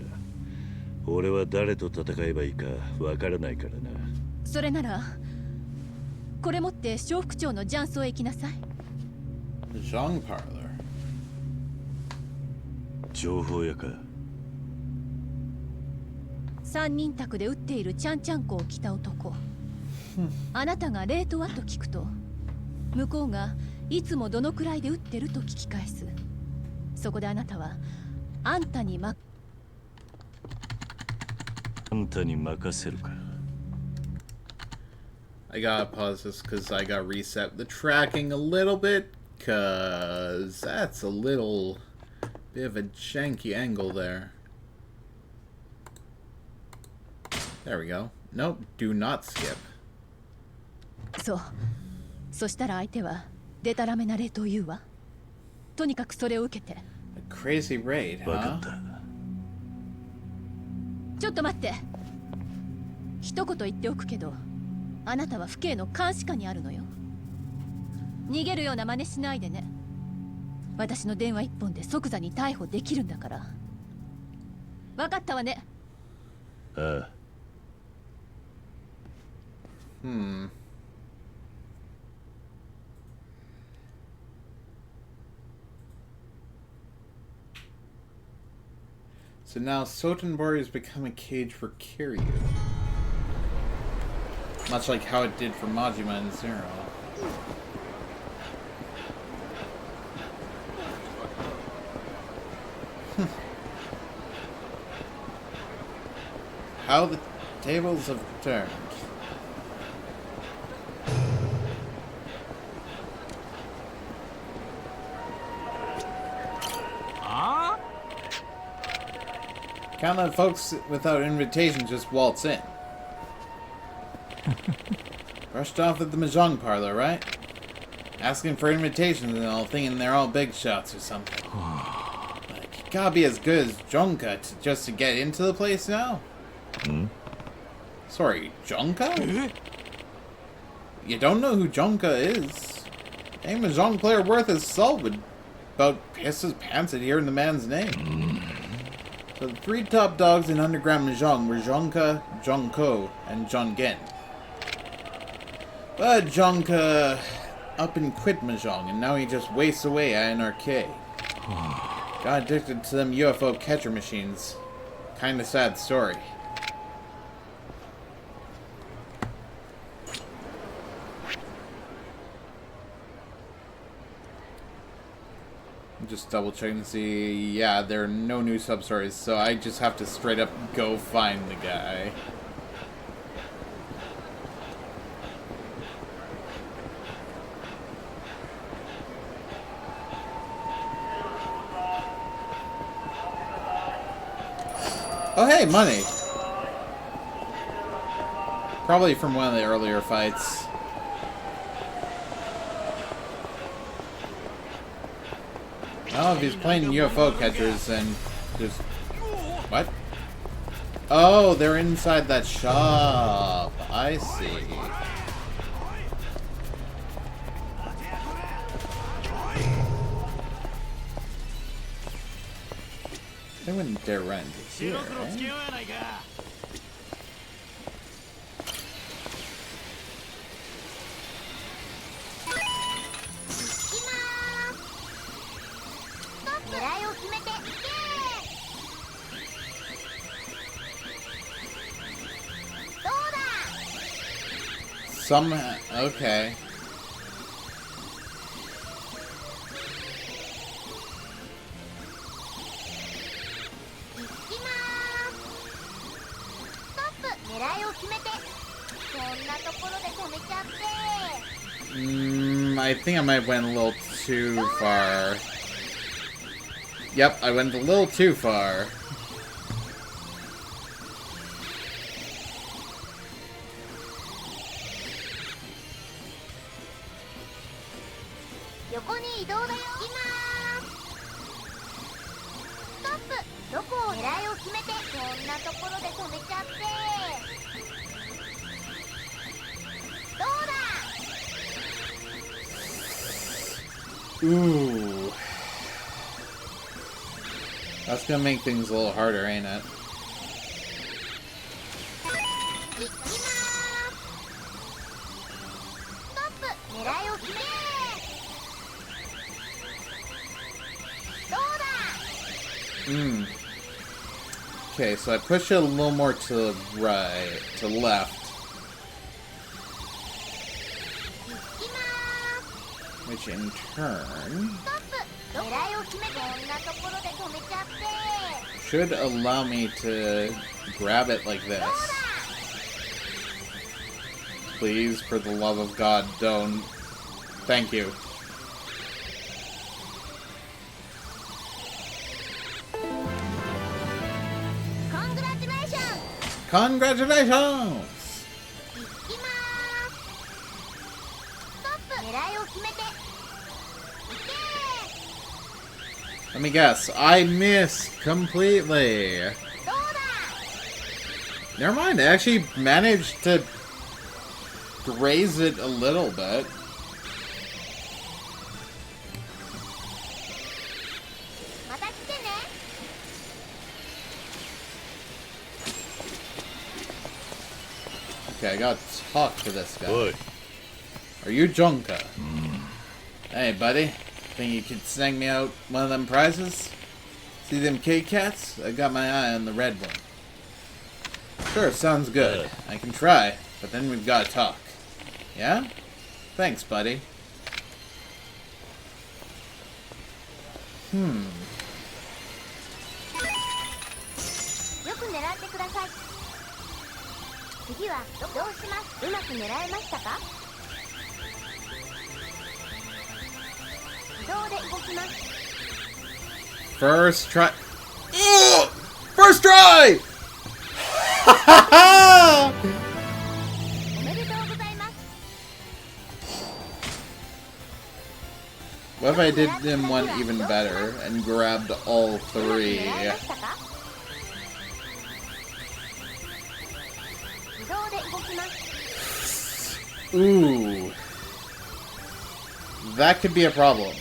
俺は誰と戦えばいいかわからないからな。それならこれ持って小副長の雀荘へ行きなさい。ジョンパーラー。情報屋か。三人宅で撃っているちゃんちゃんこを着た男。あなたがレートはと聞くと、向こうがいつもどのくらいで撃ってると聞き返す。そこであなたはあんたにあんたに任せるか。I gotta pause this because I gotta reset the tracking a little bit, because that's a little bit of a janky angle there. There we go. Nope, do not skip. そう。そしたら相手はデタラメな霊というわ。とにかくそれを受けて。A crazy raid, huh? ちょっと待って。一言言っておくけど、あなたは府警の監視下にあるのよ。逃げるような真似しないでね。私の電話一本で即座に逮捕できるんだから。わかったわね。ああ。So now Sotenbori has become a cage for Kiryu. Much like how it did for Majima and Zero. How the tables have turned. Can't let folks without invitation just waltz in. Rushed off at the Mahjong parlor, right? Asking for invitations and all, thinking they're all big shots or something. Like, you gotta be as good as Jonka just to get into the place now? Sorry, Jonka? You don't know who Jonka is? Any Mahjong player worth his salt would about piss his pants at hearing the man's name. So the three top dogs in underground Mahjong were Jonka, Jonko, and Jongen. But Jonka up and quit Mahjong, and now he just wastes away at an arcade. Got addicted to them UFO catcher machines. Kinda sad story. Just double checking to see. Yeah, there are no new sub stories, so I just have to straight up go find the guy. Oh hey, money! Probably from one of the earlier fights. Oh, if he's playing UFO catchers, then just... What? Oh, they're inside that shop. I see. They wouldn't dare run to here, right? Somehow, okay. I think I might have went a little too far. Yep, I went a little too far. Ooh. That's gonna make things a little harder, ain't it? Okay, so I push it a little more to the right, to left. Which in turn should allow me to grab it like this. please, for the love of God, don't. Thank you. Congratulations! Let me guess. I missed completely. Never mind. I actually managed to raise it a little bit. Okay, I gotta talk to this guy. Oi. Are you Jonka? Hey, buddy. Think you could snag me out one of them prizes? See them Kit Kats? I got my eye on the red one. Sure, sounds good. I can try, but then we've gotta talk. Yeah? Thanks, buddy. よく狙ってください。次はどうします？うまく狙えましたか？自動で動きます。 First try. Ugh! First try! おめでとうございます。 What if I did him one even better and grabbed all three? 狙えましたか？自動で動きます。 Ooh. That could be a problem.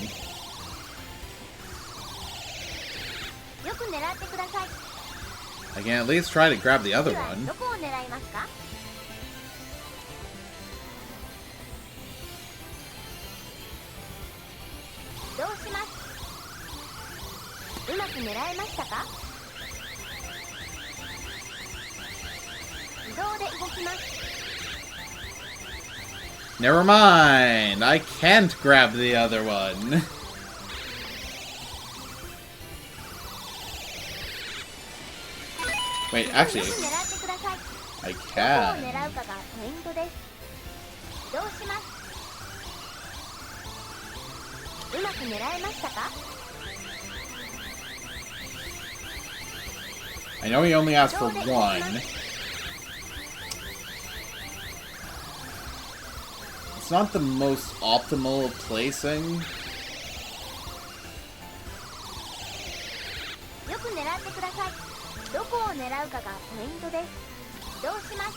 よく狙ってください。 I can at least try to grab the other 次は one. どこを狙いますか？どうします？うまく狙えましたか？自動で動きます。 Never mind. I can't grab the other one. Wait, actually, よく狙ってください。 I どこを can. 狙うかがポイントです。どうします？うまく狙えましたか？ I know he only asked for one. It's not the most optimal placing. よく狙ってください。どこを狙うかがポイントです。どうします？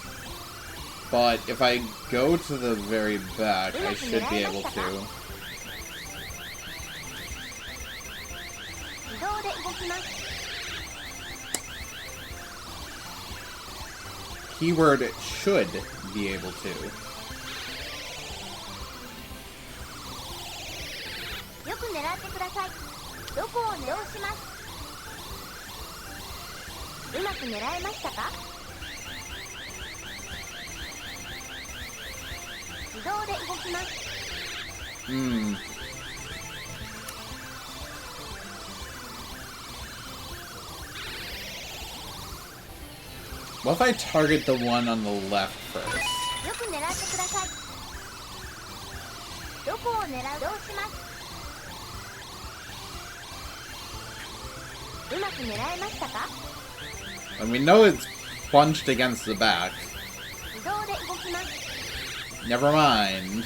But if I go to the very back, I should be able to. 自動で動きます。 Keyword should be able to. よく狙ってください。どこを狙うします。うまく狙えましたか？自動で動きます。 Hmm. What if I target the one on the left first? よく狙ってください。どこを狙う？どうします？うまく狙えましたか？ And we know it's punched against the back. 自動で動きます。 Never mind.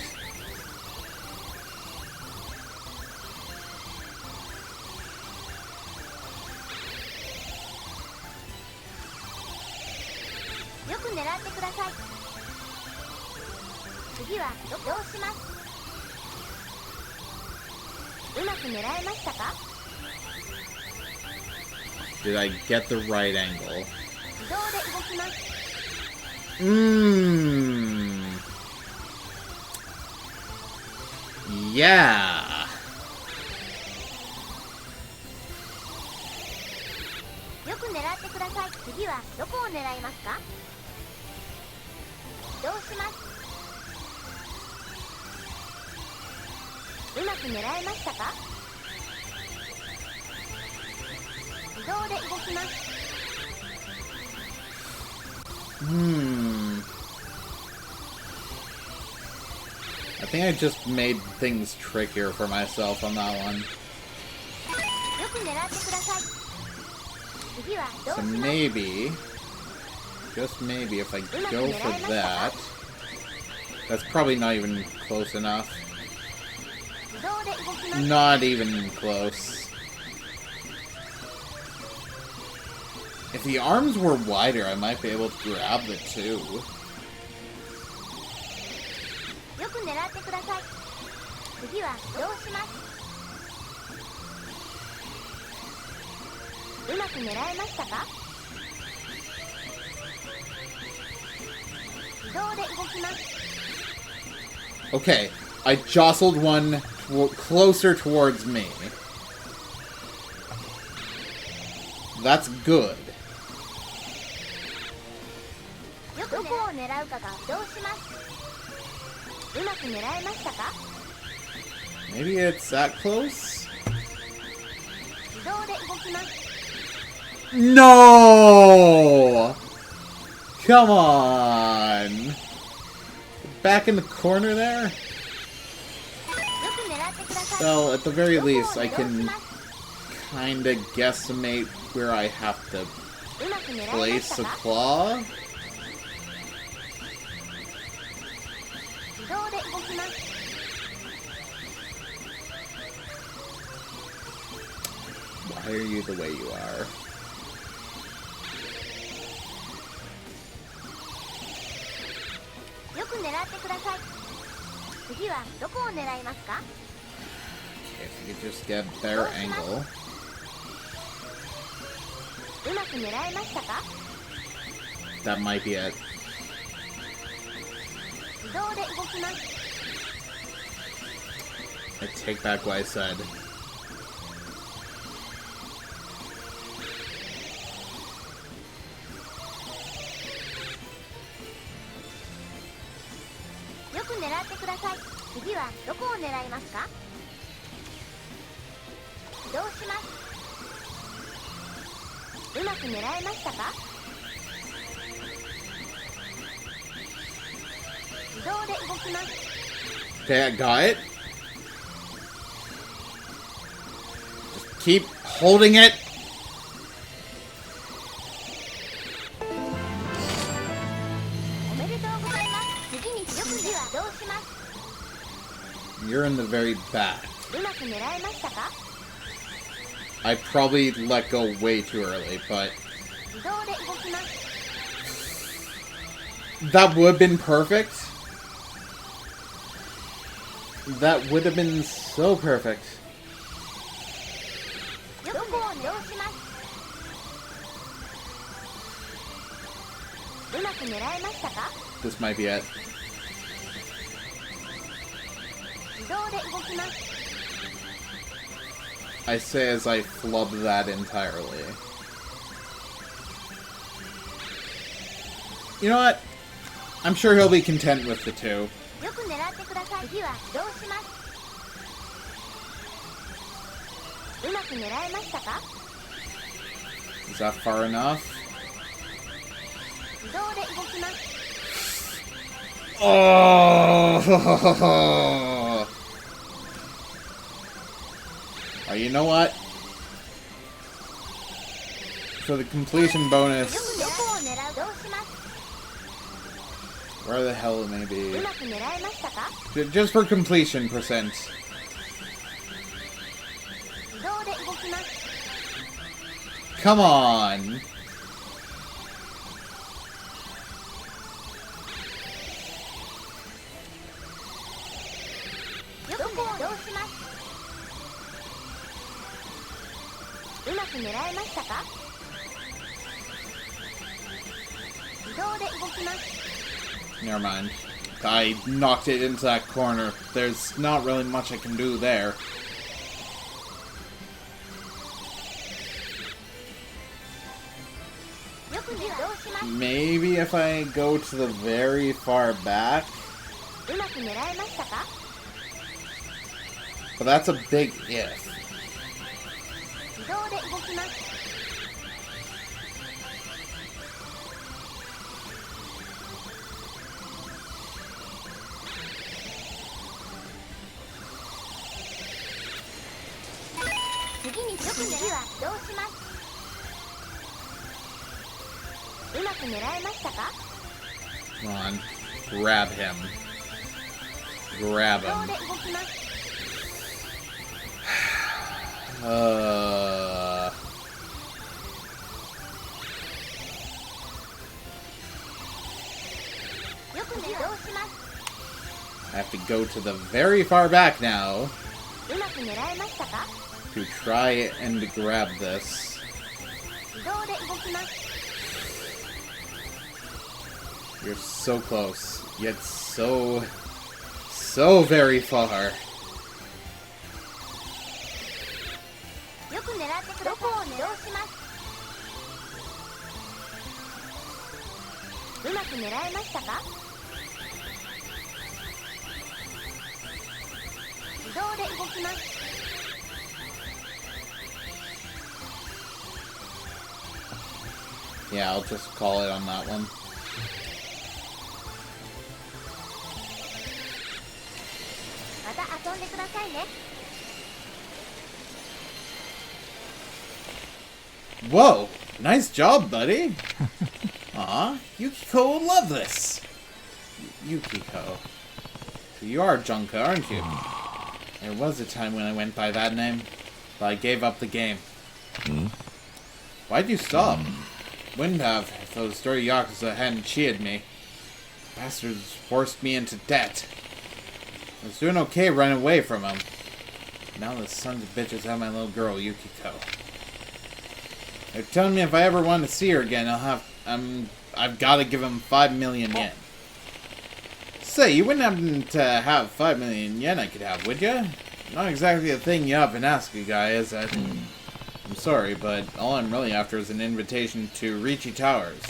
よく狙ってください。次はどうします？うまく狙えましたか？ Did I get the right angle? 自動で動きます。 Yeah. よく狙ってください。次はどこを狙いますか？どうします？うまく狙えましたか？自動で動きます。 Hmm. I think I just made things trickier for myself on that one. So maybe, just maybe, if I go for that, that's probably not even close enough. Not even close. If the arms were wider, I might be able to grab the two. Okay, I jostled one closer towards me. That's good. Maybe it's that close? No! Come on! Back in the corner there? Well, at the very least, I can kinda guesstimate where I have to place a claw. Why are you the way you are? Okay, if you could just get a better angle. That might be it. I take back what I said. Okay, I got it. Just keep holding it. You're in the very back. I probably let go way too early, but that would have been perfect. That would have been so perfect. This might be it. I say as I flub that entirely. You know what? I'm sure he'll be content with the two. Is that far enough? Oh! Oh, you know what? For the completion bonus, where the hell it may be? Just for completion percent. Come on! Never mind. I knocked it into that corner. There's not really much I can do there. Maybe if I go to the very far back. But that's a big if. 次はどうします？うまく狙えましたか？ Come on. Grab him. Grab 自動 him. で動きます。よくね、どうします？ I have to go to the very far back now うまく狙えましたか？ to try and grab this. 自動で動きます。 You're so close, yet so very far. よく狙ってください。どこを狙います。うまく狙えましたか？自動で動きます。 Yeah, I'll just call it on that one. また遊んでくださいね。 Whoa! Nice job, buddy! Aw, Yukiko will love this! Yukiko. So you are Junka, aren't you? There was a time when I went by that name, but I gave up the game. Why'd you stop? Wouldn't have if those dirty Yakuza hadn't cheated me. Bastards forced me into debt. I was doing okay running away from them. Now the sons of bitches have my little girl, Yukiko. They're telling me if I ever want to see her again, I've got to give them 5 million yen. Say, you wouldn't happen to have 5 million yen I could have, would you? Not exactly the thing you often ask a guy, is it? I'm sorry, but all I'm really after is an invitation to Ricci Towers.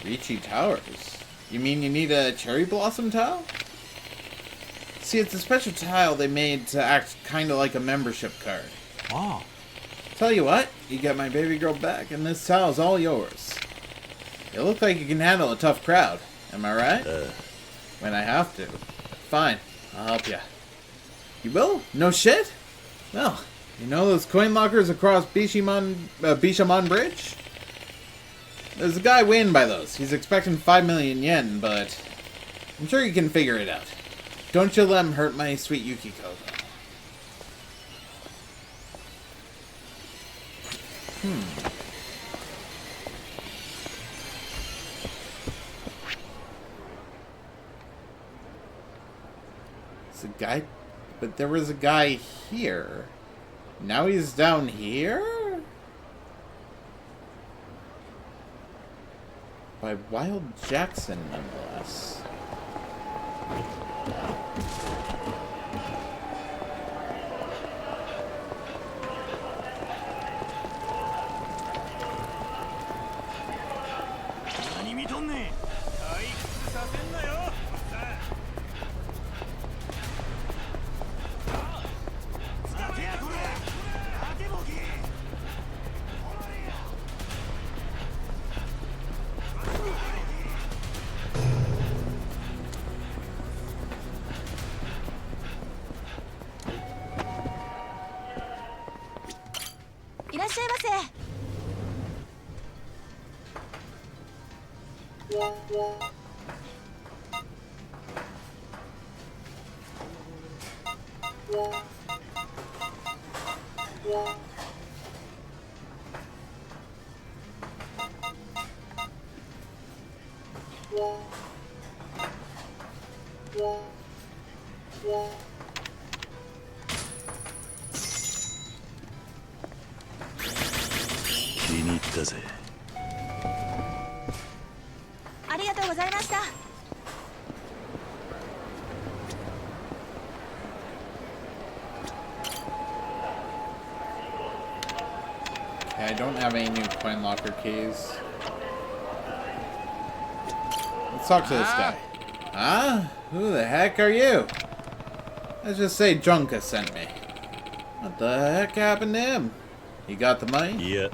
Ricci Towers? You mean you need a cherry blossom tile? See, it's a special tile they made to act kinda like a membership card. Wow. Tell you what, you get my baby girl back, and this tile's all yours. You look like you can handle a tough crowd, am I right? When I have to. Fine, I'll help ya. You will? No shit? Well, you know those coin lockers across Bishamon Bridge? There's a guy waiting by those. He's expecting 5 million yen, but I'm sure you can figure it out. Don't you let him hurt my sweet Yukiko, though. It's a guy, but there was a guy here. Now he's down here? By Wild Jackson, nonetheless. I don't have any new coin locker keys. Let's talk to this guy. Huh? Who the heck are you? Let's just say Junka sent me. What the heck happened to him? You got the money? Yeah.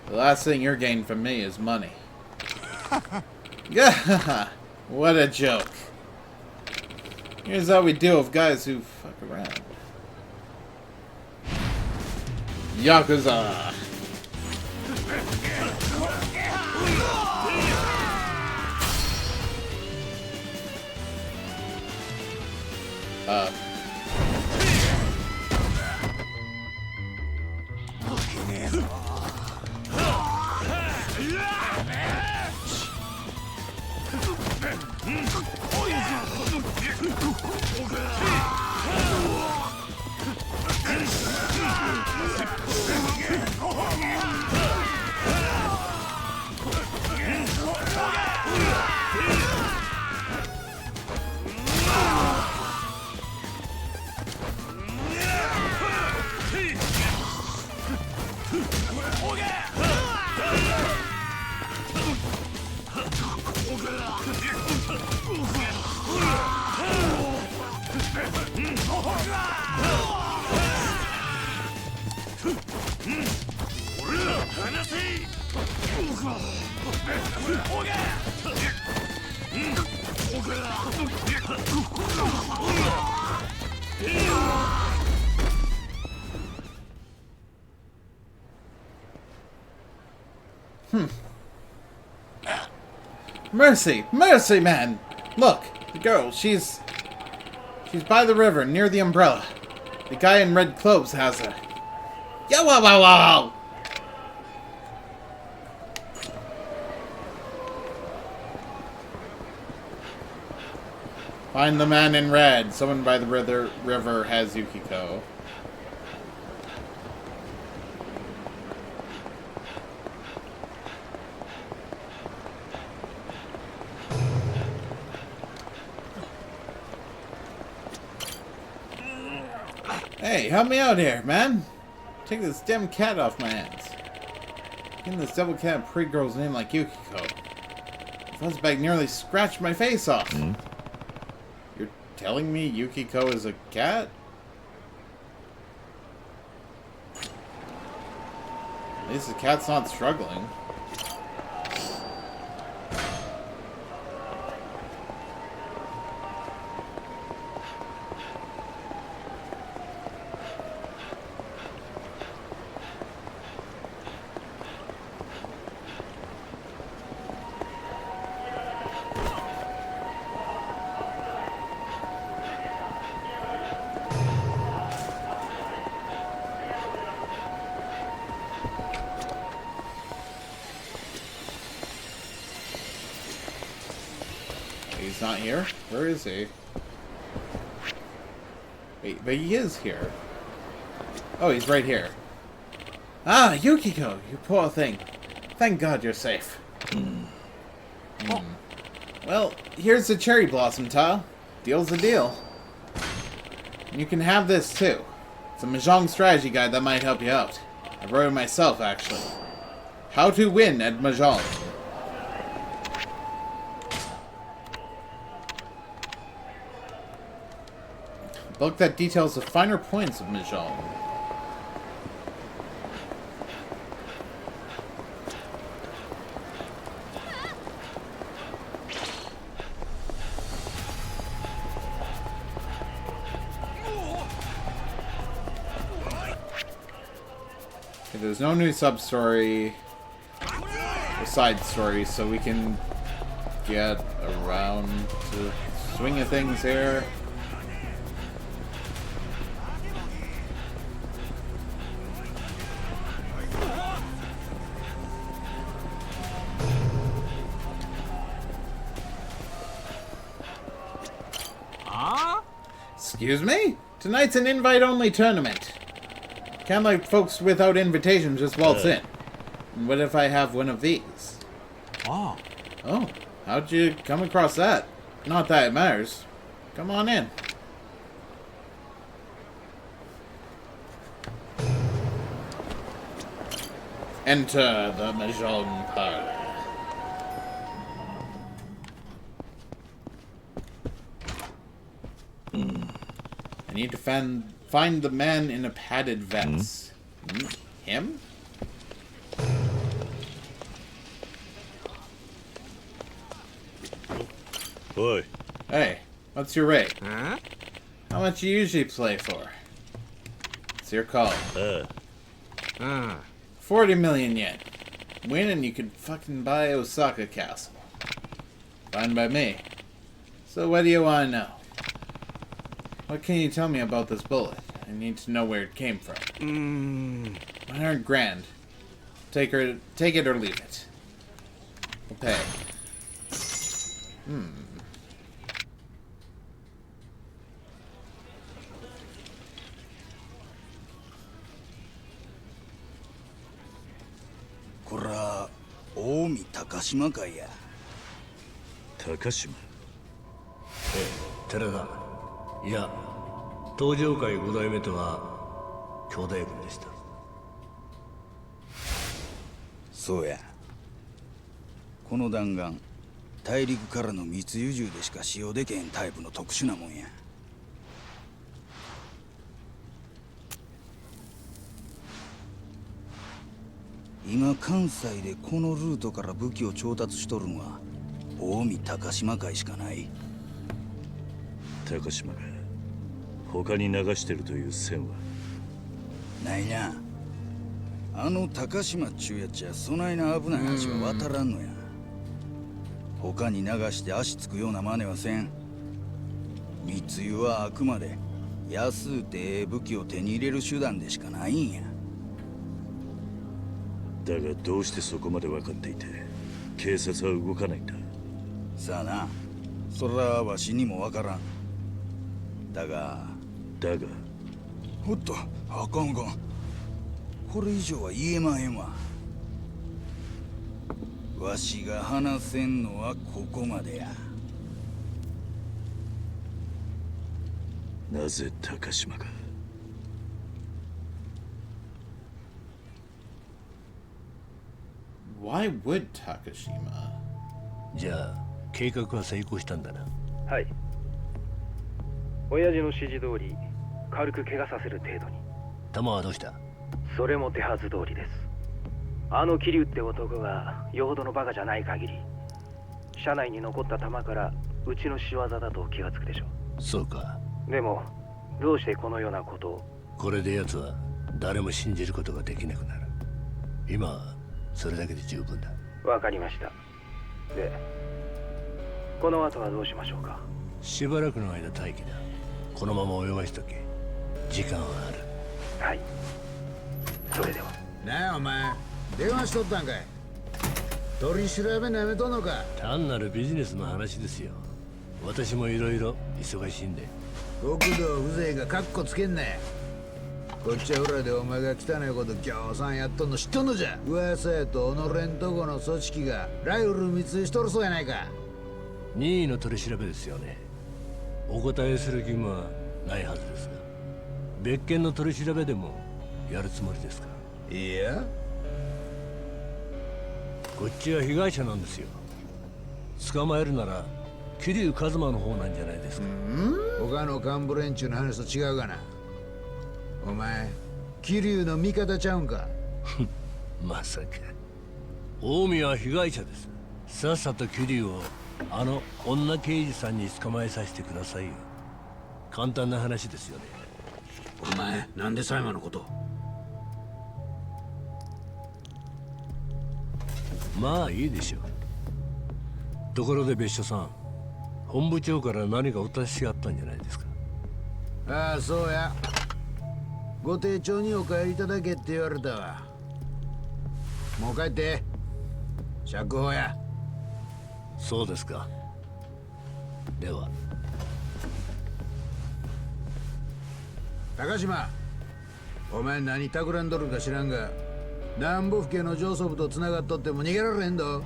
The last thing you're getting from me is money. Gah! What a joke. Here's how we deal with guys who fuck around. Yakuza. Mercy! Mercy, man! Look, the girl, she's by the river, near the umbrella. The guy in red clothes has her. Yo, wow, wow, wow! Find the man in red. Someone by the river has Yukiko. Hey, help me out here, man. Take this damn cat off my hands. Getting this devil cat pre-girl's name like Yukiko. Fuzzbag nearly scratched my face off. You're telling me Yukiko is a cat? At least the cat's not struggling. He's not here? Where is he? Wait, but he is here. Oh, he's right here. Ah, Yukiko, you poor thing. Thank God you're safe. Well, here's the cherry blossom tile. Deal's a deal. You can have this too. It's a Mahjong strategy guide that might help you out. I wrote it myself, actually. How to win at Mahjong. Book that details the finer points of Mahjong. Okay, there's no new sub-story or side story, so we can get around to the swing of things here. Excuse me? Tonight's an invite-only tournament. Can't let folks without invitation just waltz in. And what if I have one of these? Oh. Oh, how'd you come across that? Not that it matters. Come on in. Enter the Mahjong parlor. I need to find the man in a padded vest. Him? Boy. Hey, what's your rate? Huh? How much you usually play for? It's your call. 40 million yen. Win and you can fucking buy Osaka Castle. Fine by me. So what do you want to know? What can you tell me about this bullet? I need to know where it came from. 100 grand. Take it or leave it. We'll pay. Hmm. こら近江高島会や。高島。寺田。いや、東上会5代目とは兄弟分でした。そうや。この弾丸、大陸からの密輸銃でしか使用できへんタイプの特殊なもんや。今関西でこのルートから武器を調達しとるのは近江高島会しかない。高島が他に流してるという線はないな。あの高島っちゅうやっちゃそないな危ない橋は渡らんのや。他に流して足つくような真似はせん。密輸はあくまで安うてええ武器を手に入れる手段でしかないんや。だがどうしてそこまで分かっていて警察は動かないんだ。さあな、それはわしにもわからん。だがおっと、あかんあかん。これ以上は言えまへんわ。わしが話せんのはここまでや。なぜ高島が。Why would Takashima? じゃあ計画は成功したんだな。はい。親父の指示通り軽く怪我させる程度に。弾はどうした？それも手はず通りです。あの桐生って男がよほどのバカじゃない限り、車内に残った弾からうちの仕業だと気がつくでしょう。そうか。でもどうしてこのようなことを。これで奴は誰も信じることができなくなる。今はそれだけで十分だ。わかりました。で、この後はどうしましょうか。しばらくの間待機だ。このまま泳がしとけ。時間はある。はい。それでは。なあお前、電話しとったんかい。取り調べなめとんのか。単なるビジネスの話ですよ。私もいろいろ忙しいんで。極道風情がカッコつけんな。こっちは裏でお前が汚いことぎょうさんやっとんの知っとんのじゃ。噂やと己んとこの組織がライフル密輸しとるそうやないか。任意の取り調べですよね。お答えする義務はないはずですが、別件の取り調べでもやるつもりですか。いや、こっちは被害者なんですよ。捕まえるなら桐生一馬の方なんじゃないですか。他の幹部連中の話と違うがな。お前桐生の味方ちゃうんか。まさか。近江は被害者です。さっさと桐生をあの女刑事さんに捕まえさせてくださいよ。簡単な話ですよね。お前なんで裁判のこと。まあいいでしょう。ところで別所さん、本部長から何かお達しがあったんじゃないですか。ああ、そうや。ご丁重にお帰りいただけって言われたわ。もう帰って。釈放や。そうですか。では。高島、お前何企んどるか知らんが、南部府警の上層部と繋がっとっても逃げられへんど。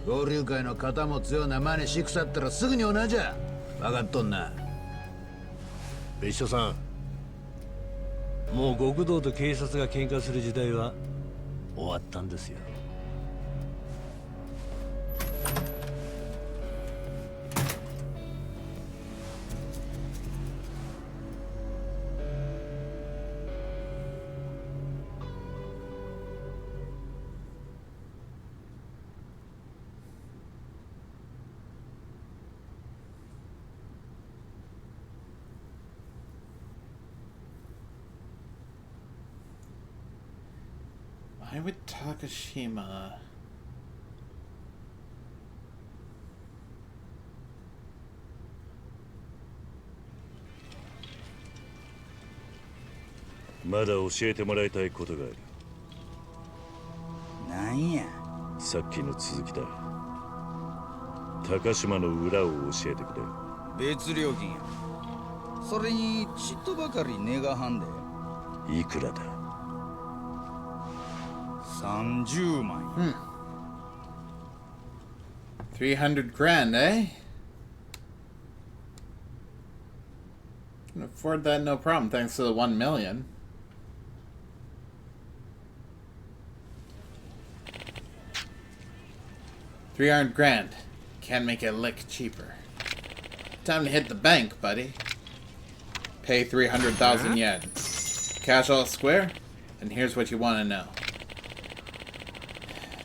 合流会の肩持つような真似しくさったらすぐに同じゃ。分かっとんな。別所さん、もう極道と警察が喧嘩する時代は終わったんですよ。Why would Takashima...まだ教えてもらいたいことがある。なんや。さっきの続きだ。高島の裏を教えてくれ。別料金や。それにちっとばかり値がはんで。いくらだ。30万。300 grand, eh? Can afford that no problem thanks to the 1 million. $300 can't make it a lick cheaper. Time to hit the bank, buddy. Pay 300,000 yen. Cash all square? And here's what you want to know.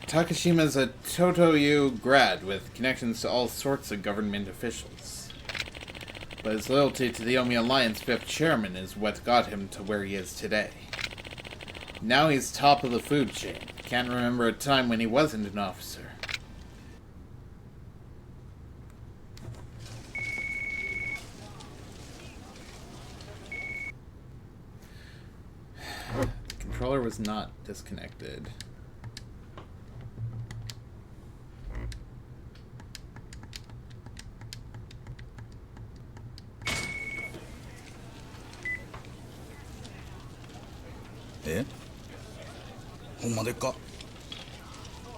Takashima's a Totoyu grad with connections to all sorts of government officials. But his loyalty to the Omi Alliance 5th chairman is what got him to where he is today. Now he's top of the food chain. Can't remember a time when he wasn't an officer. The controller was not disconnected.え？ほんまでっか？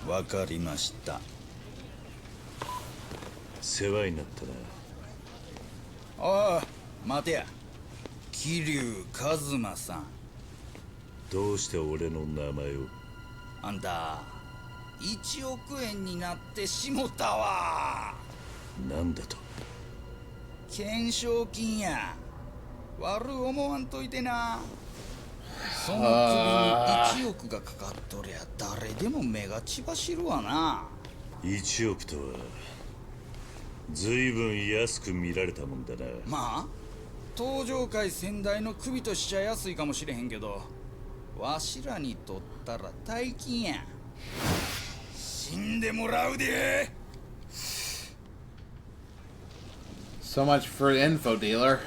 わかりました。世話になったな。ああ、待てや。桐生一馬さん。どうして俺の名前を？あんた1億円になってしもたわ。なんだと？懸賞金や。悪思わんといてな。その首に1億がかかっとりゃ誰でも目が血走るわな。1億とは随分安く見られたもんだな。まあ登場界先代の首としちゃ安いかもしれへんけど、わしらにとったら大金や。死んでもらうで。 So much for the info dealer.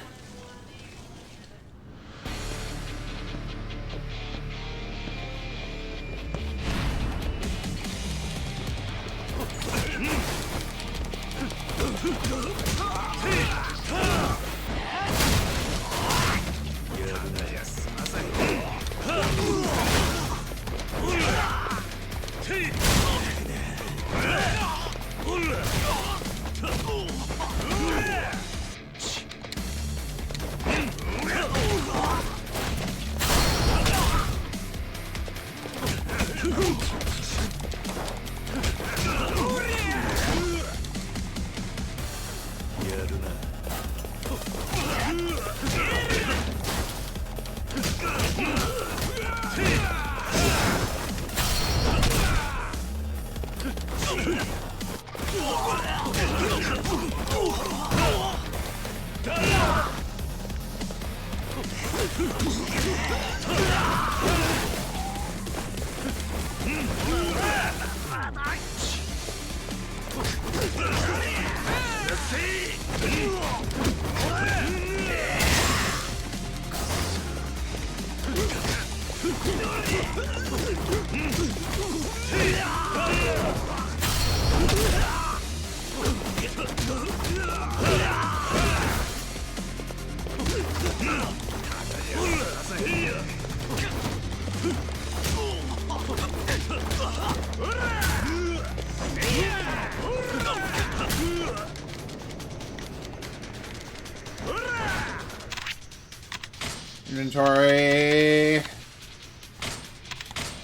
Inventory.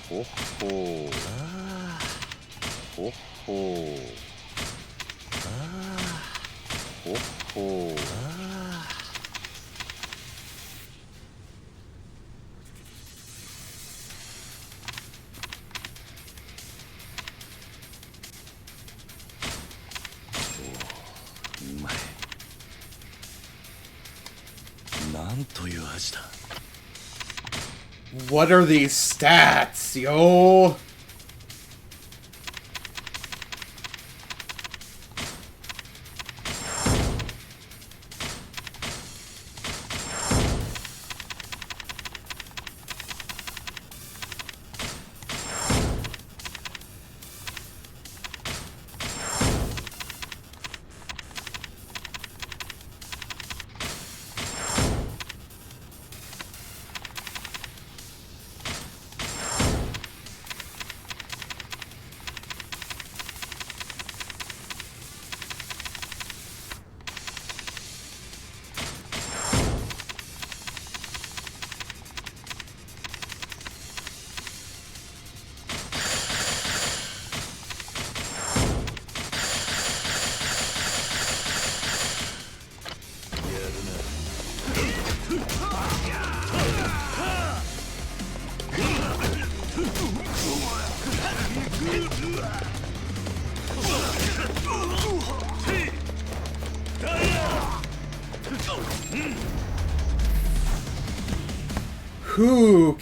Ho ho. Ho ho. Ho ho.うまい。なんという味だ。What are these stats, yo?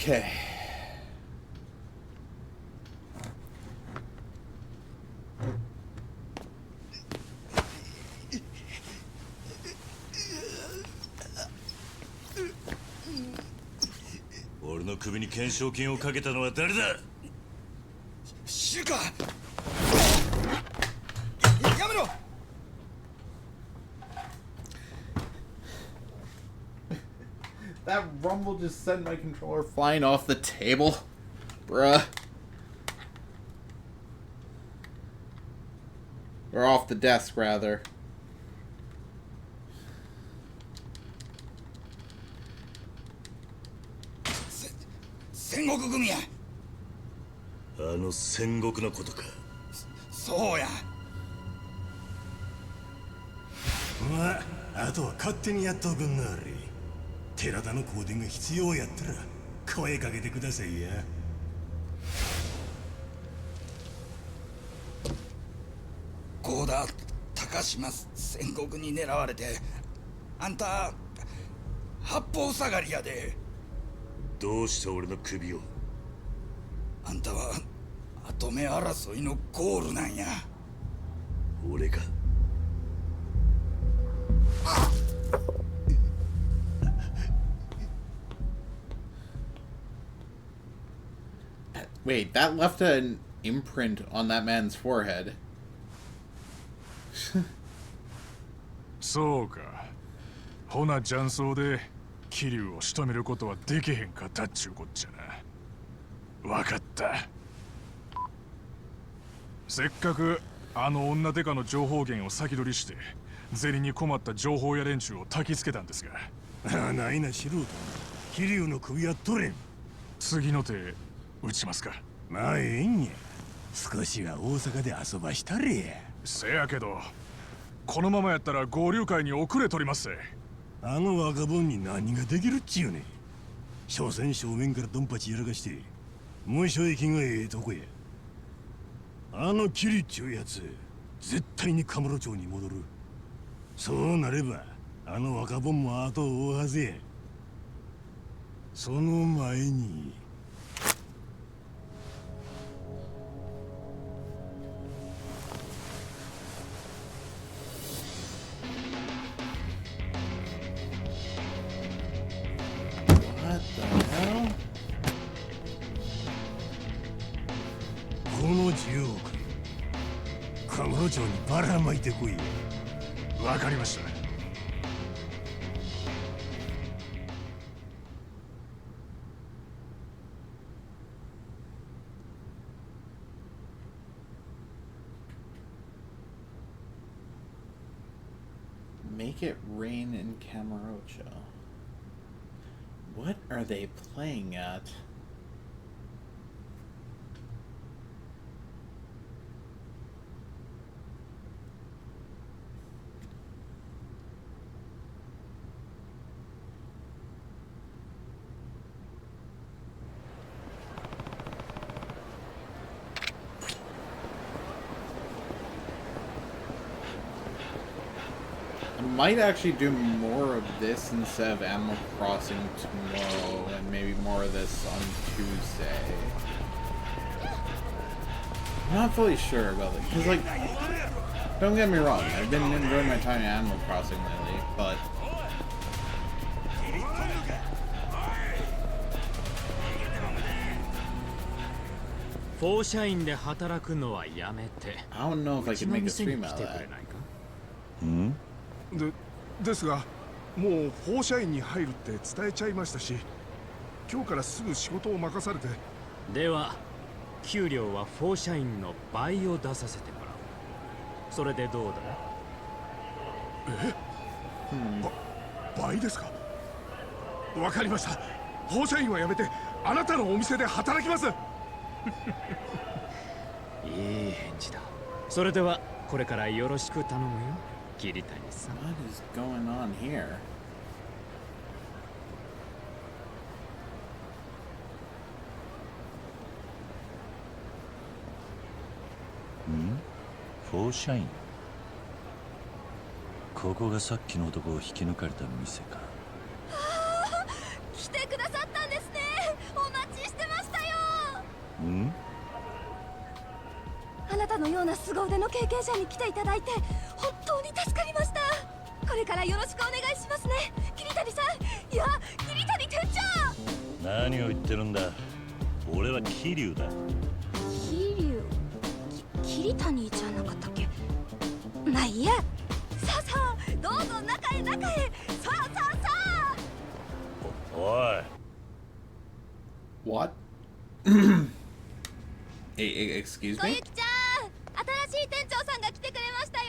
Okay.俺の首に懸賞金をかけたのは誰だ？知るか。やめろ。That rumble just sent my controller flying off the table. Bruh. Or off the desk, rather. 戦国組や。あの戦国のことか。そうや。まあ、あとは勝手にやっとくんなはれ。寺田の香典が必要やったら声かけてくださいや。郷田高島戦国に狙われて、あんた八方下がりやで。どうして俺の首を？あんたは跡目争いのゴールなんや。俺か。Wait, that left an imprint on that man's forehead. そうか。ほな雀荘で桐生を仕留めることはできへんかったっちゅうこっちゃな。わかった。せっかくあの女デカの情報源を先取りして銭に困った情報屋連中を焚きつけたんですが。ああ、ないな素人。桐生の首は取れん。次の手打ちますか。まあええんや。少しは大阪で遊ばしたれや。せやけどこのままやったら合流会に遅れとりますぜ。あの若者に何ができるっちゅうねん。所詮正面からドンパチやらかして無所行きがええとこや。あのキリっちゅうやつ絶対にカムロ町に戻る。そうなればあの若者も後を追うはずや。その前にこの10億カムロ町にばらまいてこい。わかりました。Make it rain in Camarocho. What are they playing at? might actually do more of this instead of Animal Crossing tomorrow, and maybe more of this on Tuesday. I'm not fully sure about it, because, like, don't get me wrong, I've been enjoying my time in Animal Crossing lately, but... I don't know if I can make a stream out of that. ですが、もう放射員に入るって伝えちゃいましたし、今日からすぐ仕事を任されて。では、給料は放射員の倍を出させてもらう。それでどうだ？倍ですか？わかりました。放射員はやめて、あなたのお店で働きます。いい返事だ。それではこれからよろしく頼むよ、桐谷さん。What is going on here? Hmm? フォーシャイン。ここがさっきの男を引き抜かれた店か。来てくださったんですね。お待ちしてましたよ。ん？あなたのような凄腕の経験者に来ていただいて本当に助かりました。これからよろしくお願いしますね、桐谷さん。いや、桐谷店長。何を言ってるんだ。俺は桐生だ。桐生、桐谷じゃなかったっけ。まあいいや。さあさあ、どうぞ中へ中へ。さあさあさあ。おい。What? Excuse 小 me? 雪ちゃん、新しい店長さんが来てくれましたよ。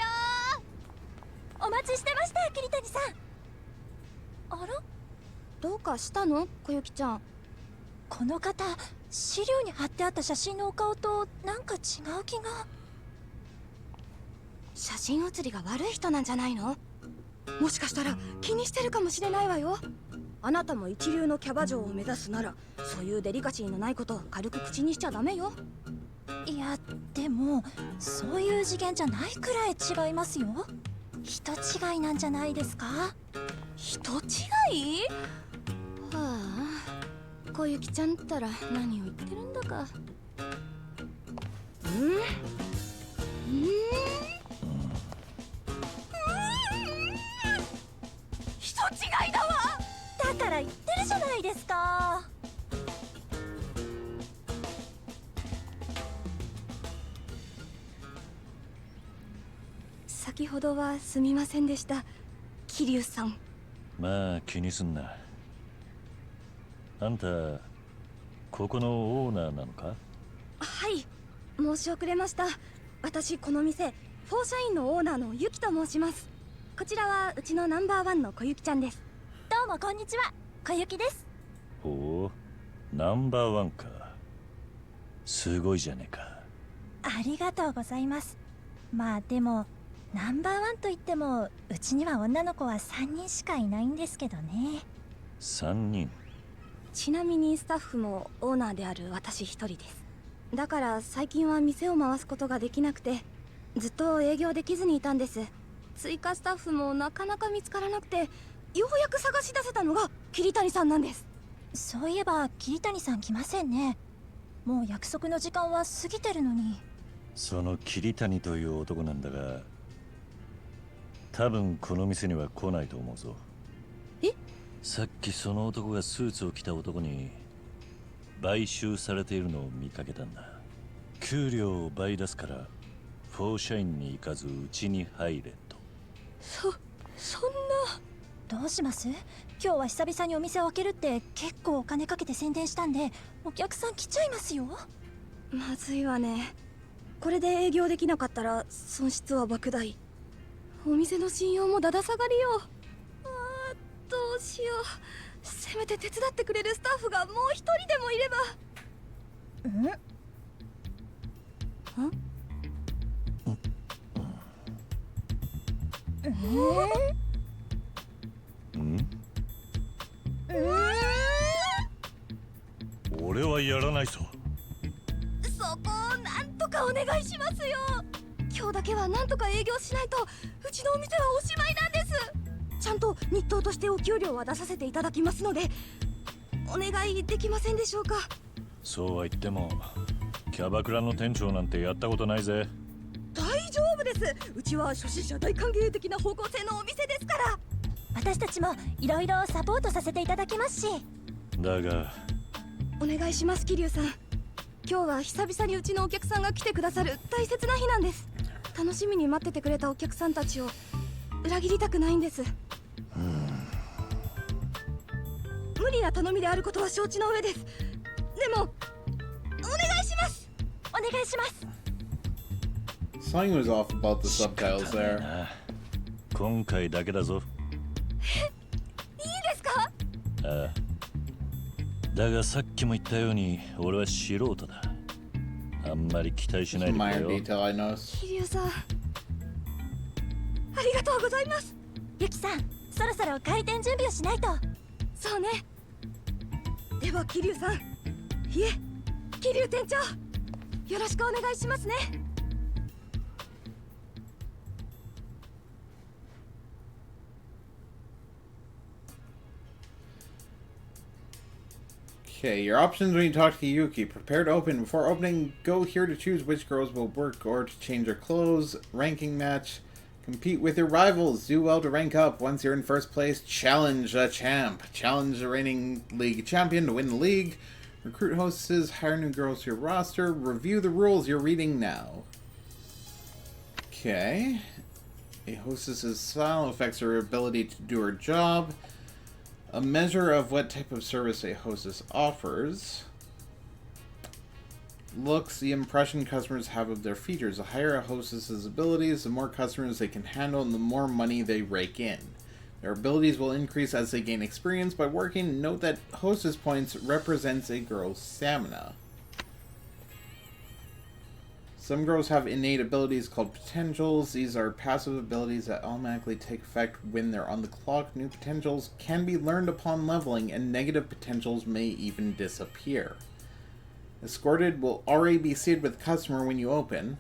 お待ちしてました、桐谷さん。あら、どうかしたの、小雪ちゃん。この方、資料に貼ってあった写真のお顔となんか違う気が。写真写りが悪い人なんじゃないの？もしかしたら気にしてるかもしれないわよ。あなたも一流のキャバ嬢を目指すなら、そういうデリカシーのないことを軽く口にしちゃダメよ。いや、でもそういう次元じゃないくらい違いますよ。人違いなんじゃないですか？人違い？はあ、小雪ちゃんったら何を言ってるんだか。人違いだわ。だから言ってるじゃないですか。先ほどはすみませんでした、桐生さん。まあ気にすんな。あんたここのオーナーなのか？はい、申し遅れました。私この店フォーシャインのオーナーのユキと申します。こちらはうちのナンバーワンの小雪ちゃんです。どうもこんにちは、小雪です。ほう、ナンバーワンか。すごいじゃねえか。ありがとうございます。まあでもナンバーワンといってもうちには女の子は3人しかいないんですけどね。3人？ちなみにスタッフもオーナーである私一人です。だから最近は店を回すことができなくて、ずっと営業できずにいたんです。追加スタッフもなかなか見つからなくて、ようやく探し出せたのが桐谷さんなんです。そういえば桐谷さん来ませんね。もう約束の時間は過ぎてるのに。その桐谷という男なんだが、多分この店には来ないと思うぞ。え？さっきその男がスーツを着た男に買収されているのを見かけたんだ。給料を倍出すからフォーシャインに行かずうちに入れと。そんな。どうします？今日は久々にお店を開けるって結構お金かけて宣伝したんで、お客さん来ちゃいますよ。まずいわね。これで営業できなかったら損失は莫大。お店の信用もだだ下がりよ。どうしよう。せめて手伝ってくれるスタッフがもう一人でもいれば。俺はやらないぞ。そこをなんとかお願いしますよ。今日だけはなんとか営業しないとうちのお店はおしまいなんです。ちゃんと日当としてお給料は出させていただきますので、お願いできませんでしょうか。そうは言ってもキャバクラの店長なんてやったことないぜ。大丈夫です。うちは初心者大歓迎的な方向性のお店ですから。私たちもいろいろサポートさせていただきますし。だがお願いします、桐生さん。今日は久々にうちのお客さんが来てくださる大切な日なんです。楽しみに待っててくれたお客さんたちを裏切りたくないんです。無理な頼みであることは承知の上です。でもお願いします。お願いします。 Something was off about the subtitles there. 今回だけだぞ。いいですか？ああ。だがさっきも言ったように俺は素人だ。あんまり期待しないでくれよ。桐生さん、ありがとうございます。ゆきさん、そろそろ開店準備をしないと。そうね。では桐生さん、いえ、桐生店長、よろしくお願いしますね。Okay, your options when you talk to Yuki. Prepare to open. Before opening, go here to choose which girls will work or to change their clothes. Ranking match. Compete with your rivals. Do well to rank up. Once you're in first place, challenge a champ. Challenge the reigning league champion to win the league. Recruit hostesses. Hire new girls to your roster. Review the rules you're reading now. Okay. A hostess's style affects her ability to do her job. A measure of what type of service a hostess offers. Looks, the impression customers have of their features. The higher a hostess's abilities, the more customers they can handle and the more money they rake in. Their abilities will increase as they gain experience by working. Note that hostess points represents a girl's stamina. Some girls have innate abilities called potentials. These are passive abilities that automatically take effect when they're on the clock. New potentials can be learned upon leveling, and negative potentials may even disappear. Escorted will already be seated with customer when you open.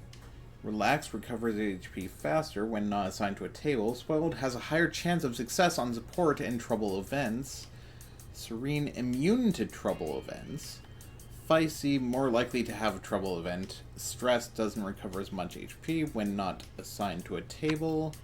Relaxed recovers HP faster when not assigned to a table. Spoiled has a higher chance of success on support and trouble events. Serene immune to trouble events. Feisty, more likely to have a trouble event. Stressed doesn't recover as much HP when not assigned to a table.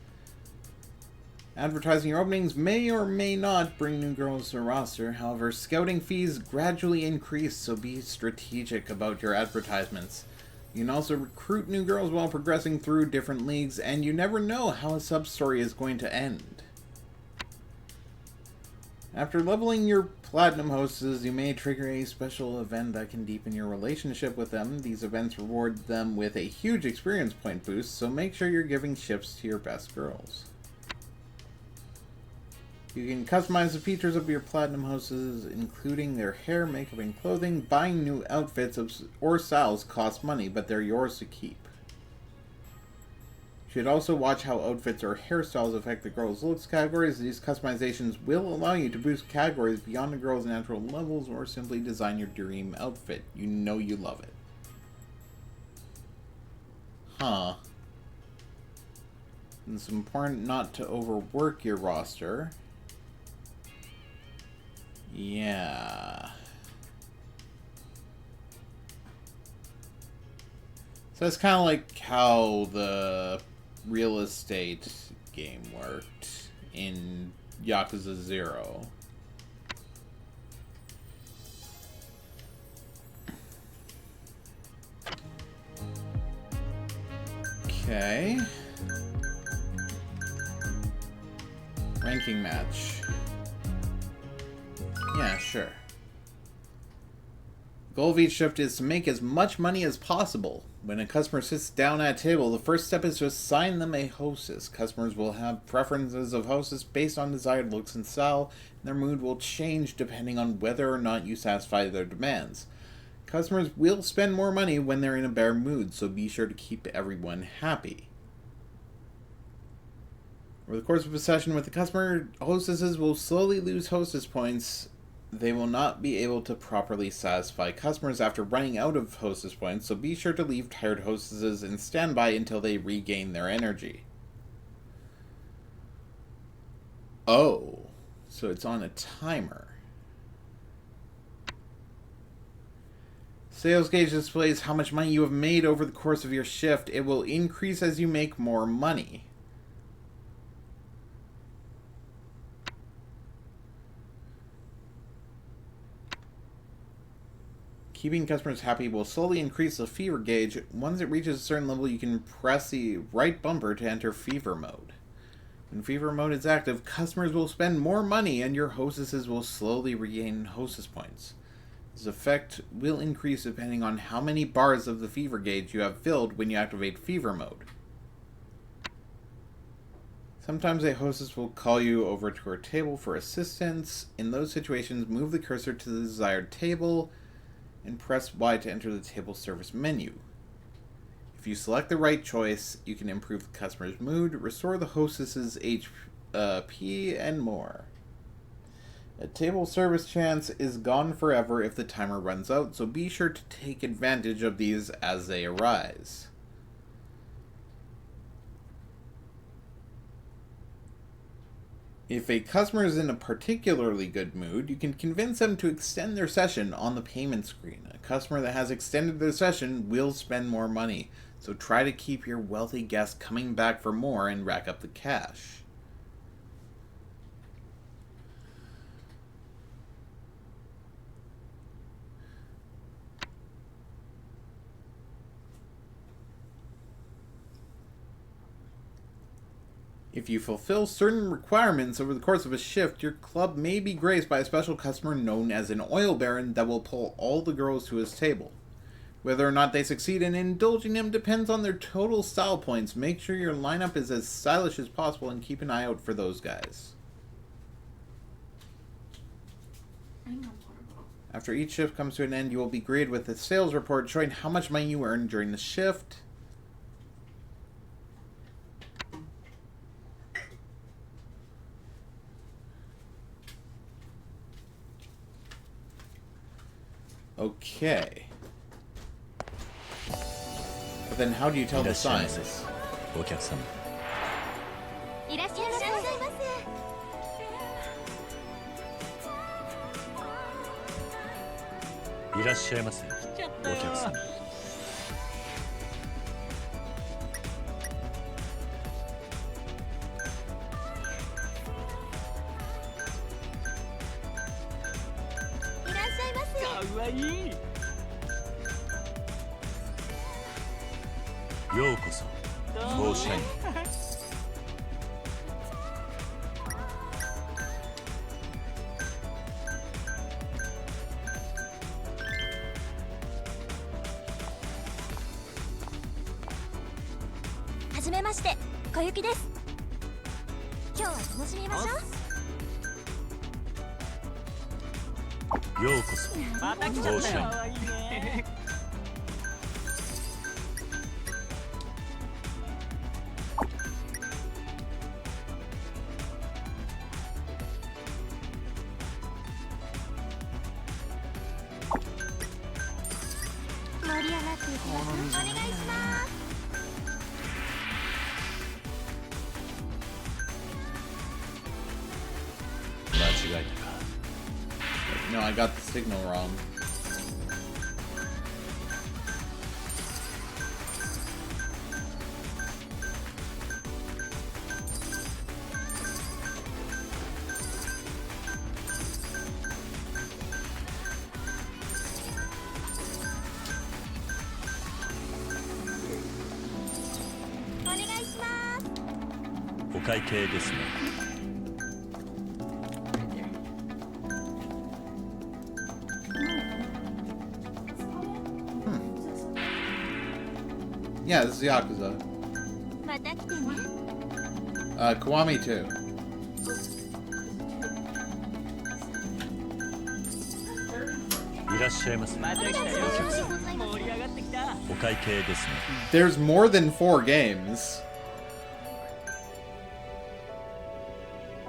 Advertising your openings may or may not bring new girls to a roster. However, scouting fees gradually increase, so be strategic about your advertisements. You can also recruit new girls while progressing through different leagues, and you never know how a sub-story is going to end. After leveling your platinum hostesses, you may trigger a special event that can deepen your relationship with them. These events reward them with a huge experience point boost, so make sure you're giving shifts to your best girls. You can customize the features of your platinum hostesses, including their hair, makeup, and clothing. Buying new outfits or styles costs money, but they're yours to keep. You should also watch how outfits or hairstyles affect the girl's looks categories. These customizations will allow you to boost categories beyond the girl's natural levels or simply design your dream outfit. You know you love it. Huh. It's important not to overwork your roster. Yeah. So that's kind of like how the real estate game worked in Yakuza 0. Okay. Ranking match. Yeah, sure. Goal of each shift is to make as much money as possible. When a customer sits down at a table, the first step is to assign them a hostess. Customers will have preferences of hostess based on desired looks and style, and their mood will change depending on whether or not you satisfy their demands. Customers will spend more money when they're in a better mood, so be sure to keep everyone happy. Over the course of a session with the customer, hostesses will slowly lose hostess points. They will not be able to properly satisfy customers after running out of hostess points, so be sure to leave tired hostesses in standby until they regain their energy. Oh, so it's on a timer. Sales gauge displays how much money you have made over the course of your shift. It will increase as you make more money. Keeping customers happy will slowly increase the fever gauge. Once it reaches a certain level, you can press the right bumper to enter fever mode. When fever mode is active, customers will spend more money and your hostesses will slowly regain hostess points. This effect will increase depending on how many bars of the fever gauge you have filled when you activate fever mode. Sometimes a hostess will call you over to her table for assistance. In those situations, move the cursor to the desired table and press Y to enter the table service menu. If you select the right choice, you can improve the customer's mood, restore the hostess's HP, and more. A table service chance is gone forever if the timer runs out, so be sure to take advantage of these as they arise. If a customer is in a particularly good mood, you can convince them to extend their session on the payment screen. A customer that has extended their session will spend more money, so try to keep your wealthy guests coming back for more and rack up the cash. If you fulfill certain requirements over the course of a shift, your club may be graced by a special customer known as an oil baron that will pull all the girls to his table. Whether or not they succeed in indulging him depends on their total style points. Make sure your lineup is as stylish as possible and keep an eye out for those guys. After each shift comes to an end, you will be greeted with a sales report showing how much money you earned during the shift. Okay. But then how do you tell the signs? お客様。いらっしゃいませ。いらっしゃいませ。お客様。かわいい。ようこそ。フォーシャイン。はじめまして、小雪です。今日は楽しみましょう。ようこそ。また来ちゃったよ。かわいいね。盛り上がっていきます。お願いします。間違えたか。No, I got the signal wrong. Onegai お会計ですね。Yeah, this is Yakuza. また来てね。Kiwami too. いらっしゃいませ。また来たよ。盛り上がってきた。お会計ですね。There's more than 4 games.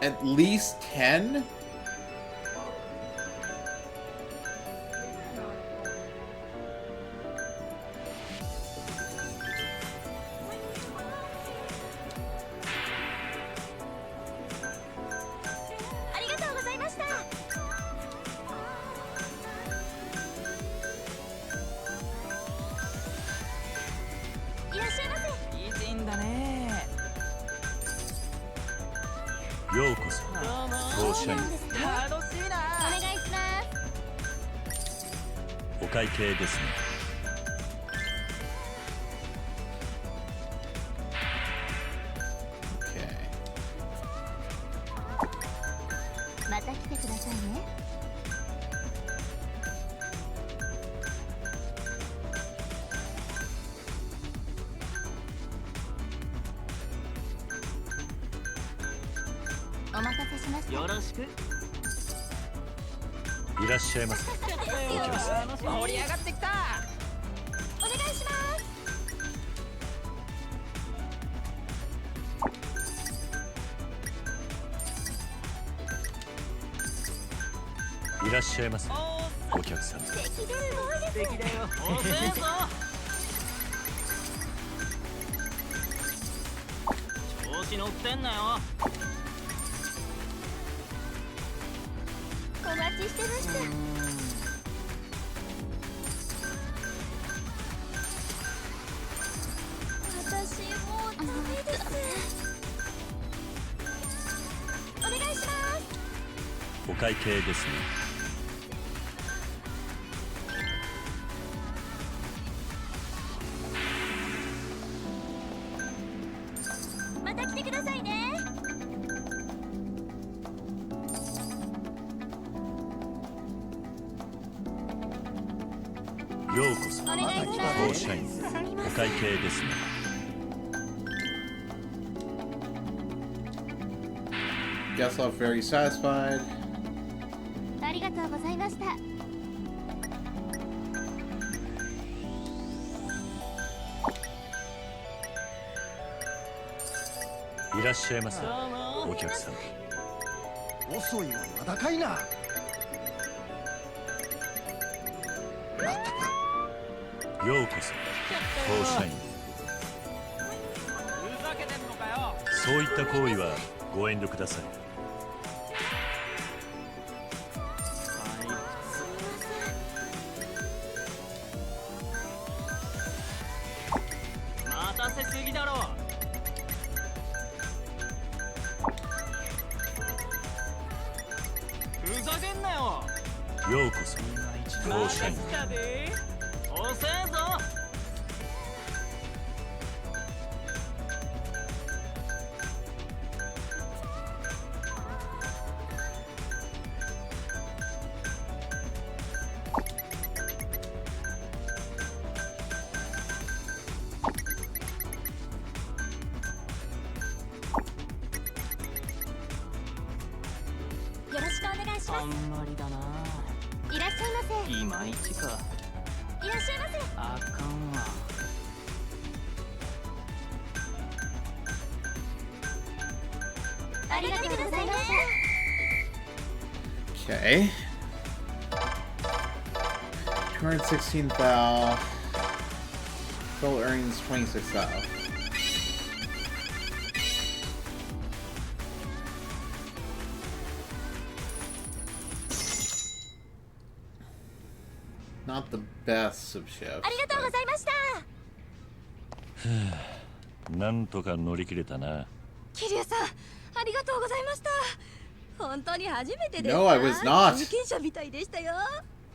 At least 10? お会計ですね。また来てくださいね。お待たせしました。よろしく。いらっしゃいませ。お客さん。盛り上がってきた。お願いします。いらっしゃいませ。お客さん。素敵です。すごいです。素敵だよ。遅えぞ。調子乗ってんなよ。お待ちしてました。私もうダメです。お願いします。お会計ですね。また来てくださいね。ようこそ。お願いします。フォーシャイン。お会計ですね。Guess off very satisfied. ありがとうございました。いらっしゃいませ。お客さん。遅いわ、まだかいな。ようこそ。フォーシャイン。ふざけてんのかよ。そういった行為はご遠慮ください。待たせすぎだろ。ふざけんなよ。ようこそ。フォーシャイン。来たで。遅えぞ。よろしくお願いしあんます。まりだな。いらっしゃいませ。いまいちか。いらっしゃいませ。あかんわ。ありがとうございます。 Okay. 216 thou. Total earnings 26 thou. Not the best of shifts. ありがとうございました。なんとか乗り切れたな。桐生さん、ありがとうございました。本当に初めてでした。 No, I was not. 経験者みたいでしたよ。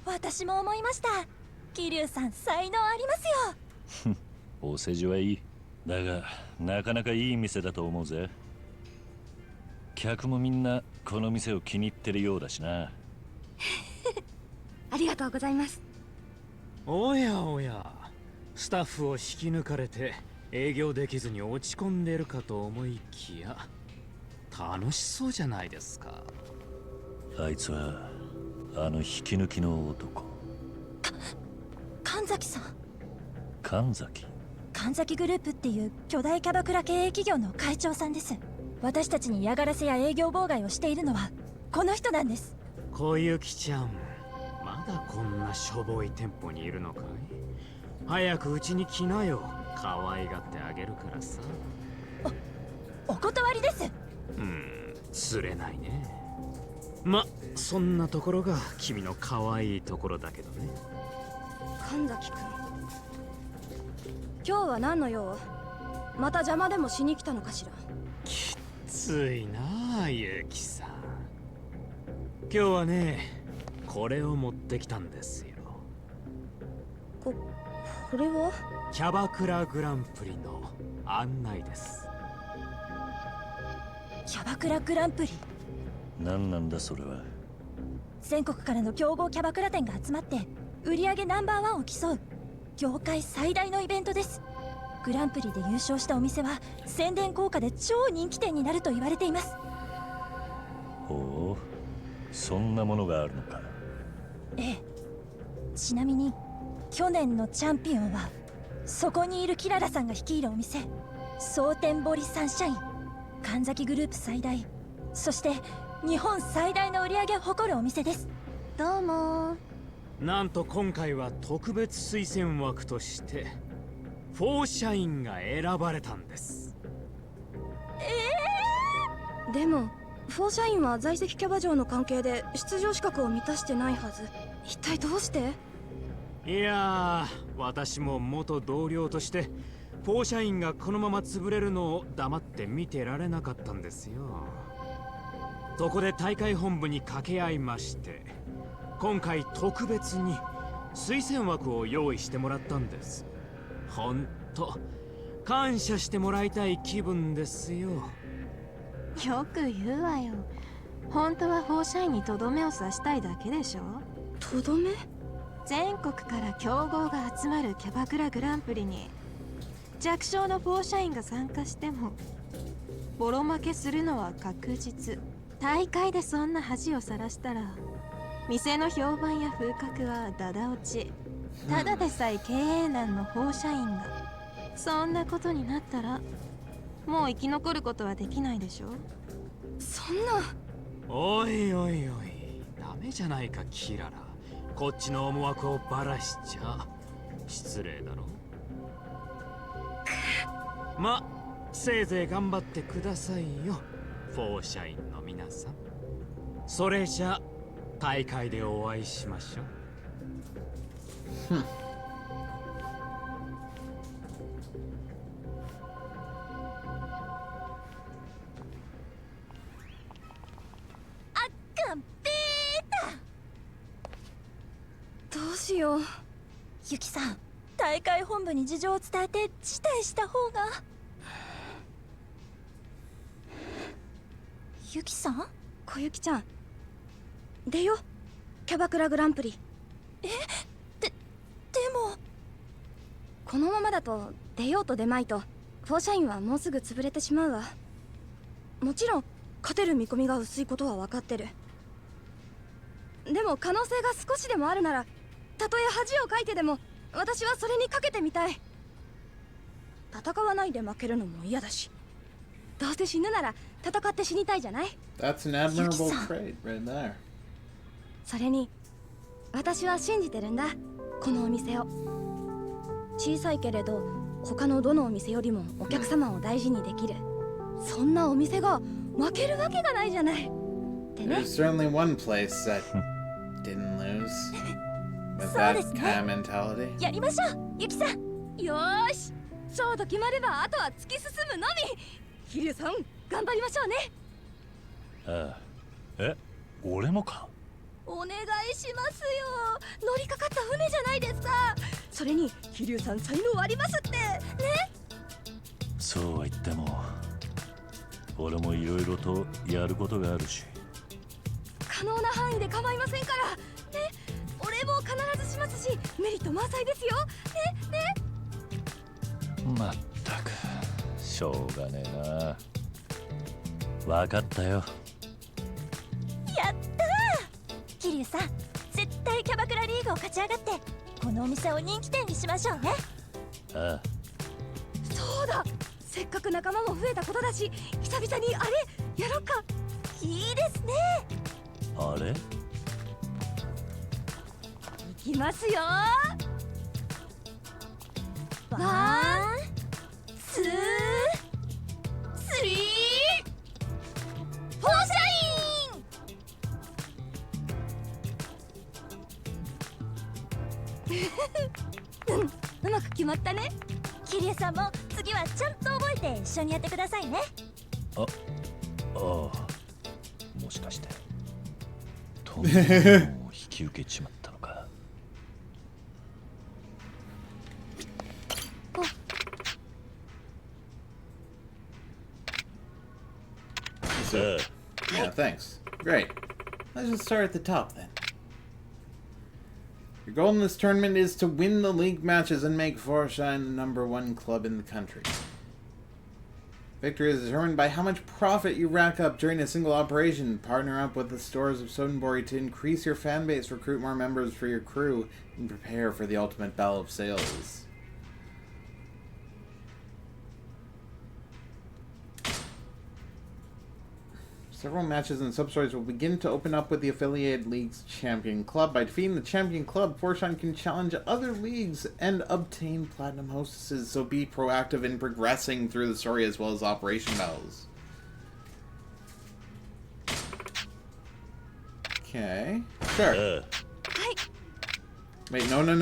私も思いました。桐生さん、才能ありますよ。お世辞はいい。だがなかなかいい店だと思うぜ。客もみんなこの店を気に入ってるようだしな。ありがとうございます。おやおや、スタッフを引き抜かれて営業できずに落ち込んでるかと思いきや、楽しそうじゃないですか。あいつはあの引き抜きの男。神崎さん。神崎。神崎グループっていう巨大キャバクラ経営企業の会長さんです。私たちに嫌がらせや営業妨害をしているのはこの人なんです。小雪ちゃん、まだこんなしょぼい店舗にいるのかい。早くうちに来なよ。可愛がってあげるからさ。お断りです。釣れないね。ま、そんなところが君の可愛いところだけどね。神崎君、今日は何の用？また邪魔でもしに来たのかしら。きついなあ、ゆきさん。今日はね、これを持ってきたんですよ。これはキャバクラグランプリの案内です。キャバクラグランプリ。何なんだそれは。全国からの強豪キャバクラ店が集まって売り上げナンバーワンを競う業界最大のイベントです。グランプリで優勝したお店は宣伝効果で超人気店になると言われています。ほう、そんなものがあるのか。ええ。ちなみに去年のチャンピオンはそこにいるキララさんが率いるお店、蒼天堀サンシャイン、神崎グループ最大、そして日本最大の売り上げを誇るお店です。どうも。なんと今回は特別推薦枠としてフォーシャインが選ばれたんです。でもフォーシャインは在籍キャバ嬢の関係で出場資格を満たしてないはず。一体どうして？いやー、私も元同僚としてフォーシャインがこのまま潰れるのを黙って見てられなかったんですよ。そこで大会本部に掛け合いまして、今回特別に推薦枠を用意してもらったんです。ほんと感謝してもらいたい気分ですよ。よく言うわよ。本当はフォーシャインにとどめを刺したいだけでしょ。とどめ？全国から強豪が集まるキャバクラグランプリに弱小のフォーシャインが参加してもボロ負けするのは確実。大会でそんな恥をさらしたら店の評判や風格はダダ落ち。ただでさえ経営難のフォーシャインがそんなことになったらもう生き残ることはできないでしょ。そんな。おいおいおい、ダメじゃないかキララ。こっちの思惑をバラしちゃ失礼だろ。ま、せいぜい頑張ってくださいよ、フォーシャインの皆さん。それじゃ大会でお会いしましょう。あかんぺーた。どうしよう。ユキさん、大会本部に事情を伝えて辞退した方が。ユキさん？小雪ちゃん、出よ、キャバクラグランプリ。でもこのままだと出ようと出まいとフォーシャインはもうすぐ潰れてしまうわ。もちろん勝てる見込みが薄いことは分かってる。でも可能性が少しでもあるなら、たとえ恥をかいてでも私はそれにかけてみたい。戦わないで負けるのも嫌だし、どうせ死ぬなら戦って死にたいじゃない。 That's an admirable trait right there. それに私は信じてるんだ、このお店を。小さいけれど他のどのお店よりもお客様を大事にできる、そんなお店が負けるわけがないじゃない。でね、 There's certainly one place that didn't lose with that kind of mentality. やりましょう、ユキさん。よーし、そうと決まればあとは突き進むのみ。ヒルさん、頑張りましょうね。ああ、え、俺もか。お願いしますよ。乗りかかった船じゃないですか。それに飛龍さん才能ありますってね。そうは言っても俺もいろいろとやることがあるし。可能な範囲で構いませんからね。お礼も必ずしますし、メリット満載ですよね。まったくしょうがねえな。わかったよ。やったー。桐生さん、絶対キャバクラリーグを勝ち上がってこのお店を人気店にしましょうね。ああ、そうだ、せっかく仲間も増えたことだし、久々にあれやろうか。いいですね。あれ、いきますよ。ワン、ツー、スリー、フォーシャインうん、うまく決まったね。桐生さんも次はちゃんと覚えて一緒にやってくださいね。ああ、もしかしてとんでもないものを引き受けちまったのか。soon. Yeah, thanks. Great. Let's just start at the top then. Your goal in this tournament is to win the league matches and make Forshine the #1 club in the country. Victory is determined by how much profit you rack up during a single operation. Partner up with the stores of Sotenbori to increase your fan base, recruit more members for your crew, and prepare for the ultimate battle of sales. Several matches and sub-stories will begin to open up with the affiliated league's champion club. By defeating the champion club, Forshine can challenge other leagues and obtain platinum hostesses, so be proactive in progressing through the story as well as operation battles. Okay. Sure. Wait, no. No,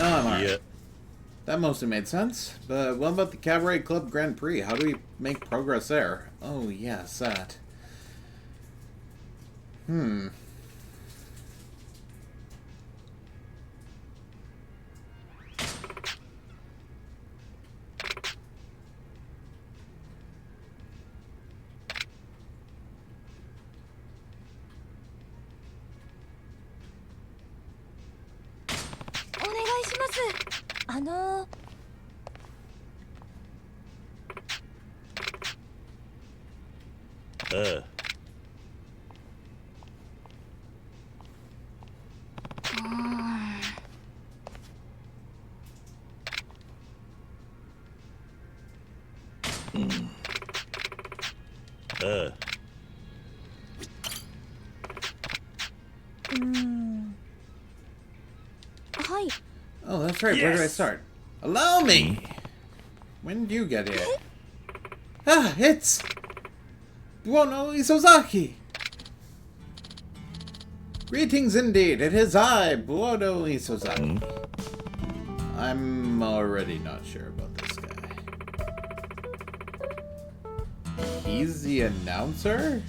I'm alright. That mostly made sense, but what about the Cabaret Club Grand Prix? How do we make progress there? Oh, yes, that. Oh, that's right. Yes. Where do I start? Allow me! When did you get here? Ah, it's Buono Isozaki! Greetings indeed. It is I, Buono Isozaki. I'm already not sure about this guy. He's the announcer?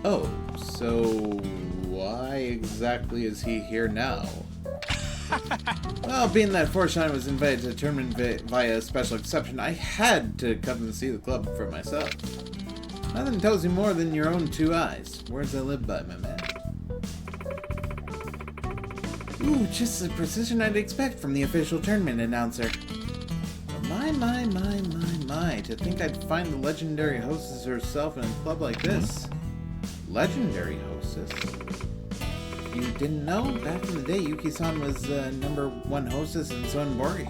Oh, so why exactly is he here now? Well, being that Forshine was invited to the tournament via a special exception, I had to come and see the club for myself. Nothing tells you more than your own two eyes. Words I live by, my man. Ooh, just the precision I'd expect from the official tournament announcer. But my, to think I'd find the legendary hostess herself in a club like this. Legendary hostess? You didn't know? Back in the day, Yuki-san was #1 hostess in Sotenbori.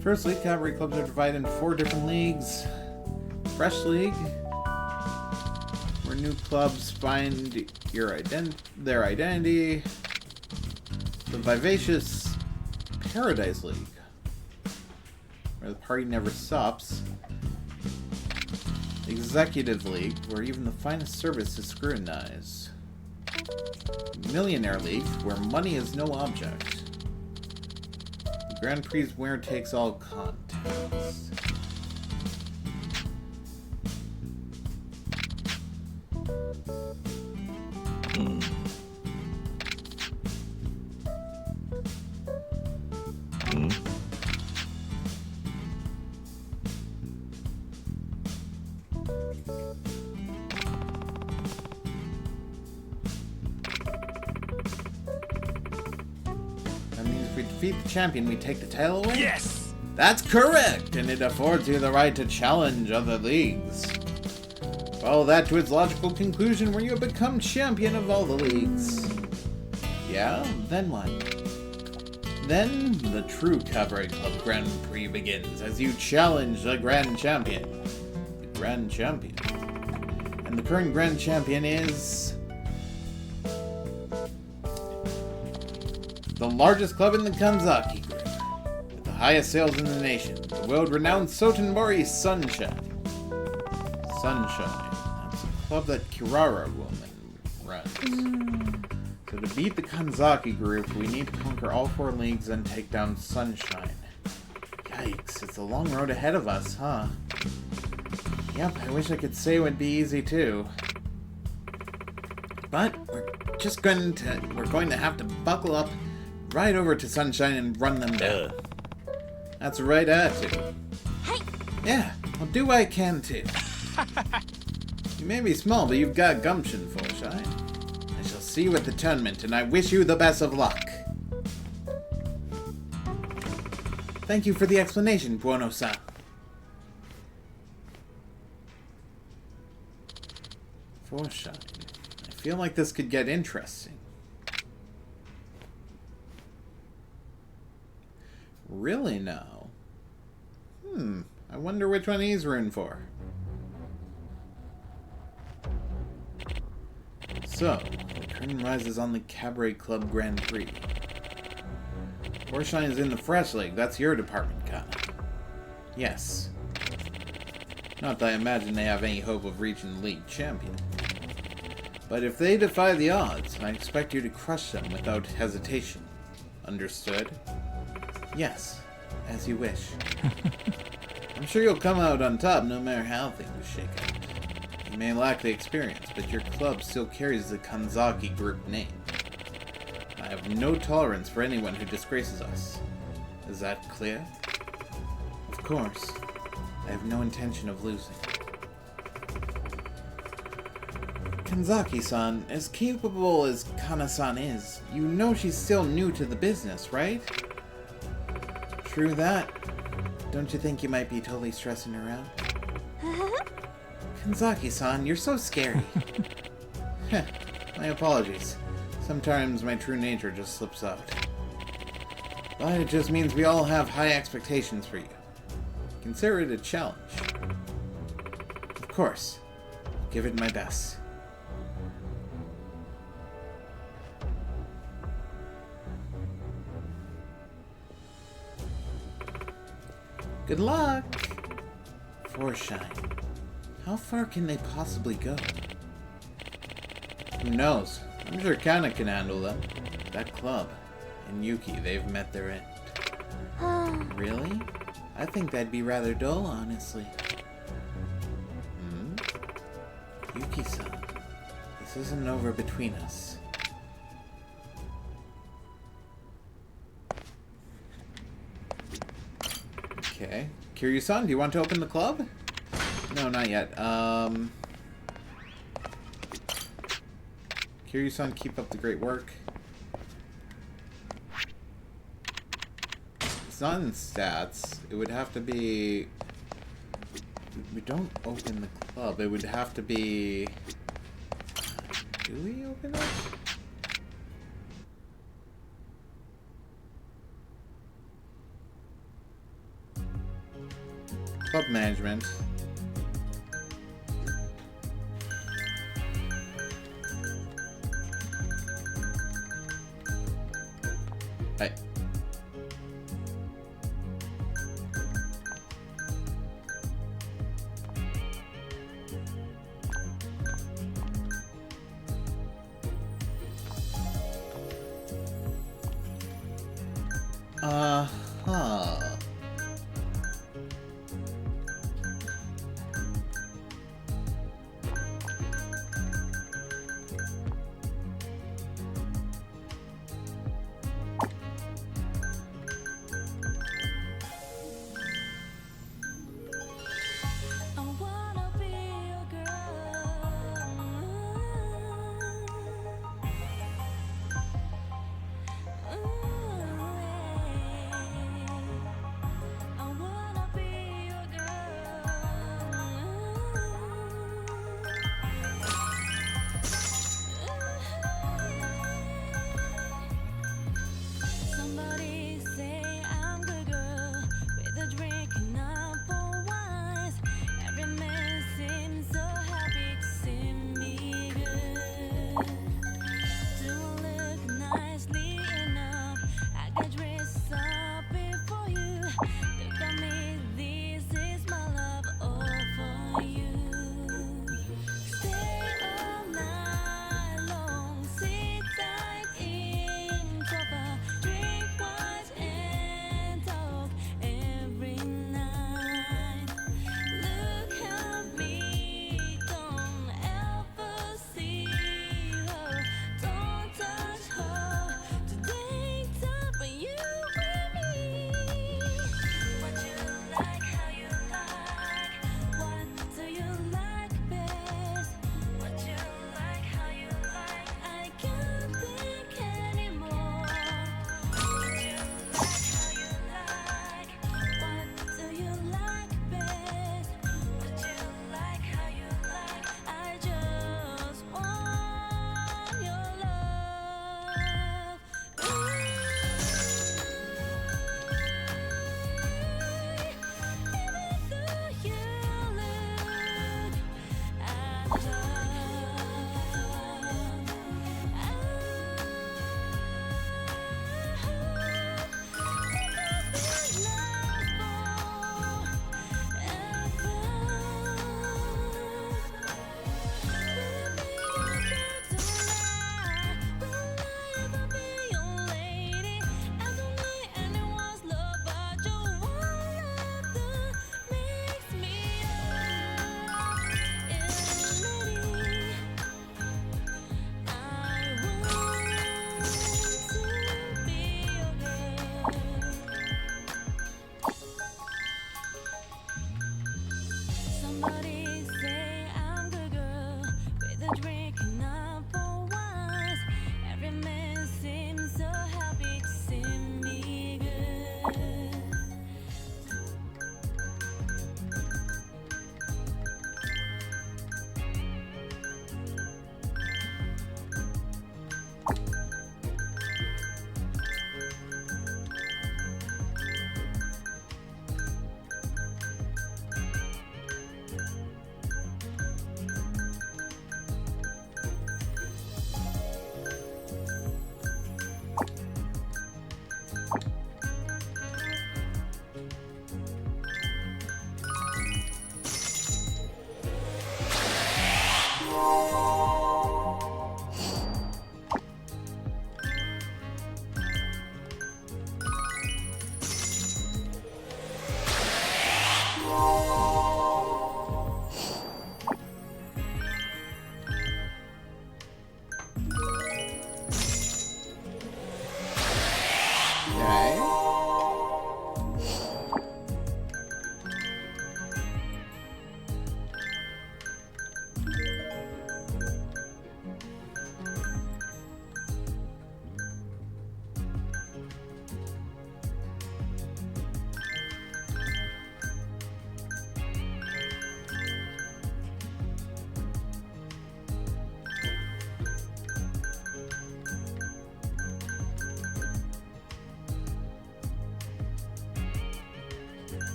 Firstly, cabaret clubs are divided into 4 different leagues. Fresh League, where new clubs find their identity. The Vivacious Paradise League, where the party never stops. Executive League, where even the finest service is scrutinized. Millionaire League, where money is no object. Grand Prix winner takes all contest. Defeat the champion, we take the title away? Yes! That's correct, and it affords you the right to challenge other leagues. Follow that to its logical conclusion where you have become champion of all the leagues. Yeah? Then what? Then the true Cabaret Club Grand Prix begins as you challenge the Grand Champion. The Grand Champion. And the current Grand Champion is the largest club in the Kanzaki Group, with the highest sales in the nation, the world-renowned Sotenbori Sunshine. Sunshine. That's a club that Kirara woman runs. So to beat the Kanzaki group, we need to conquer all 4 leagues and take down Sunshine. Yikes, it's a long road ahead of us, huh? Yep, I wish I could say it would be easy too. But we're going to have to buckle up, ride over to Sunshine and run them down. That's the right attitude. Yeah, I'll do what I can too. You may be small, but you've got gumption, Foreshine. I shall see you at the tournament, and I wish you the best of luck. Thank you for the explanation, Buono-san. Foreshine. I feel like this could get interesting. Really now? I wonder which one he's rooting for. So, the curtain rises on the Cabaret Club Grand Prix. Foreshine is in the Fresh League. That's your department, Kana. Yes. Not that I imagine they have any hope of reaching the league champion. But if they defy the odds, I expect you to crush them without hesitation. Understood? Yes, as you wish. I'm sure you'll come out on top no matter how things shake out. You may lack the experience, but your club still carries the Kanzaki group name. I have no tolerance for anyone who disgraces us. Is that clear? Of course. I have no intention of losing. Kanzaki-san, as capable as Kana-san is, you know she's still new to the business, right? True that. Don't you think you might be totally stressing her out? Kanzaki-san, you're so scary. My apologies. Sometimes my true nature just slips out. But it just means we all have high expectations for you. Consider it a challenge. Of course. I'll give it my best. Good luck! Foreshine. How far can they possibly go? Who knows? I'm sure Kana can handle them. That club. And Yuki, they've met their end. Really? I think that'd be rather dull, honestly. Yuki-san, this isn't over between us. Okay. Kiryu-san, do you want to open the club? No, not yet. Kiryu-san, keep up the great work. It's not in stats. It would have to be... We don't open the club. It would have to be... Do we open it? Club management. Hey. Uh-huh.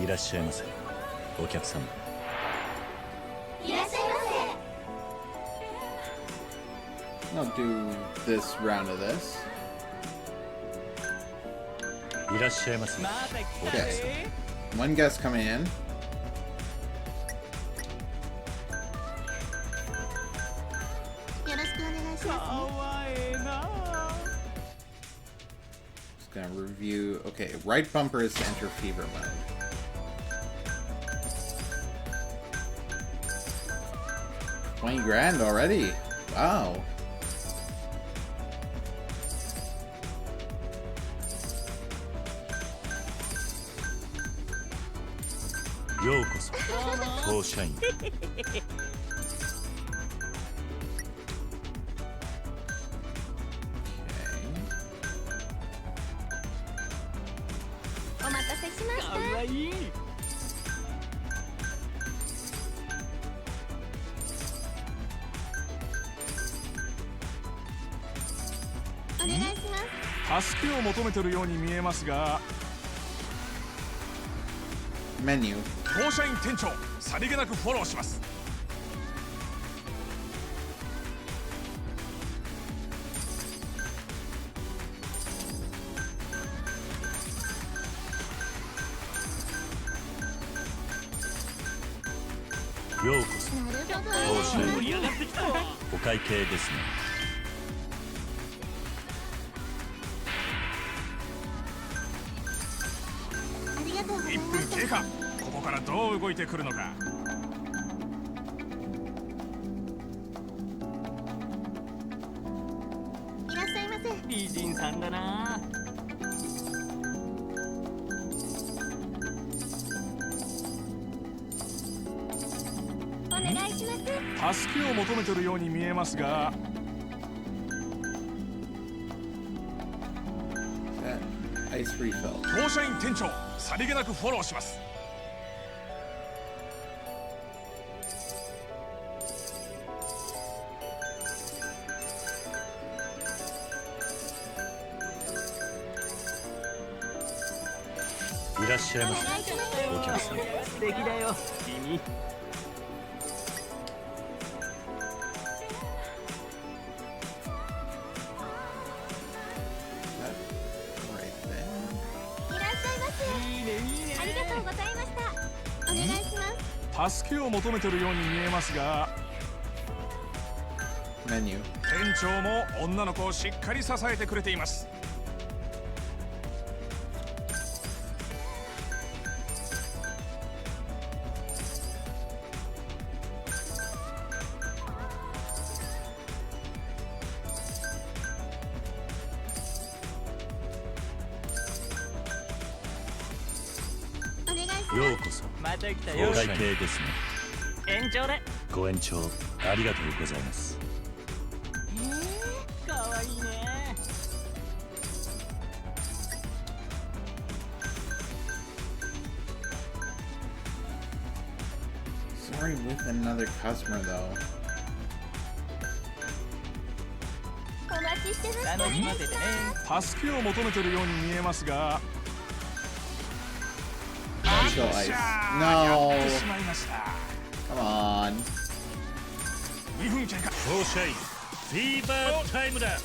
いらっしゃいませ、お客様。いらっしゃいま I'll do this round of this. いらっしゃいませ。Okay. One guest coming in. Just gonna review. Okay, right bumper is to enter fever mode. $20 grand already. Wow. Yo koso, 当社員。お待たせしました。かわいい。お願いします。助けを求めてるように見えますが。メニュー。当社員店長、さりげなくフォローします。ようこそ。当社員。お会計ですね。1分経過。ここからどう動いてくるのか。いらっしゃいませ。美人さんだな。お願いします。助けを求めてるように見えますが。Ice refill. 当社員店長、さりげなくフォローします。いらっしゃいませ、お客様。素敵だよ、君。ありがとうございました。お願いします。助けを求めてるように見えますが。メニュー。店長も女の子をしっかり支えてくれています。ようこそ。また来たよ。お会計ですね。延長で。ご延長ありがとうございます。かわいいね。Sorry with another customer though. お待ちしてました。楽しませてね。助けを求めてるように見えますが。Go ice. No. Come on. 2分分経過。フォーシャインフィーバータイムだ。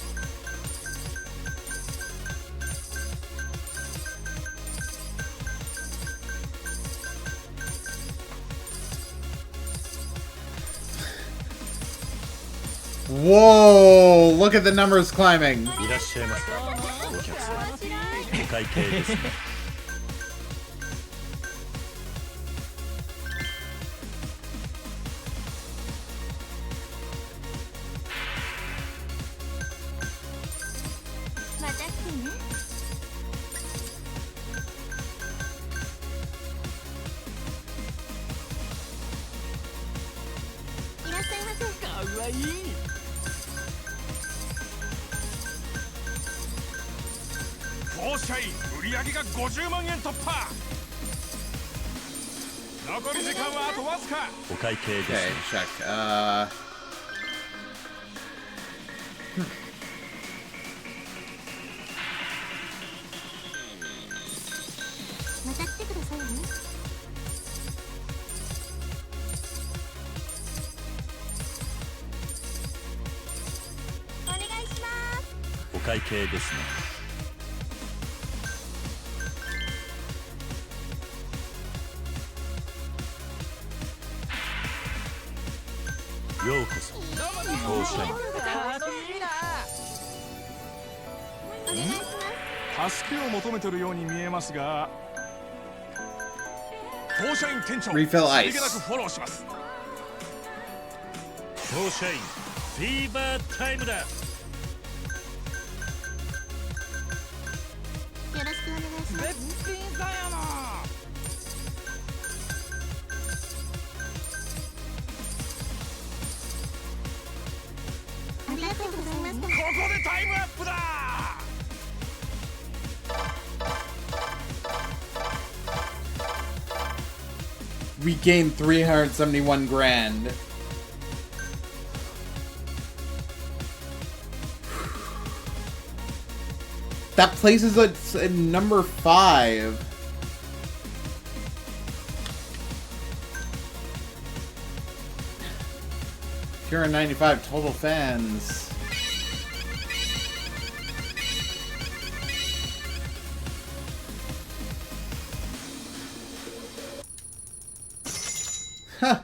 Whoa! Look at the numbers climbing. いらっしゃいませ。お客様、お会計ですね。また来てね。いらっしゃいませ。かわいい。フォーシャイン売り上げが50万円突破。残り時間はあとわずか。お会計ですね。 Okay, check. また来てくださいね。お願いします。お会計ですね。ようこそ。フォーシャイン。助けを求めてるように見えますが、フォーシャイン店長、 Refill ice. さりげなくフォローします。フォーシャインフィーバータイムだ。よろしくお願いします。絶品さやな。ありがとうございます。ここでタイムアップだ。We gained 371 grand. That places us at number 5. Pure 95 total fans. Huh.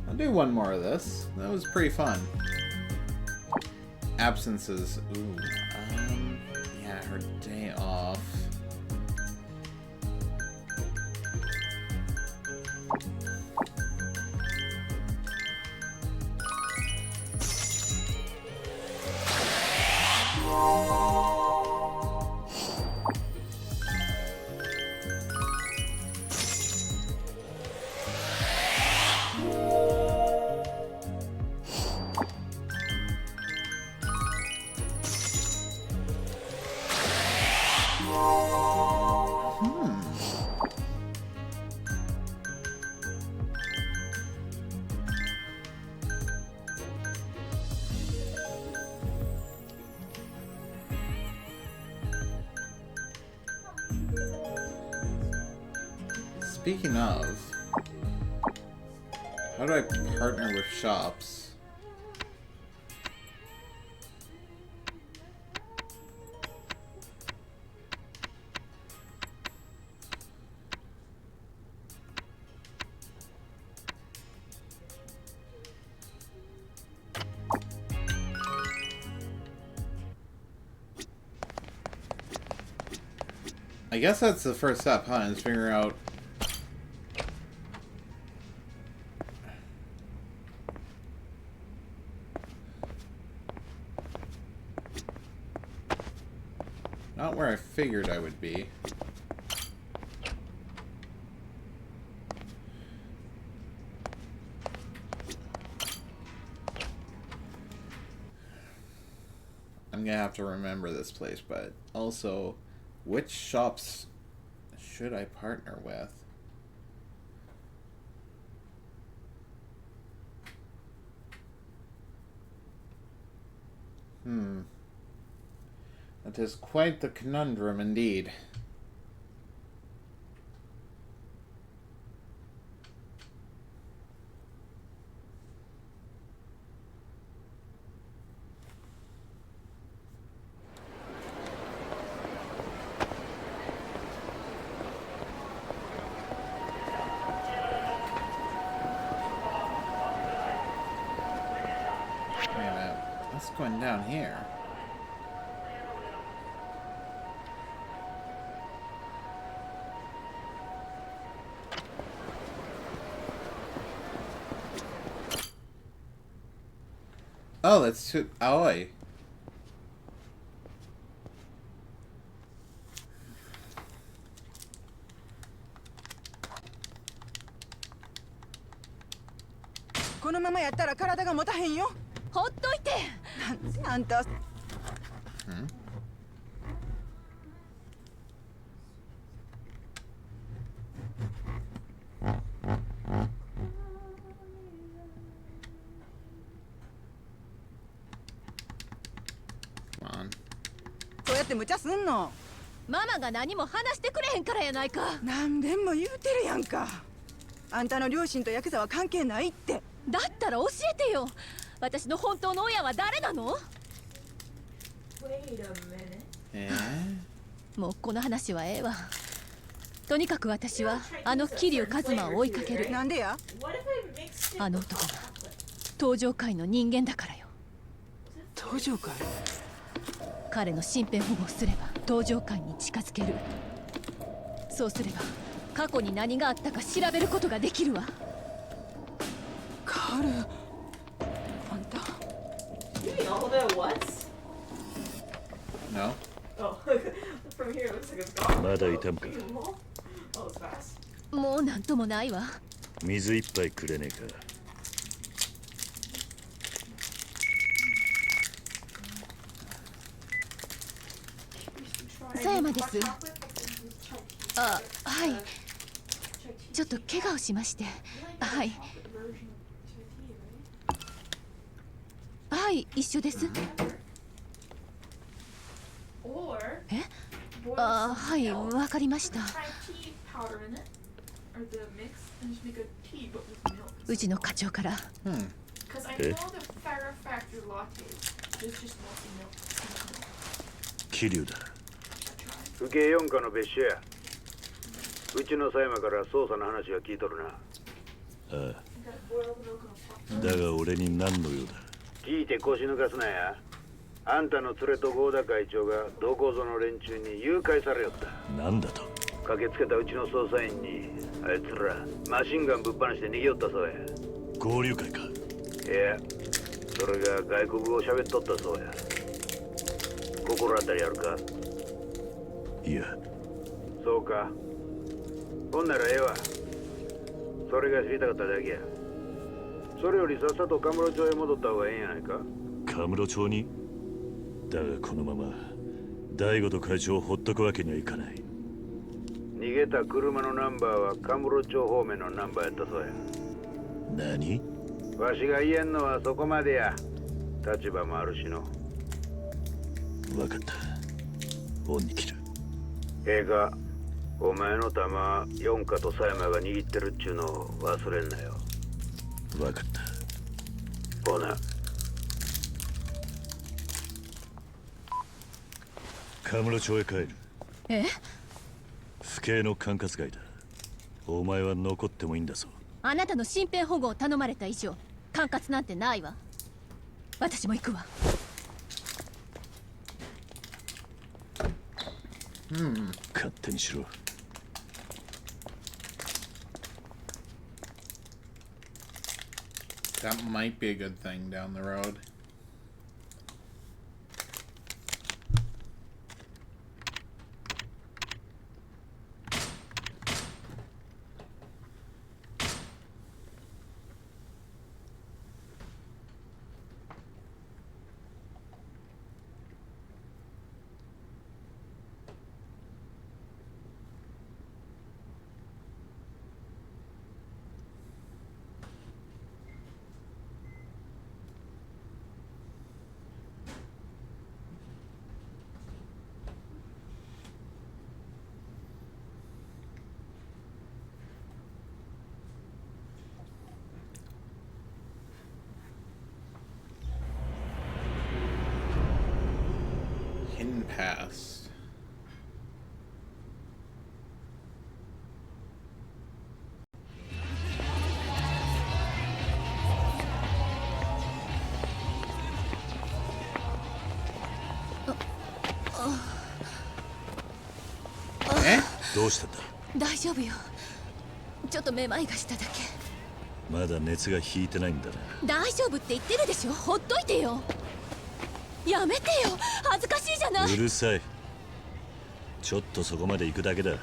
I'll do one more of this. That was pretty fun. Absences. Ooh. Yeah, her day off. Speaking of, how do I partner with shops? I guess that's the first step, huh? Is figuring out not where I figured I would be. I'm gonna have to remember this place, but also, which shops should I partner with? That is quite the conundrum indeed. Wait a minute. What's going down here? Oh, that's too. Aoi.このままやったら体が持たへんよ。ほっといて。なんであんた。そうやって無茶すんの。ママが何も話してくれへんからやないか。何べんも言うてるやんか。あんたの両親とヤクザは関係ないって。だったら教えてよ。私の本当の親は誰なの？もうこの話はええわ。とにかく私はあの桐生一馬を追いかける。なんでや？あの男が登場界の人間だからよ。登場界？彼の身辺保護をすれば登場界に近づける。そうすれば過去に何があったか調べることができるわ。カール、あんた。No.まだいたんか。もうなんともないわ。水一杯くれねえか。佐山です。あ、はい。ちょっと怪我をしまして。はい。はい、一緒です。え？あ、はい、わかりました。うちの課長から。え？桐生だ。府警四課の別所や。うちの佐山から捜査の話は聞いとるな。ああ。だが俺に何の用だ。聞いて腰抜かすなや。あんたの連れと合田会長がどこぞの連中に誘拐されよった。なんだと。駆けつけたうちの捜査員にあいつらマシンガンぶっ放して逃げよったそうや。合流会か。いや、それが外国語を喋っとったそうや。心当たりあるか？いや。そうか。ほんならええわ。それが知りたかっただけや。それよりさっさとカムロ町へ戻った方がええんやないか？カムロ町に？だがこのまま大悟と会長をほっとくわけにはいかない。逃げた車のナンバーはカムロ町方面のナンバーやったそうや。何？わしが言えんのはそこまでや。立場もあるしの。分かった。恩に切る。ええか、お前の玉四課と佐山が握ってるっちゅうのを忘れんなよ。分かった。ほな。カムロ町へ帰る。え？府警の管轄外だ。お前は残ってもいいんだぞ。あなたの身辺保護を頼まれた以上管轄なんてないわ。私も行くわ。勝手にしろ。That might be a good thing down the road. Forbidden Past. Eh? どうしたんだ。大丈夫よ。ちょっとめまいがしただけ。まだ熱が引いてないんだな。大丈夫って言ってるでしょ。ほっといてよ。やめてよ。恥ずかしいじゃない。うるさい。ちょっとそこまで行くだけだ。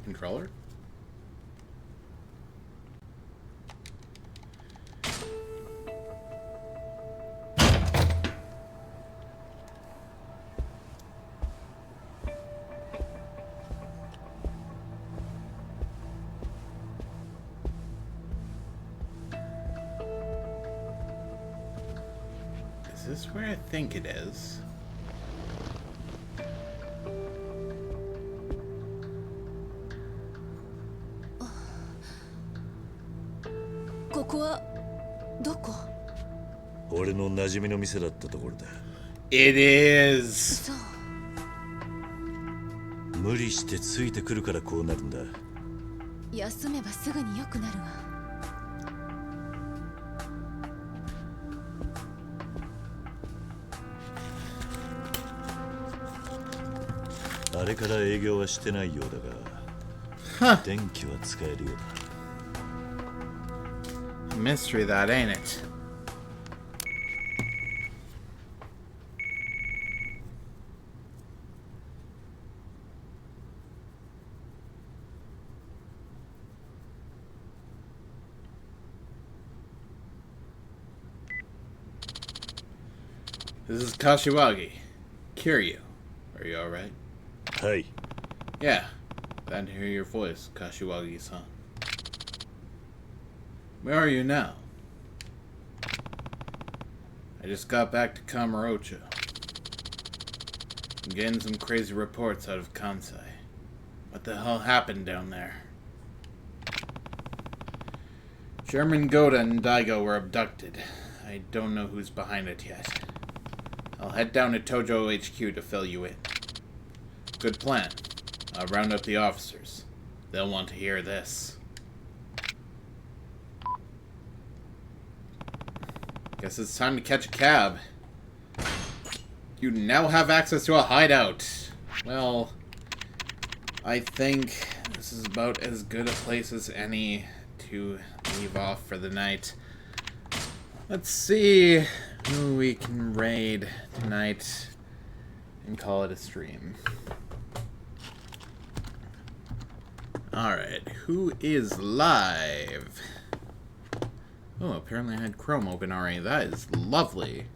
Controller? Is this where I think it is? It 俺の馴染みの店だったところだ。It is. 無理してついてくるからこうなるんだ。休めばすぐに良くなるわ。あれから営業はしてないようだが、電気は使えるようだ。Mystery that, ain't it? This is Kashiwagi. Kiryu. Are you alright? Hey. Yeah. Glad to hear your voice, Kashiwagi-san. Where are you now? I just got back to Kamurocho. I'm getting some crazy reports out of Kansai. What the hell happened down there? Chairman Goda and Daigo were abducted. I don't know who's behind it yet. I'll head down to Tojo HQ to fill you in. Good plan. I'll round up the officers. They'll want to hear this. Guess it's time to catch a cab. You now have access to a hideout. Well, I think this is about as good a place as any to leave off for the night. Let's see who we can raid tonight and call it a stream. Alright, who is live? Oh, apparently I had Chrome open already. That is lovely.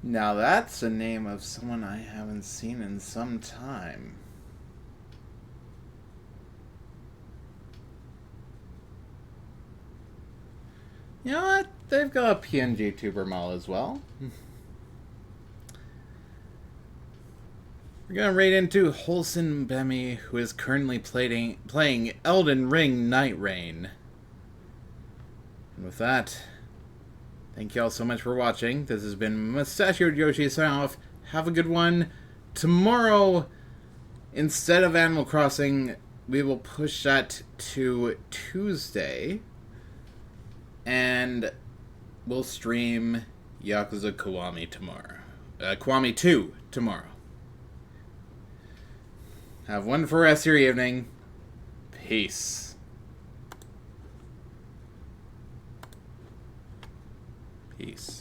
Now that's a name of someone I haven't seen in some time. You know what? They've got a PNG tuber mall as well. We're gonna raid into Holson Bemi, who is currently playing Elden Ring Night Rain. And with that, thank you all so much for watching. This has been Mustachioed Yoshi signing off. Have a good one. Tomorrow, instead of Animal Crossing, we will push that to Tuesday. And we'll stream Yakuza Kiwami tomorrow. Kiwami 2 tomorrow. Have one for the rest of your evening. Peace. Peace.